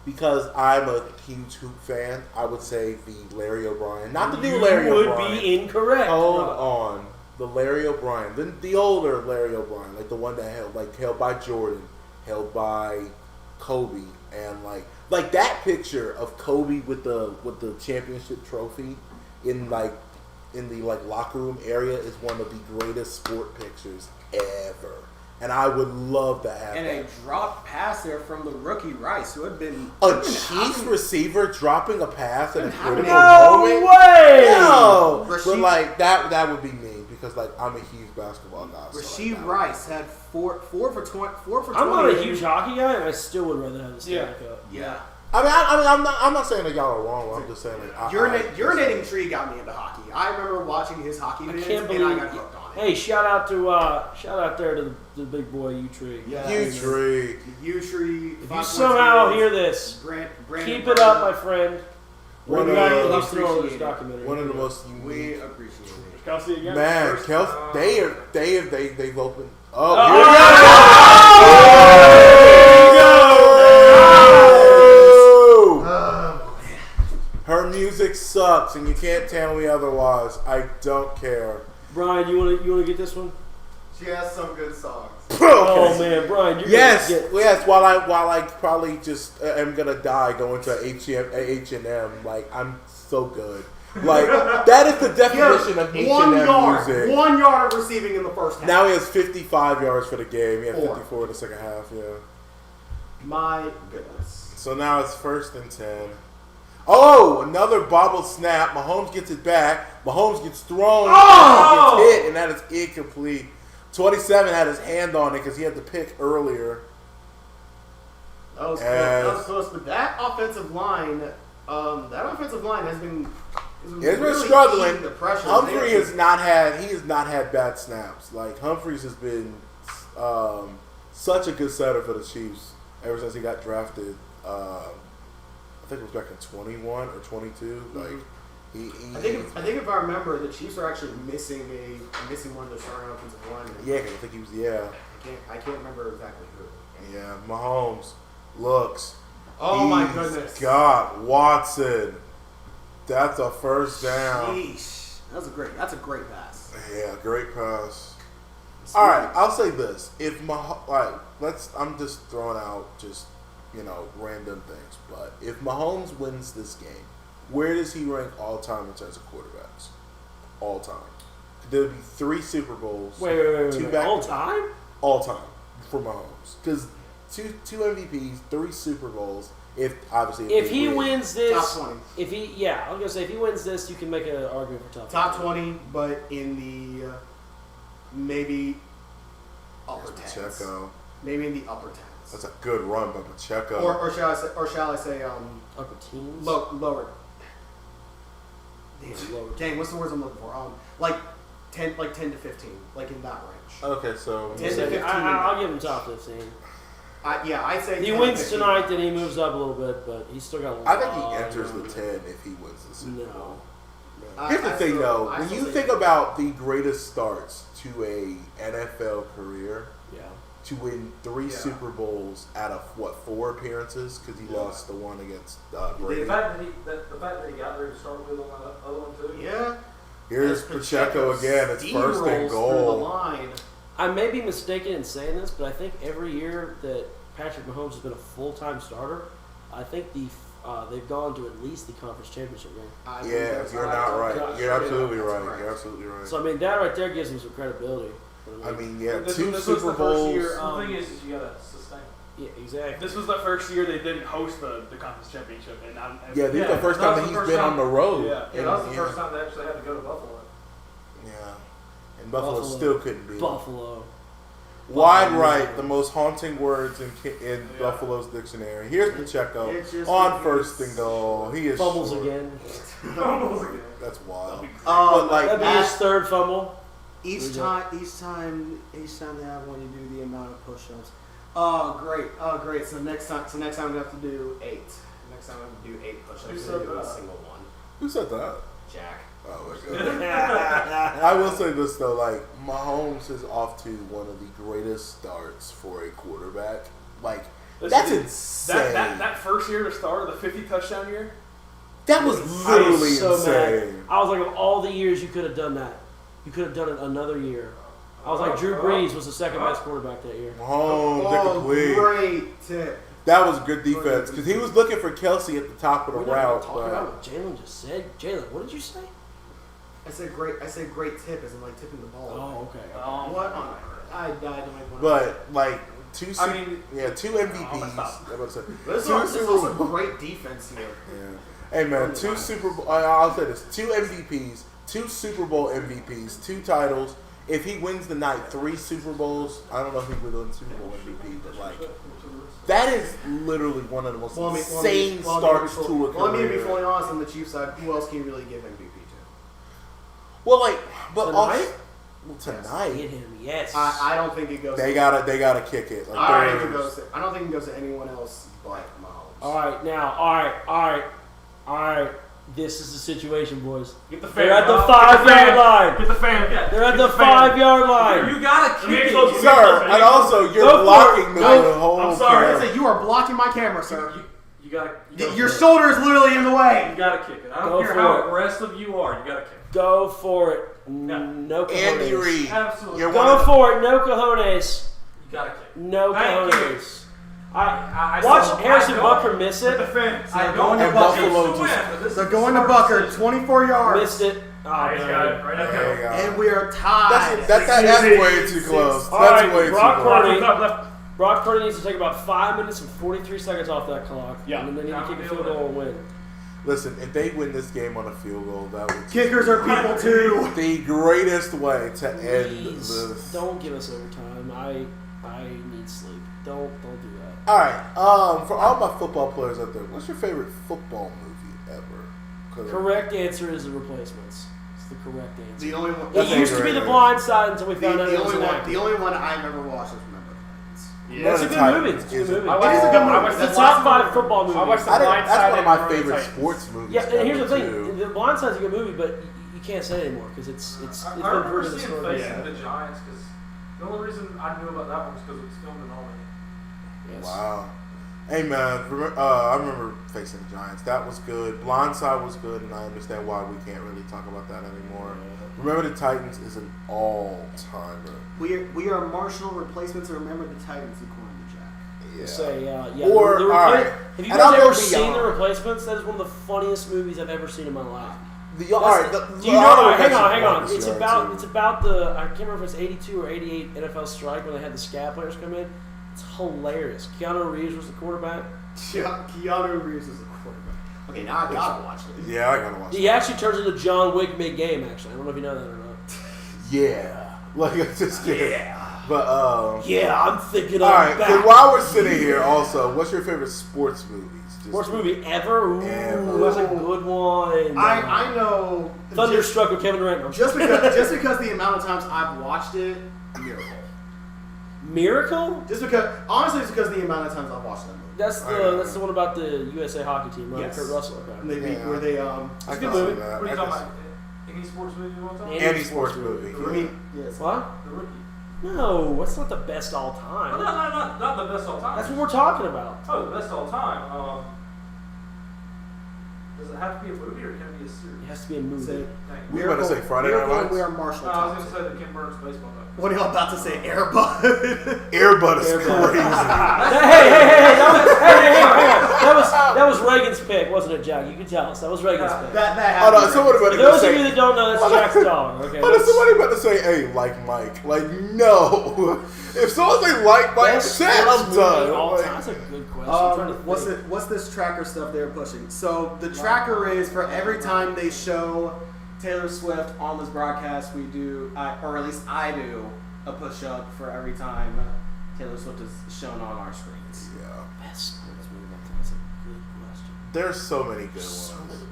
because I'm a huge hoop fan, I would say the Larry O'Brien, not the new Larry O'Brien. You would be incorrect. Hold on. The Larry O'Brien, the older Larry O'Brien, like the one that held by Jordan, held by Kobe, and like that picture of Kobe with the championship trophy in the locker room area is one of the greatest sport pictures ever. And I would love to have and that. a drop pass there from the rookie Rice, who had been Chiefs receiver dropping a pass at a critical moment. No way! No, but like that would be me because like I'm a huge basketball guy. Rasheed Rice had 4 for 20. I'm not a huge hockey guy, and I still would rather have the Stanley Cup. Yeah. I'm not saying that y'all are wrong. I'm just saying like urinating Tree got me into hockey. I remember watching his hockey videos and I got hooked on it. Hey, shout out there to the big boy U-Tree. Yeah, U-Tree. U-Tree. If you somehow hear this, keep it up, my friend. One of the most unique. We appreciate it. Kelsey again. Man, Kelsey, they've opened. Oh, her music sucks, and you can't tell me otherwise. I don't care. Brian, you wanna get this one? She has some good songs. Oh man, Brian, you're yes. While I probably just am gonna die going to H&M, like I'm so good. Like that is the definition of H&M music. 1 yard of receiving in the first half. Now he has 55 yards for the game. He had 54 in the second half. Yeah. My goodness. So now it's 1st and 10. Oh, another bobbled snap. Mahomes gets it back. Mahomes gets thrown. Gets hit, and that is incomplete. 27 had his hand on it because he had the pick earlier. That was close. But that offensive line That offensive line has been. It's really been struggling. The pressure. Humphrey has not had bad snaps. Like Humphreys has been such a good setter for the Chiefs ever since he got drafted. I think it was back in 21 or 22. Like I think if I remember, the Chiefs are actually missing one of their starting offensive linemen. Yeah, I think he was. Yeah, I can't remember exactly who. Yeah, Mahomes looks. Oh my goodness! God, Watson. That's a first down. Sheesh. That's a great pass. Yeah, great pass. All right, I'll say this: if I'm just throwing out random things, but if Mahomes wins this game, where does he rank all time in terms of quarterbacks? All time. There would be 3 Super Bowls. Wait. All time? All time for Mahomes, because two MVPs, 3 Super Bowls. If he wins this, top 20. I was gonna say if he wins this, you can make an argument for top 20, but in the maybe upper 10s. Maybe in the upper 10s. That's a good run by Pacheco. Or shall I say upper teens? Lower. Dang, what's the words I'm looking for? Like 10 to 15, like in that range. Okay, so 10 to 15. I'll give him top 15. I'd say he wins tonight, then he moves up a little bit, but he's still got. I think he enters the 10 if he wins the Super Bowl. No. Here's the thing, though. When you think about the greatest starts to a NFL career, to win 3 Super Bowls out of 4 appearances, because he lost the one against Brady. The fact that he got there to start with on the other one too. Yeah. Here's Pacheco again. It's first and goal. I may be mistaken in saying this, but I think every year that Patrick Mahomes has been a full-time starter, I think they've gone to at least the conference championship game. Yeah, you're not right. You're absolutely right. You're absolutely right. So I mean, that right there gives him some credibility. I mean, yeah, this 2 was Super the Bowls. First year, the thing is you gotta sustain. Yeah, exactly. This was the first year they didn't host the conference championship, and this is the first time that he's been on the road. Yeah, that was the first time they actually had to go to Buffalo. Yeah, and Buffalo still couldn't beat Buffalo. Wide right, the most haunting words in Buffalo's dictionary. Here's Pacheco on first and goal. He is fumbles short. again. That's wild. But that'd be his 3rd fumble. Each time they have one, you do the amount of push-ups. Oh, great. So next time we have to do 8. Next time we have to do 8 push-ups. Who said do a that? single one. Who said that? Jack. Oh my God. I will say this though, like Mahomes is off to one of the greatest starts for a quarterback. Like that's insane. That first year to start, the 50 touchdown year. That was literally so insane. Mad. I was like, of all the years you could have done that, you could have done it another year. I was like, Drew Brees was the 2nd best quarterback that year. Mahomes, great tip. That was good defense because he was looking for Kelsey at the top of the route. Talking about what Jalen just said. Jalen, what did you say? I said great tip as in like tipping the ball. Oh, okay. What? I died to make one. But like 2 MVPs. This is also great defense here. Yeah. Hey man, 2 Super Bowl. I'll say this: 2 MVPs, 2 Super Bowl MVPs, 2 titles. If he wins the night, 3 Super Bowls. I don't know if he would win Super Bowl MVP, but like that is literally one of the most insane starts to a career. Well, I mean, to be fully honest, on the Chiefs side, who else can you really give MVP to? Well, like, but tonight. Tonight, Hit him, yes. I don't think it goes. They gotta kick it. Like, I don't think it goes to anyone else but Mahomes. All right. This is the situation, boys. Get the fan. They're at the 5-yard line. Get the fan. They're at the 5-yard line. You gotta kick it, sir. And also, you're blocking the whole. I'm sorry. You are blocking my camera, sir. You gotta. Your shoulder is literally in the way. You gotta kick it. I don't care how aggressive you are. You gotta kick it. Go for it. No cojones. Andy Reid. Absolutely. Go for it. No cojones. You gotta kick it. No cojones. I watch Harrison Butker miss it. They're going to Bucker, 24 yards. Missed it. He's got it. Right there. And we are tied. That's way too close. That's way too close. Brock Purdy needs to take about 5 minutes and 43 seconds off that clock. Yeah. And then they need to kick a field goal and win. Listen, if they win this game on a field goal, that would kickers are people too. The greatest way to end this. Don't give us overtime. I need sleep. Don't do that. All right. For all my football players out there, what's your favorite football movie? ever. Correct answer is the Replacements. It's the correct answer. The only one. It used to be The Blind Side until we found out it was an actor. The only one I've ever watched is Remember the That's a good movie. It's a good movie. It is a good movie. It's the top 5 football movie. I watched The Blind Side. That's one of my and favorite Titans. sports movies. Yeah, and here's the too. thing: The Blind Side's a good movie, but you can't say it anymore because it's I been remember proven seeing historically. Facing the Giants because the only reason I knew about that one was because it was filmed in Albany. Yes. Wow. Hey man, I remember Facing the Giants. That was good. Blindside was good, and I understand why we can't really talk about that anymore. Remember the Titans is an all-timer. We are Marshall replacements of Remember the Titans according to Jack. Yeah. Say, yeah. Or, the alright. Have you And guys I'll ever go seen beyond. The Replacements? That is one of the funniest movies I've ever seen in my life. Do you know? Hang on. It's about the I can't remember if it's 82 or 88 NFL strike when they had the scat players come in. It's hilarious. Keanu Reeves was the quarterback. Keanu Reeves is the quarterback. Okay, now I gotta watch it. Yeah, I gotta watch it. He actually turns into John Wick mid-game. Actually, I don't know if you know that or not. Yeah, like it's just kidding. But yeah, I'm thinking. All right, so while we're sitting here, also, what's your favorite sports movies? Sports movie ever? Ooh, Ever. that's a good one. I know. Thunderstruck with Kevin Durant. Just because the amount of times I've watched it, miracle. Miracle? Just because, honestly, it's because the amount of times I've watched that movie. That's the one about the USA hockey team, right? Yes. Kurt Russell. Okay. And they beat where they It's a I good can movie. see that. What are you I talking can about? Any sports movie you want to talk see- about? Any sports movie. I mean, yes. What? The Rookie. No, that's not the best all time. No, not the best all time. That's what we're talking about. Oh, the best all time. Does it have to be a movie or can it be a series? It has to be a movie. We were about to say Friday Night Miracle, Lights. we are Marshall. No, I was going to say the Kim Burns baseball guy. What are y'all about to say? Airbud? Airbud is crazy. Hey, that was Reagan's pick, wasn't it, Jack? You can tell us. That was Reagan's pick. That Hold on, somebody about For to those say. of you that don't know, that's Jack's dollar. Okay. Hold on, somebody about to say, "Hey, like Mike." Like, no. If someone say like Mike, shit, I'm done. All Like, time. That's a good question. I'm trying to think. What's this tracker stuff they're pushing? So the tracker is for every time they show Taylor Swift on this broadcast, we do, or at least I do, a push-up for every time Taylor Swift is shown on our screens. Yeah. Best sports movie. That's a good question. There's so many good ones.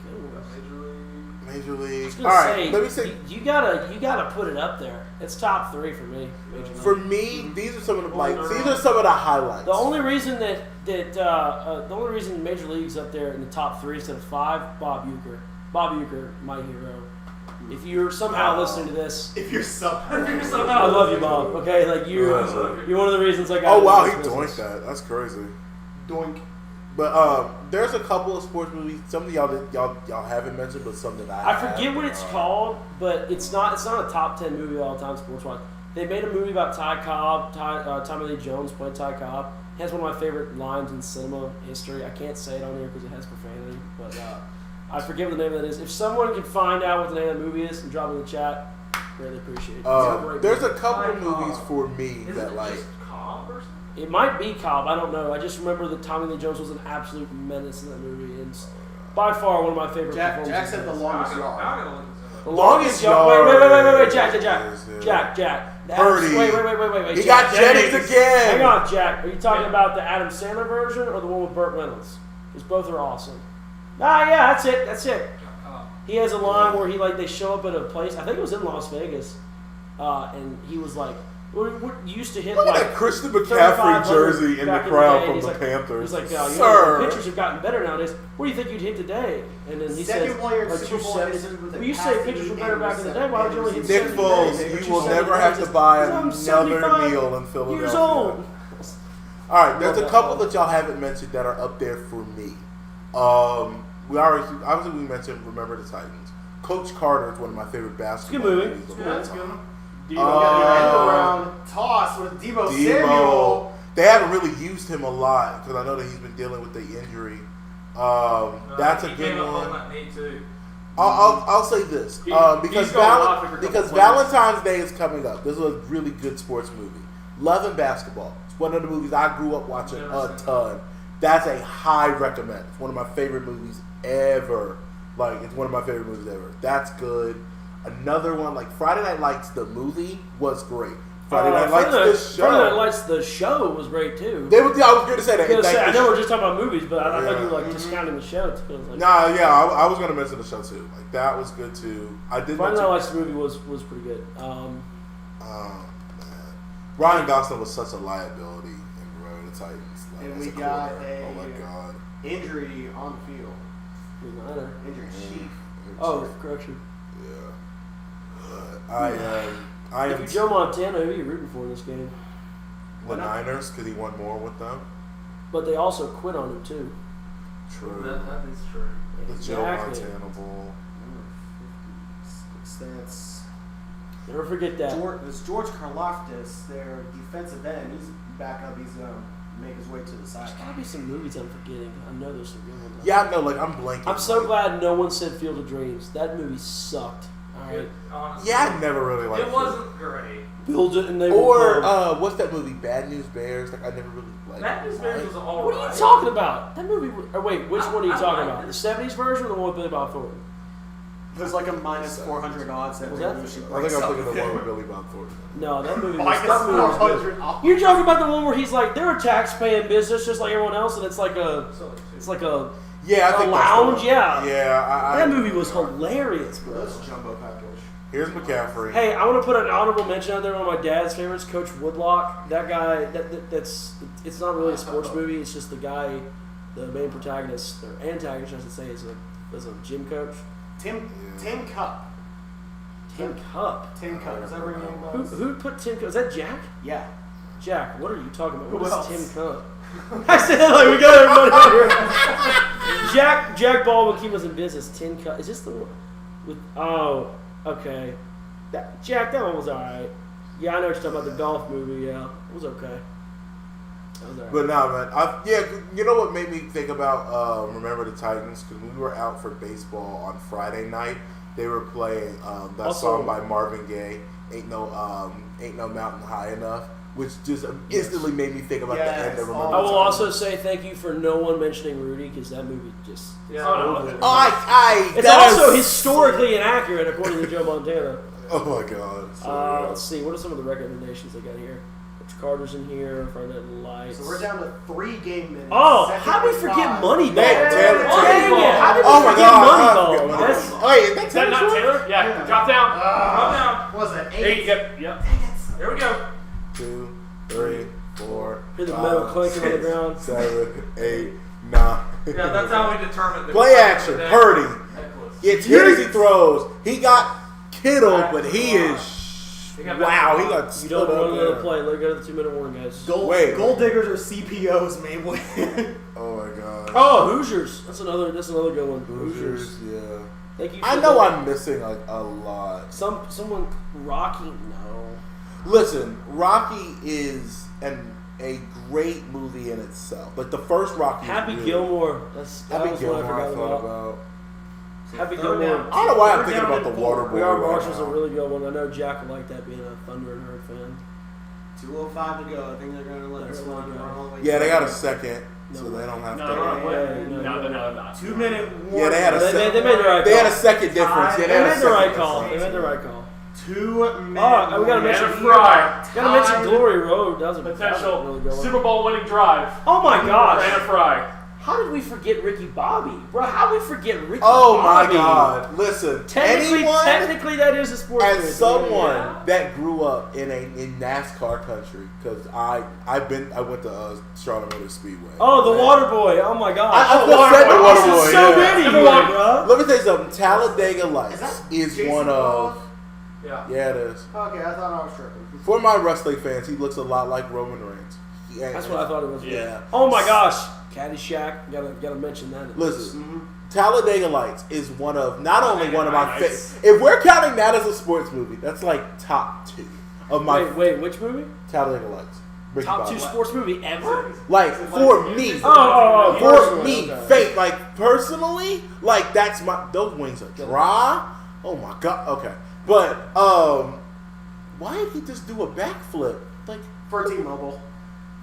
Major League. I was All gonna right, say, let me say. you gotta put it up there. It's top 3 for me. Major League. For me, these are some of the these are some of the highlights. The only reason the only reason Major League's up there in the top 3 instead of 5, Bob Uecker. Bob Uecker, my hero. If you're somehow listening to this, If you're somehow, I love you, Bob. Okay, like you're one of the reasons I got. Oh wow, into he this doinked business. that. That's crazy. doink. But there's a couple of sports movies. Some of y'all haven't mentioned, but some that I forget what it's called, but it's not a top 10 movie of all time sports wise. They made a movie about Ty Cobb. Tommy Lee Jones played Ty Cobb. He has one of my favorite lines in cinema history. I can't say it on here because it has profanity, but I forget what the name of that is. If someone can find out what the name of the movie is and drop it in the chat, really appreciate it. It's a great There's movie. a couple of movies for me Is that it like. just Cobb or something? It might be Cobb. I don't know. I just remember that Tommy Lee Jones was an absolute menace in that movie, and it's by far one of my favorite Jack performances. said the longest Now I yard. gotta look this up. The Longest yard. Wait, Yard Jack. Purdy. Wait. He Jack, got Jennings again. Hang on, Jack. Are you talking about the Adam Sandler version or the one with Burt Reynolds? Because both are awesome. Yeah, that's it. He has a line where they show up at a place. I think it was in Las Vegas, and he was like, "What used to hit Look at like that Christian 3,500 McCaffrey jersey in the back crowd day." from He's the like, Panthers. He's like, Sir. the pitchers have gotten better nowadays. What do you think you'd hit today? And then he Second says, one year like Super Bowl 270. history with a Well, you say passing pitchers were lead better and back in the day. reception. Why would you only hit Nick 70 Foles, days? you will never have to buy another 75 meal in Philadelphia. Years old. All right, there's Love a that couple one. that y'all haven't mentioned that are up there for me. We mentioned Remember the Titans. Coach Carter is one of my favorite basketball movie. movies of Yeah, all that's time. good. You got the around toss with Debo Samuel. They haven't really used him a lot because I know that he's been dealing with the injury. That's a He good came up on one. that knee too. I'll say this because he's going off for a couple plays. Valentine's Day is coming up. This is a really good sports movie. Love and Basketball. It's one of the movies I grew up watching a ton. That's a high recommend. It's one of my favorite movies ever. It's one of my favorite movies ever. That's good. Another one, like Friday Night Lights, the movie was great. Friday Night Lights, the show. Friday Night Lights, the show was great too. I was going to say that. I know we're just talking about movies, but I thought you were like discounting the show too. I was going to mention the show too. Like that was good too. I did. Friday Night Lights the movie was pretty good. Man. Ryan Gosling was such a liability in Road of the Titans. Like, and we got oh my god, injury on the field. Injury sheet. Oh, correction. Yeah. I if am. you're Joe Montana, who are you rooting for in this game? The Niners, because he won more with them. But they also quit on him too. True. That is true. The Joe Montana Bowl. That's. Never forget that. George Karlaftis, their defensive end. He's back up. He's make his way to the side. There's gotta be some movies I'm forgetting. I know there's some good ones. Yeah, I know. Like I'm blanking. I'm so glad no one said Field of Dreams. That movie sucked. All right. Honestly, I never really liked it. It wasn't great. Build it and they what's that movie? Bad News Bears. Like I never really liked. Bad News Bears was alright. What are you talking about? That movie. Wait, which one are you talking about? The '70s version or the one with Billy Bob Thornton? There's like a minus 400 odds that Revolution breaks I think I'm up. thinking the one with Billy Bob Thornton. No, that movie Minus was 400 good. odds. You're talking about the one where he's like, they're a tax-paying business just like everyone else, and it's like a Yeah, I think lounge. Yeah, that movie was hilarious, bro. That's jumbo package. Here's McCaffrey. Hey, I want to put an honorable mention out there. One of my dad's favorites, Coach Woodlock. That guy. It's not really a sports movie. It's just the guy, the main protagonist or antagonist, I should say, is a gym coach. Tim Cup. Tim Cup. Tim Cup. Is that ring any bells? Who put Tim Cup? Is that Jack? Yeah. Jack, what are you talking about? Who What else? is Tim Cup? I said like we got everybody out here. Jack Ball will keep us in business. Tim Cup. Is this the one with? Oh, okay. Jack, that one was alright. Yeah, I know what you're talking about. The golf movie. Yeah, it was okay. That was alright. But nah, man. You know what made me think about Remember the Titans? Because when we were out for baseball on Friday night, they were playing that song by Marvin Gaye, "Ain't No Mountain High Enough," which just instantly made me think about the end of Remember. I will also say thank you for no one mentioning Rudy because that movie just. Yeah. It's also historically inaccurate according to Joe Montana. Oh my god. Let's see. What are some of the recommendations they got here? Rich Carter's in here. Friday Night Lights. So we're down to 3 game minutes. Oh, how did we forget Moneyball? Taylor. How did we Oh my forget God. Moneyball? Wait, Is that not Taylor? Yeah. Drop down. Drop down. Was it 8? 8. Yep. Here we go. 2, 3, 4. Hear the metal clanking on the ground. 7, 8, 9. Yeah, that's how we determined the Play action. Purdy gets hit as he throws. He got Kittle, but he is. Wow, he got You stood don't want up another there. play. Let go to the 2-minute warning, guys. Gold diggers or CPOs may win. Oh my god. Oh, Hoosiers. That's another good one. Hoosiers, yeah. Thank you. I know I'm missing like a lot. Someone Rocky. No. Listen, Rocky is a great movie in itself. Like the first Rocky. Happy really, Gilmore. That Happy was Gilmore. what I I forgot thought about. about. Happy Third Gilmore. down. I don't know why I'm Third thinking down about the and Water 4. Boy. We Are right Marshall's now. a really good one. I know Jack would like that being a Thunder and Herd fan. 2:05 to go. I think they're going to let That's this really one good. run all the way. Yeah, they got a through. second, so they don't have to. No, they're not. 2 minute warning. Yeah, they had a They second. made the right They had a call. second difference. Yeah, They made the right call. They made the right call. 2 minutes. Oh, we gotta mention Fry. Gotta mention Glory Road. That was a Potential really good one. Super Bowl winning drive. Oh my gosh! Brandon Fry. How did we forget Ricky Bobby, bro? How did we forget Ricky? Oh my Bobby? god! Listen, Technically, that is a sports. as movie. someone that grew up in NASCAR country, because I went to Charlotte Motor Speedway. Oh, the Water Boy! Oh my gosh! I just said the Water Boy. So yeah. many, bro. Let me tell you something. Talladega Lights is Jason one of. Bourne? Yeah, it is. Okay, I thought I was tripping. For my wrestling fans, he looks a lot like Roman Reigns. That's what I thought it was. Yeah. Oh my gosh! Caddyshack. Gotta mention that. Listen, Talladega Lights is one of not only one of my favorites. If we're counting that as a sports movie, that's like top 2 of my. Wait, which movie? Talladega Lights. Ricky Top Bobby. 2 sports movie ever? Like for me, Oh, for me, okay. fake. Like personally, like that's my. Those wings are dry. Oh my god. Okay, but why did he just do a backflip? Like For T-Mobile.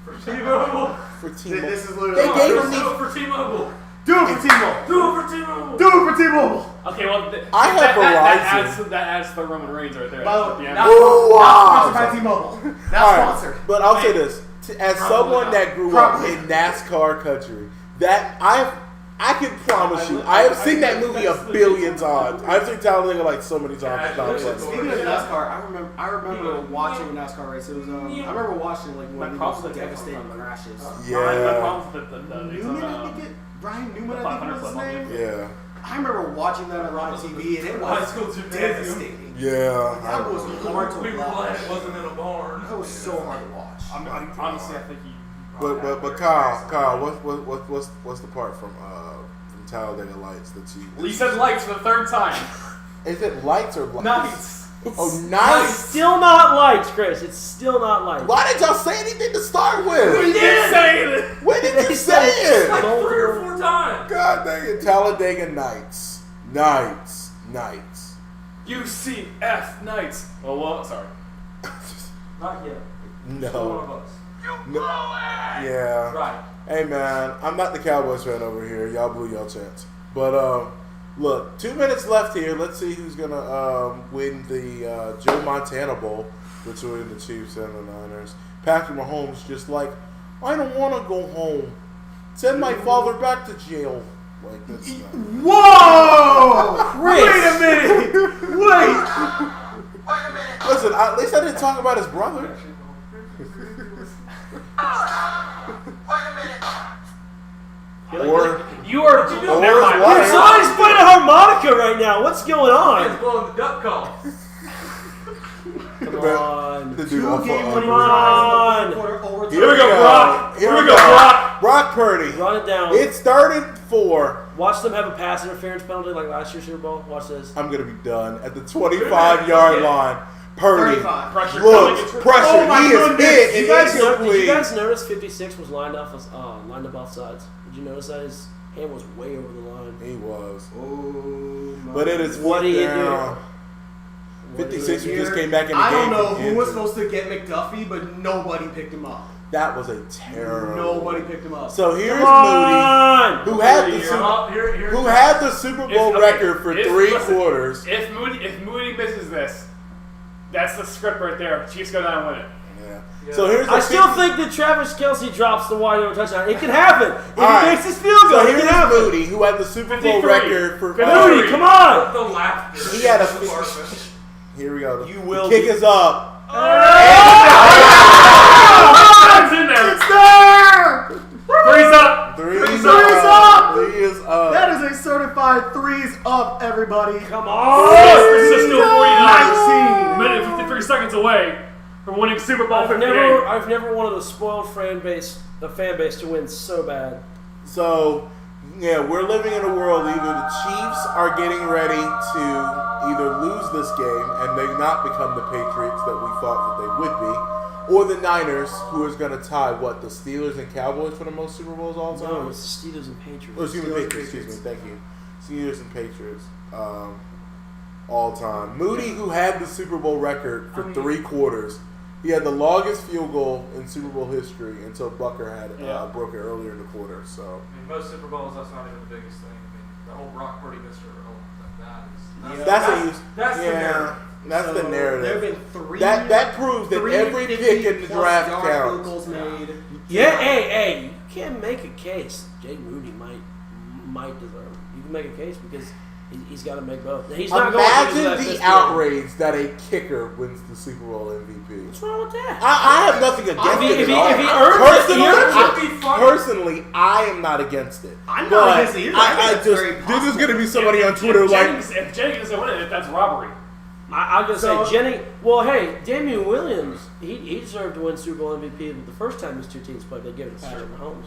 for T-Mobile. This is literally. They gave him for T-Mobile. Do it for T-Mobile. Do it for T-Mobile. Do it for T-Mobile. Okay, well, I have Verizon. That adds to the Roman Reigns right there. By the way, Yeah. not sponsored by T-Mobile. Not All right, sponsored. but I'll say this: as someone that grew up in NASCAR country, that I can promise you, I have seen that movie a billion times. I've seen Talladega like so many times. Speaking of NASCAR, I remember watching a NASCAR race. It was I remember watching like one of the most devastating crashes. Yeah. Newman, I think Brian Newman, I think was his name. Yeah. I remember watching that on live TV, and it was devastating. Yeah. That was hard to We were watch. glad it wasn't in a barn. That was so hard to watch. Honestly, I think he. But Kyle, what's the part from Talladega Lights that you? Well, you said lights for the third time. Is it lights or lights? Nights. Oh, nice. It's still not lights, Chris. It's still not lights. Why did y'all say anything to start with? We did say it. When did you say it? Like 3 or 4 times. God dang it. Talladega Nights. Nights. UCF Knights. Oh, well, sorry. Not yet. No. Still one of us. No. Yeah. Right. Hey man, I'm not the Cowboys fan over here. Y'all blew y'all chance. But look, 2 minutes left here. Let's see who's gonna win the Joe Montana Bowl between the Chiefs and the Niners. Patrick Mahomes just like, I don't want to go home. Send my father back to jail. Like that's not. Whoa! Chris. Wait a minute! Wait! Listen, at least I didn't talk about his brother. Or you are. Never mind. what? Somebody's playing a harmonica right now. What's going on? It's blowing the duck call. Come on. The dude off Come on. Here we go, Brock. Here we go, Brock. Brock Purdy. Run it down. It's 3rd and 4. Watch them have a pass interference penalty like last year's Super Bowl. Watch this. I'm gonna be done at the 25-yard line. Purdy 35. Pressure looks coming. pressure. Oh my He is goodness. hit Did and you guys incomplete. notice 56 was lined off sides? Did you notice that his hand was way over the line? He was. Oh, But it is What do you down. do? 56 who just came back in the I game. don't know from who was injury. supposed to get McDuffie, but nobody picked him up. That was a terrible. Nobody picked him up. So here's Come on! Moody, who had the Super Bowl record for 3 quarters. If Moody misses this, that's the script right there. Chiefs go down and win it. Yeah. So here's the I still think that Travis Kelce drops the wide open touchdown. It can happen. If he right. makes his field goal, So it can here's happen. Moody, who had the Super Bowl 53. record for. Moody, come on! The laughter. He had a. Here we go. You will The kick is up. It's in there. It's there! Three's up. Three's up. 3 is up. That is a certified 3's up, everybody. Come on! San Francisco 49. 19. Minute 53 seconds away from winning Super Bowl 58. I've never wanted a spoiled fan base to win so bad. So, yeah, we're living in a world either the Chiefs are getting ready to either lose this game and they not become the Patriots that we thought that they would be, or the Niners, who is going to tie, the Steelers and Cowboys for the most Super Bowls all time? No, it's the Steelers and Patriots. Oh, Patriots, excuse me, thank you. Steelers and Patriots all time. Moody, who had the Super Bowl record for 3 quarters, he had the longest field goal in Super Bowl history until Bucker had broke it earlier in the quarter. So I mean, most Super Bowls, that's not even the biggest thing. I mean, the whole Brock Purdy Mr. that's the narrative. That's the narrative. There have been 3. That proves that every pick in the draft counts. Made. Yeah, hey, you can't make a case. Jay Moody might deserve it. You can make a case because he's got to make both. He's not Imagine going to the outrage that a kicker wins the Super Bowl MVP. What's wrong with that? I have nothing against it. If he at all. earns Personally, I am not against it. I'm not against it either. This is going to be somebody on Twitter if like. If Jennings doesn't win it, that's robbery. I'm going to say Jenny. Well, hey, Damian Williams, he deserved to win Super Bowl MVP the first time these two teams played. They gave it to Patrick Mahomes.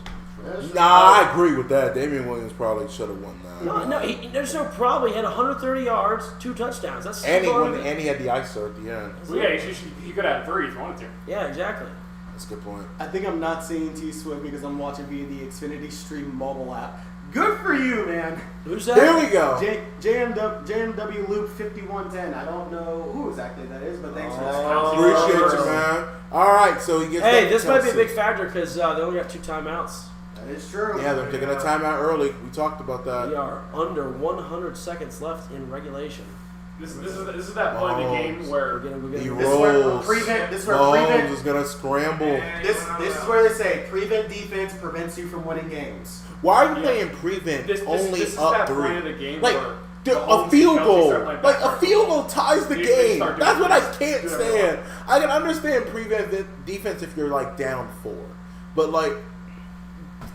Nah, I agree with that. Damian Williams probably should have won that. No, there's no problem. He had 130 yards, 2 touchdowns. That's and he had the ISO at the end. Well, yeah, he could have 3 if he wanted to. Yeah, exactly. That's a good point. I think I'm not seeing T Swift because I'm watching via the Xfinity Stream mobile app. Good for you, man. Who's that? Here we go. JMW Loop 5110. I don't know who exactly that is, but thanks for that. Appreciate you, man. All right, so he gets. Hey, this might be a big factor because they only got 2 timeouts. That is true. Yeah, they're taking a timeout early. We talked about that. We are under 100 seconds left in regulation. This is that point in the game where he rolls. Mahomes is gonna scramble. This is where they say prevent defense prevents you from winning games. Why are you playing prevent only this is up that 3? point of the game Like where a field goal, start like a field goal ties the They game. start doing That's what I this. can't Yeah. stand. I can understand prevent defense if you're like down 4, but like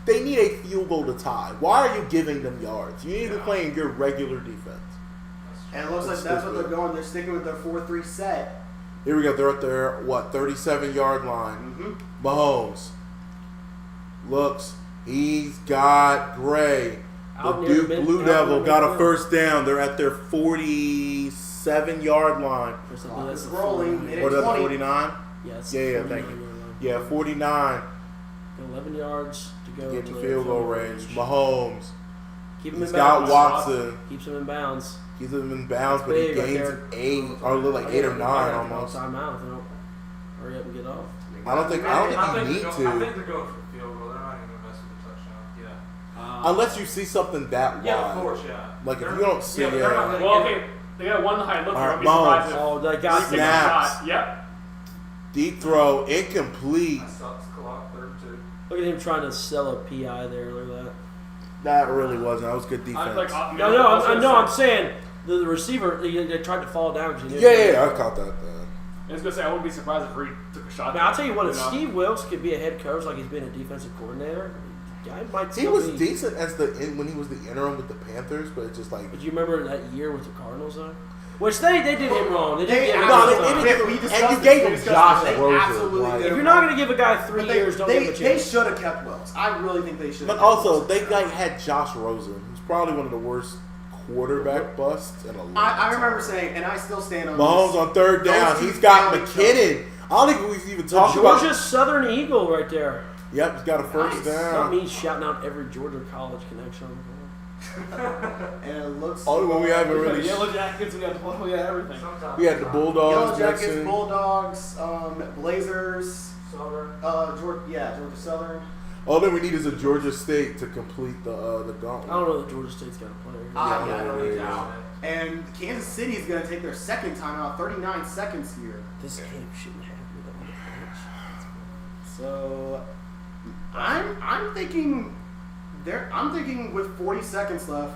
they need a field goal to tie. Why are you giving them yards? You need to be playing your regular defense. And it looks like that's what they're going. They're sticking with their 4-3 set. Here we go. They're at their 37-yard line. Mahomes looks. He's got Gray. The Out near Duke mid- Blue out Devil near got a midfield. first down. They're at their 47-yard line. That's rolling. Or the 49? Yes. Yeah, thank you. Yeah, 49. 11 yards to go. Getting to field goal range. Mahomes. Keep him He's in got bounds. Watson. Keeps him in bounds. Keeps him in bounds, That's but he big right gains there. 8 or a little like 8 or 9 almost. Timeout if they don't hurry up and get off. I don't think you need I think to. they're going for the field goal. They're not even going to mess with the touchdown. Yeah. Unless you see something that wide. Yeah, of course, yeah. Like if you don't see it. Well, okay, they got one high look. All right, Don't be surprised if Oh, they got they take a snaps. shot. Yep. Deep throw, incomplete. That sucks. Clock 32. Look at him trying to sell a PI there. Look at that. That really wasn't. That was good defense. I'm saying the receiver, they tried to fall down because he knew. Yeah, I caught that. I was gonna say I wouldn't be surprised if Reed took a shot. Now, I'll tell you what, if know? Steve Wilkes could be a head coach like he's been a defensive coordinator, guy might He still was be. decent as when he was the interim with the Panthers, but it's just like. But you remember that year with the Cardinals, though? Which they did him wrong. They did They- give him no, him they- wrong. they- we discussed and you it. gave We him discussed Josh it. They Rosen. absolutely Like, did If it you're not wrong. going to give a guy 3 years, don't give him a They chance. should have kept Wilkes. I really think they should. But also, they had Josh Rosen, who's probably one of the worst quarterback busts in a long I remember saying, and I still stand on Mahomes this. on third down. Those two He's got failed each McKinnon. I don't think we've even talked Georgia about. Southern Eagle right there. Yep, he's got a first Not down. me shouting out every Georgia college connection. And it looks. Only one we haven't really. Yellow Jackets, we got the we got everything. We had the Yellow Bulldogs, Jackets, Jackson. Bulldogs, Blazers, Southern. Georgia Southern. All that we need is a Georgia State to complete the gauntlet. I don't know that Georgia State's got a player. I don't need doubt. And Kansas City is going to take their second timeout, 39 seconds here. This game shouldn't have me on the bench. So I'm thinking with 40 seconds left,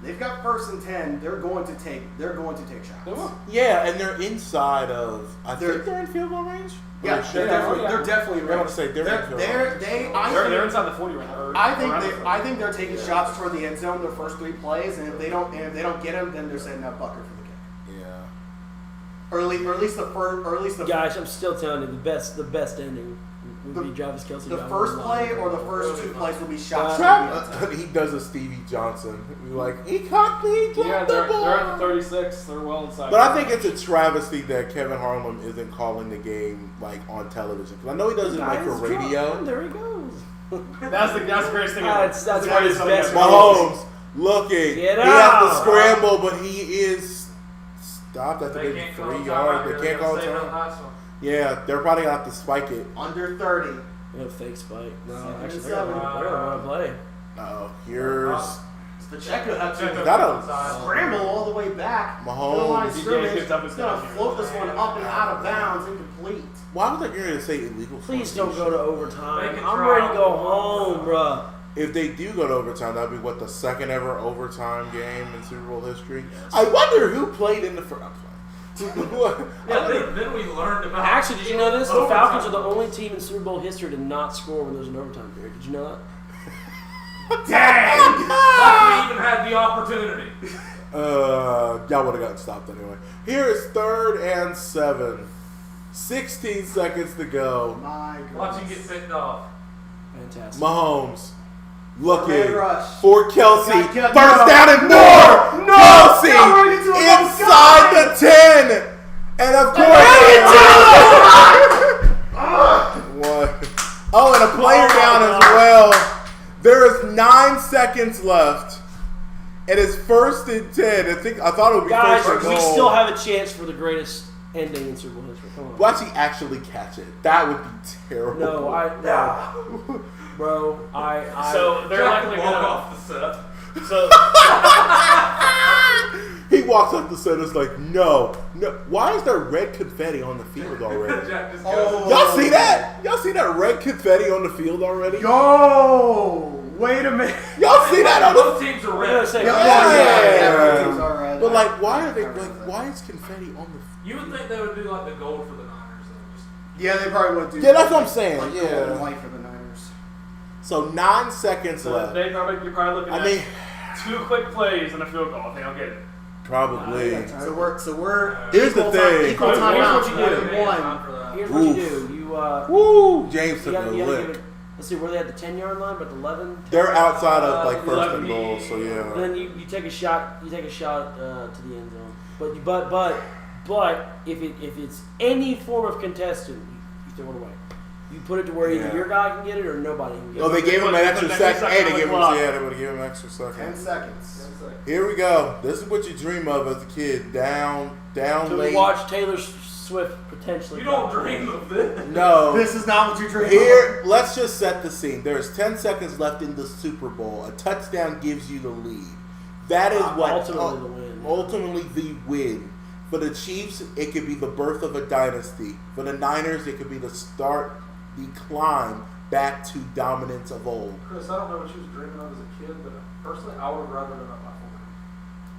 they've got 1st and 10. They're going to take shots. Yeah, and they're inside of. I think they're in field goal range. Yeah, they're definitely. I want to say they're in field goal range. They're inside the 40 right now. I think they're taking shots toward the end zone their first 3 plays, and if they don't get them, then they're setting up Bucker for the kick. Yeah. Or at least the Guys, I'm still telling you, the best ending would be Travis Kelce. The first play or the first 2 plays will be shots. He does a Stevie Johnson. Like, he caught me, Yeah, dropped the ball. they're at the 36. They're well inside. But I think it's a travesty that Kevin Harlan isn't calling the game like on television. Because I know he does it like for radio. There he goes. That's the greatest thing. That's what his best. Mahomes looking. Get He has out. to scramble, but he is stopped at the They maybe can't call 3 timeout yards. here. They can't call They're gonna save that time. last one. Yeah, they're probably gonna have to spike it. Under 30. We have a fake spike. No, Seven actually, and they're going seven. to want to play. Here's Pacheco had to That'll- scramble all the way back. Mahomes. To the line of DJ scrimmage. gets up his He's gonna down here. float this one up and out of bounds, incomplete. Why was I going to say illegal? Please don't go to overtime. Make it I'm try. ready to go home, bruh. If they do go to overtime, that'd be what, the second ever overtime game in Super Bowl history. I wonder who played in the first. Then we learned about. Actually, did you know this? The overtime. Falcons are the only team in Super Bowl history to not score when there's an overtime period. Did you know that? Dang! Like we even had the opportunity. Y'all would have gotten stopped anyway. Here is 3rd and 7. 16 seconds to go. My goodness. Watch him get picked off. Fantastic. Mahomes looking Red rush. for Kelsey. Got- First no. down and No. more. No. Kelsey No, we're into a inside the 10. And of course, what? Oh, and a player down as well. There is 9 seconds left. It is 1st and 10. I thought it would be Guys, first and we goal. still have a chance for the greatest ending in Super Bowl history. Come on. Watch he actually catch it. That would be terrible. No, bro. So they're Jack likely walk gonna off the set. So He walks up the set and is like, no. Why is there red confetti on the field already? Jack just Y'all see that? Y'all see that red confetti on the field already? Yo! Wait a minute. Y'all see that on Both the teams are I'm red. gonna say Yeah, teams are red. But like, why are they like? Why is confetti on the? You would think they would do like the gold for the Niners. Yeah, they probably would do. Yeah, that's what I'm saying. Like Yeah. gold and white for the Niners. So 9 seconds So left. you're probably looking I at mean, 2 quick plays and a field goal. They don't get it. probably. So we're Here's the equal thing. Equal Here's time what out. you do. Here's what you do. You Woo! James took you a gotta give lick. it. Let's see, where they at the 10-yard line, but the 11. They're outside of like first 11. and goal, so yeah. Then you take a shot. You take a shot to the end zone. But if it's any form of contestant, you throw it away. You put it to where either your guy can get it or nobody can get it. Oh, they gave him an extra second. Hey, they on gave the him. clock. Yeah, they would have given him an extra 10 second. seconds. Here we go. This is what you dream of as a kid. Down To late. watch Taylor Swift potentially. You don't dream of this. No. This is not what you dream Here, let's just set the scene. There's 10 seconds left in the Super Bowl. A touchdown gives you the lead. That is what ultimately the win. Ultimately the win. For the Chiefs, it could be the birth of a dynasty. For the Niners, it could be the climb back to dominance of old. Chris, I don't know what you was dreaming of as a kid, but personally, I would rather than up by 4.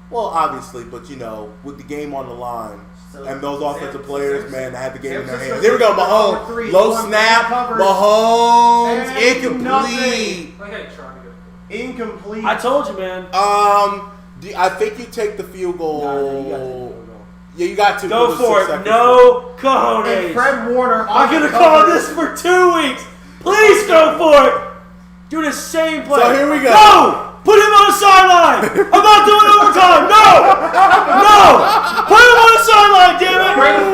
Well, obviously, but you know, with the game on the line, and those offensive players, man, that had the game in their hands. Here we go, Mahomes. Low snap. Mahomes. Incomplete. Like, hey, trying to get Incomplete. I told you, man. I think you take the field goal. No, you got to take the field goal. Yeah, you got to. Go for it. No cojones. And Fred Warner. I'm going to call this for 2 weeks. Please go for it. Do the same play. So here we go. No! Put him on the sideline. I'm not doing overtime. No! No! Put him on the sideline, damn it. We're in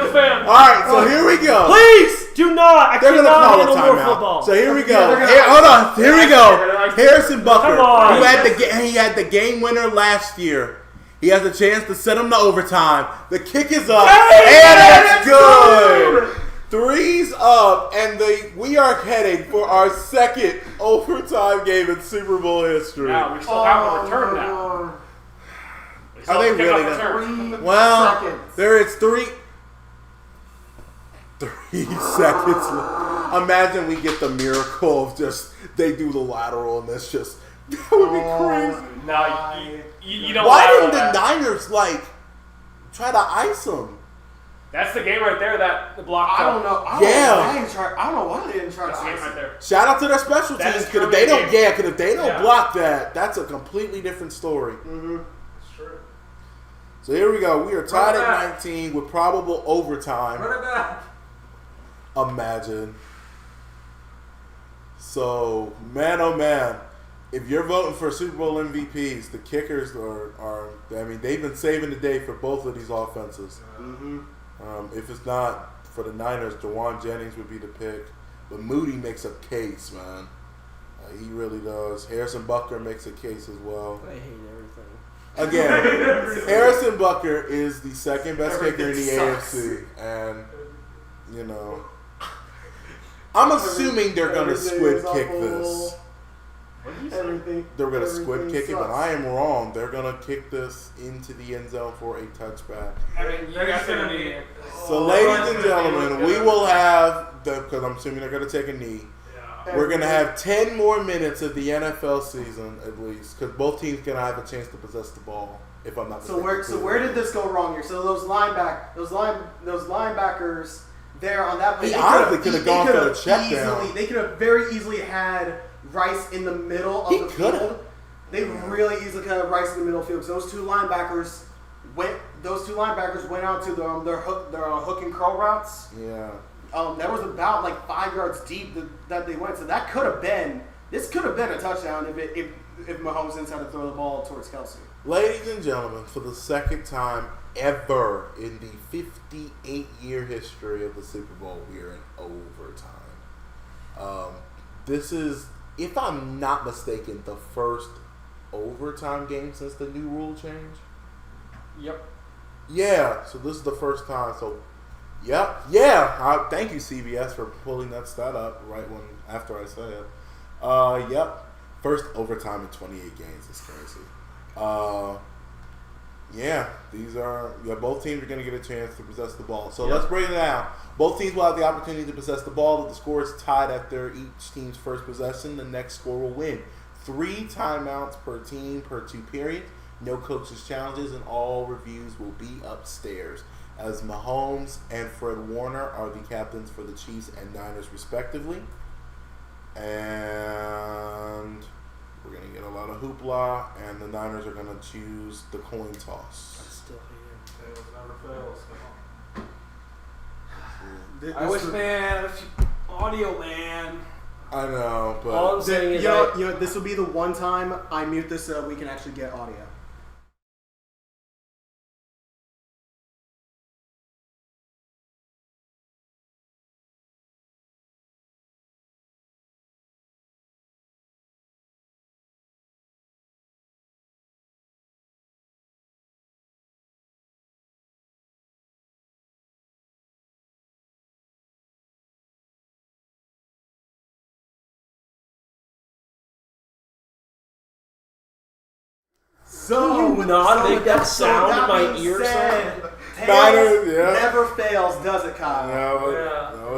the fan. All right, so here we go. Please do not. I They're going to cannot call a handle more timeout. football. So here we go. Hold on. Here we go. Harrison Butker, who he had the game winner last year. He has a chance to send him to overtime. The kick is up, and it's good. 3's up, and we are heading for our second overtime game in Super Bowl history. Now, we still have a return now. Are they really going? Well, there is 3 seconds left. Imagine we get the miracle of just they do the lateral and that's just that would be crazy. No, you don't. Why didn't the Niners try to ice them? That's the game right there. That the block. I don't know. I don't know why they didn't try to That's the game right there. Shout out to their special That teams is because if they don't, game. because if they don't block that, that's a completely different story. Mm-hmm. It's true. So here we go. We are tied at 19 with probable overtime. Run it back. Imagine. So, man, oh man, if you're voting for Super Bowl MVPs, the kickers are I mean, they've been saving the day for both of these offenses. Mm-hmm. If it's not for the Niners, Jawan Jennings would be the pick. But Moody makes a case, man. He really does. Harrison Butker makes a case as well. I hate everything. Again, Harrison Butker is the second best kicker in the AFC. And, you know, I'm assuming they're going to squid kick this. They're going to squid kick it, but I am wrong. They're going to kick this into the end zone for a touchback. I mean, you guys going to be. So, ladies and gentlemen, we will have, because I'm assuming they're going to take a knee. We're going to have 10 more minutes of the NFL season, at least, because both teams going to have a chance to possess the ball, if I'm not mistaken. So where did this go wrong here? So those linebackers there on that play, He honestly could have gone for the check down. They could have very easily had Rice in the middle of the field. They really easily could have Rice in the middle of the field. Those two linebackers went out to their hook and curl routes. Yeah. That was about like 5 yards deep that they went. So that could have been a touchdown if Mahomes didn't have to throw the ball towards Kelsey. Ladies and gentlemen, for the second time ever in the 58-year history of the Super Bowl, we are in overtime. This is, if I'm not mistaken, the first overtime game since the new rule change. Yep. Yeah, so this is the first time. So, yeah. Thank you, CBS, for pulling that stat up right after I said it. Yep. First overtime in 28 games is crazy. Both teams are going to get a chance to possess the ball. So let's break it down. Both teams will have the opportunity to possess the ball. If the score is tied after each team's first possession, the next score will win. 3 timeouts per team per 2 periods. No coaches' challenges, and all reviews will be upstairs. As Mahomes and Fred Warner are the captains for the Chiefs and Niners, respectively. And we're going to get a lot of hoopla, and the Niners are going to choose the coin toss. Still here. Fails never fails. Come on. I wish, man, audio, man. I know, but all I'm saying is, this will be the one time I mute this so we can actually get audio. Can you not make that sound in my ears? Niners, never fails, does it, Kyle? No,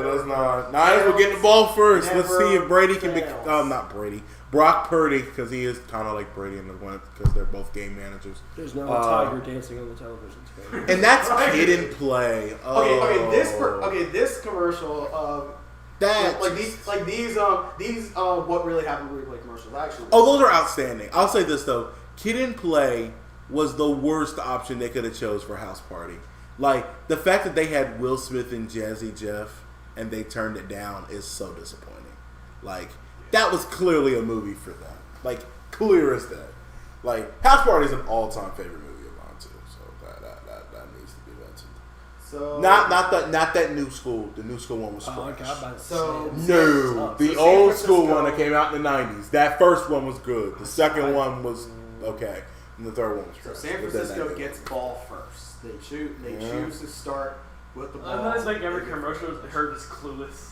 it does not. Niners will get the ball first. Let's see if Brady can be. Not Brady. Brock Purdy, because he is kind of like Brady in the one, because they're both game managers. There's no tiger dancing on the television screen. And that's kid in play. This commercial these what really happened when we play commercials actually. Oh, those are outstanding. I'll say this though. Kid in Play was the worst option they could have chose for House Party. Like, the fact that they had Will Smith and Jazzy Jeff and they turned it down is so disappointing. Like, that was clearly a movie for them. Like, clear as day. Like, House Party is an all-time favorite movie of mine too. So that needs to be mentioned. So not that new school. The new school one was trash. The old school one that came out in the 90s. That first one was good. The second one was okay. And the third one was trash. San Francisco gets ball first. They choose to start with the ball. I'm not like every commercial heard this clueless.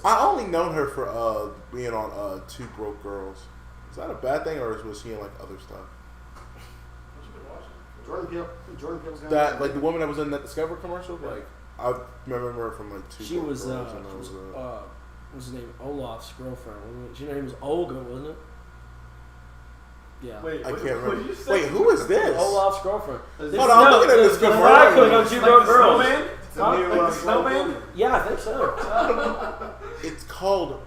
I only known her for being on Two Broke Girls. Is that a bad thing, or was she in like other stuff? Jordan Peele's got that like the woman that was in that Discover commercial. Like I remember her from like Two. She was what's his name? Olaf's girlfriend. Her name was Olga, wasn't it? Yeah. Wait, I can't remember. Wait, who is this? Olaf's girlfriend. Hold on, I'm looking at this commercial. On Two Broke Girls. Snowman? Yeah, I think so. It's called.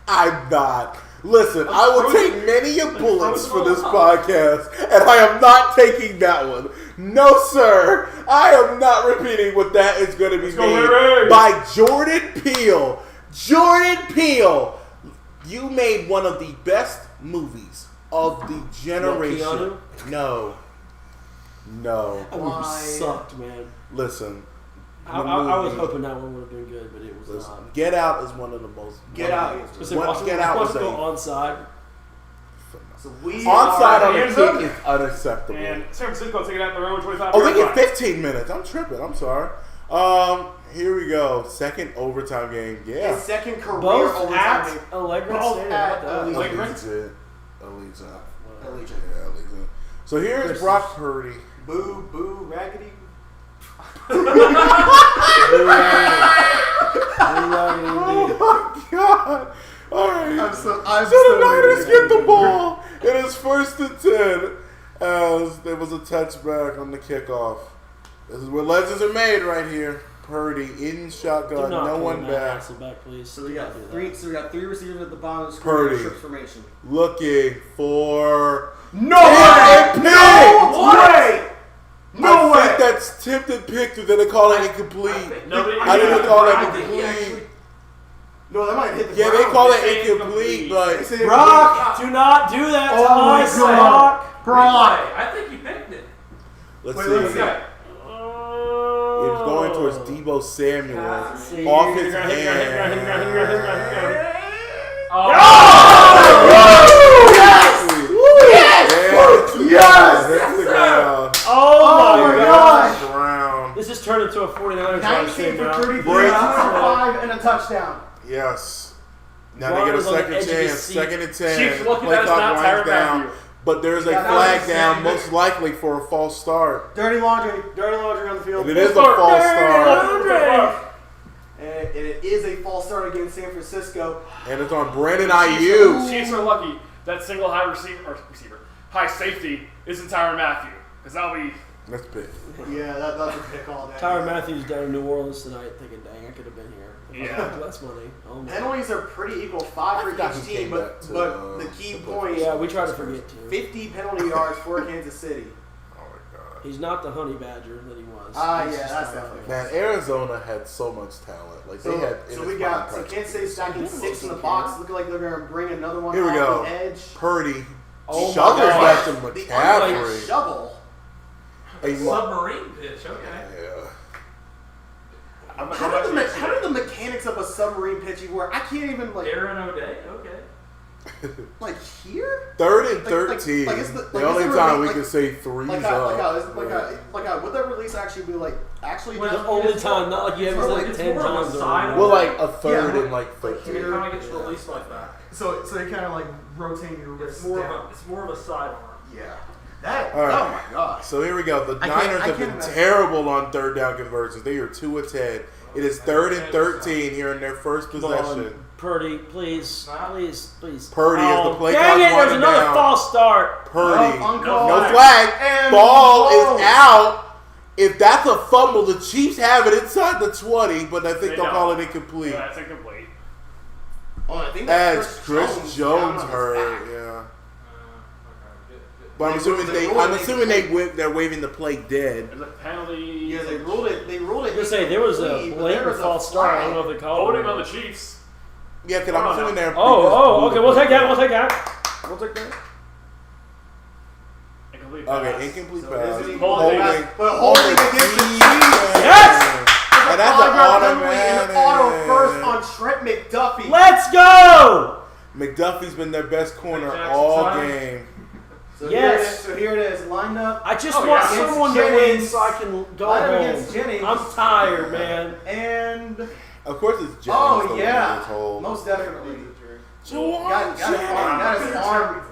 I'm not. Listen, I will take many bullets for this podcast, and I am not taking that one. No, sir. I am not repeating what that is going to be made by Jordan Peele. Jordan Peele, you made one of the best movies of the generation. No. That movie sucked, man. Listen. I was hoping that one would have been good, but it was not. Get Out is one of the most. Get Out was onside. Onside on a kick is unacceptable. And San Francisco taking out their own 25. Oh, they get 15 minutes. I'm tripping. I'm sorry. Here we go. Second overtime game. Yeah. His second career both overtime at game. Allegiant. Yeah. So here's Brock Purdy. Boo, raggedy. Oh my God! All right. So the Niners get the ball. It is 1st and 10 as there was a touchback on the kickoff. This is where legends are made right here. Purdy in shotgun, no one back. Please. So we got three receivers at the bottom of the screen. Purdy formation. Looking for No way! I think that's tipped pick that they call it incomplete. I didn't call that incomplete. No, that might hit the ground. They call it incomplete, but Brock, do not do that to us, Brock. I think you picked it. Let's see. It was going towards Deebo Samuel off his hand. Yes! 205 and a touchdown. Yes. Now Braun they get a was on the second edge of his chance, seat. 2nd and 10. Chiefs lucky Play that it's clock not winds Tyrann down. Mathieu. But there's a flag down, most likely for a false start. Dirty laundry on the field. And it is a false start. And it is a false start against San Francisco. And it's on Brandon Ayuk. Chiefs are lucky that single high high safety isn't Tyrann Mathieu. Because that'll be... That's big. Yeah, that's a pick all day. Tyrann Mathieu's down in New Orleans tonight thinking, dang, I could have been here. Yeah. Less money. Oh, my. Penalties are pretty equal, 5 for each team, but the key point. Yeah, we try to forget to. 50 penalty yards for Kansas City. Oh my God. He's not the honey badger that he was. Yeah, He's just that's not definitely. Man, Arizona had so much talent. Like they had. So we got Kansas City stacking 6 in the box. Looking like they're gonna bring another one Here we off go. the edge. Purdy. Oh shovels my back to gosh. McCaffrey. Shovel. Submarine pitch, okay. Yeah. How do the mechanics of a submarine pitching work? I can't even like. Darren O'Day, okay. Like here? 3rd and 13. Like, the only time we can say threes would that release actually be like actually the only time, not like you ever said like 10 times. Well, like a 3rd and like 13. It kind of gets released like that. So you kind of like rotate your wrist. It's more of a sidearm. Yeah. That. All right. Oh my gosh. So here we go. The Niners have been terrible on 3rd down conversions. They are 2 of 10. It is 3rd and 13 here in their first possession. Purdy, please. Purdy is the play clock dang it, there's winding another down. false start. Purdy. No flag. And Ball is out. If that's a fumble, the Chiefs have it inside the 20, but I think they'll call it incomplete. Yeah, it's incomplete. Oh, I think As Chris Jones heard, yeah. But I'm assuming they're waving the play dead. There's a penalty. Yeah, they ruled it. I was gonna say there was a blatant false start. I don't know if they called Holding it. on the Chiefs. Yeah, because I'm assuming they're. Okay, we'll take that. We'll take that. Incomplete Okay, pass. incomplete So pass. is it Holding. But holding against the Chiefs. Yes! And that's an An auto automatic. first on Trent McDuffie. Let's go! McDuffie's been their best corner Jackson all time. game. So Yes. Here it is. Lined up. I just want someone to win so I can go Line up home. against Jennings. I'm tired, man. And Of course, it's Jennings. oh the yeah, this whole- most definitely. Got Got his arm.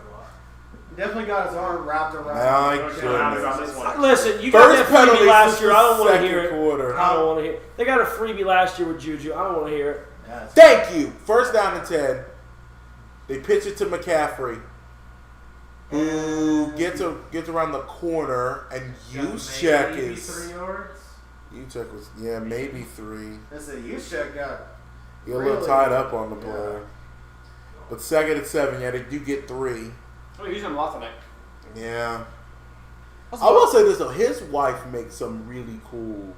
Definitely got his arm wrapped around. My goodness. Listen, you got that First penalty freebie last since year. the I don't want to second hear it. quarter. I don't want to hear it. They got a freebie last year with Juju. I don't want to hear it. Thank you. First down and 10. They pitch it to McCaffrey, who gets around the corner, and Juszczyk maybe is. 3 yards. Juszczyk was maybe 3. That's it. Juszczyk got. He a little tied up on the play. But 2nd and 7, they do get 3. Oh, he's in lots of it. Yeah. I will say this though, his wife makes some really cool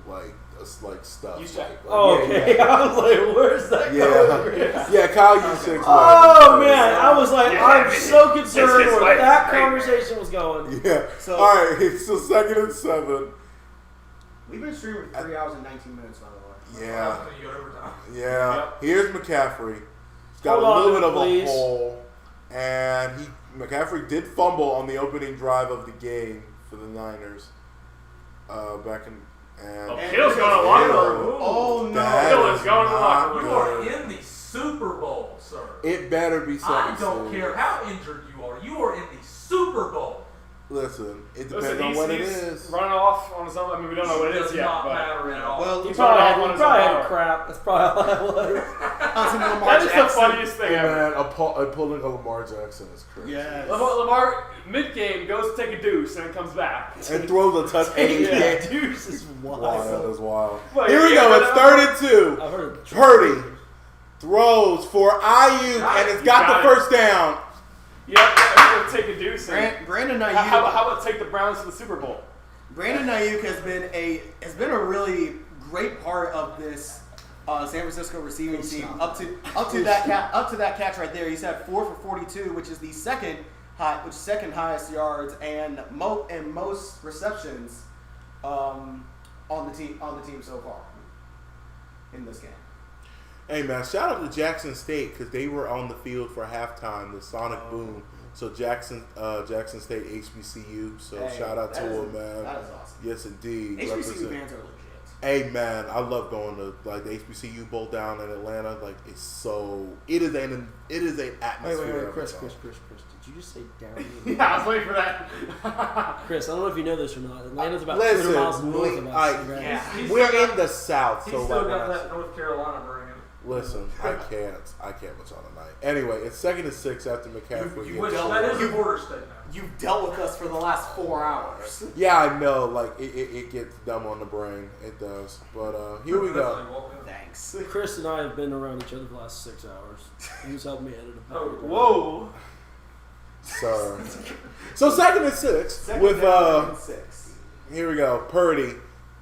stuff. Okay, I was like, where's that going? Yeah, Kyle Juszczyk. Oh man, I was like, I'm so concerned where that conversation was going. Yeah. So, all right, so 2nd and 7. We've been streaming for 3 hours and 19 minutes, by the way. Yeah. You go overtime. Yeah. Yep. Here's McCaffrey. He's got Hold a little on, bit of please. a hole, and McCaffrey did fumble on the opening drive of the game for the Niners. Back in. And Kill's going to locker room. Oh no! Kill is going to locker room. You are in the Super Bowl, sir. It better be something. I don't care how injured you are. You are in the Super Bowl. Listen, it depends on what it is. Running off on his own. I mean, we don't know what it is yet. Does not But matter at all. Well, He probably had crap. That's probably all that was. that is the funniest thing ever. Man, pulling a Lamar Jackson is crazy. Yes. Lamar mid-game goes to take a deuce and then comes back. And throws a touchdown. Yeah, deuce is wild. Wow, that is wild. Well, Here we go. It's 3rd and 2. I've heard Purdy throws for Ayuk, and it's got the first down. Yeah, take a deuce. Brandon Ayuk. How about take the Browns to the Super Bowl? Brandon Ayuk has been a really great part of this San Francisco receiving team up to that catch right there. He's had 4 for 42, which is the second highest yards and most receptions on the team so far in this game. Hey man, shout out to Jackson State because they were on the field for halftime. The Sonic Boom. So Jackson State HBCU. So shout out to them, man. That is awesome. Yes, indeed. HBCU fans are legit. Hey man, I love going to like the HBCU Bowl down in Atlanta. Like it is an atmosphere. Wait, Chris, did you just say down? Yeah, I was waiting for that. Chris, I don't know if you know this or not. Atlanta's about Listen, 200 miles north of us. We're in the South, He's so still like, got that North Carolina bringing. listen, I can't with y'all tonight. Anyway, it's 2nd and 6 after McCaffrey. That is a border state now. You've dealt with us for the last 4 hours. Yeah, I know. Like it gets dumb on the brain. It does. But here we go. Thanks. Chris and I have been around each other for the last 6 hours. He's helped me edit a Oh, whoa. So 2nd and 6 with here we go. Purdy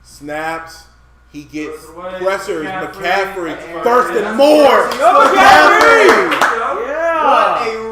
snaps. He gets pressures. McCaffrey. First and more. McCaffrey. What a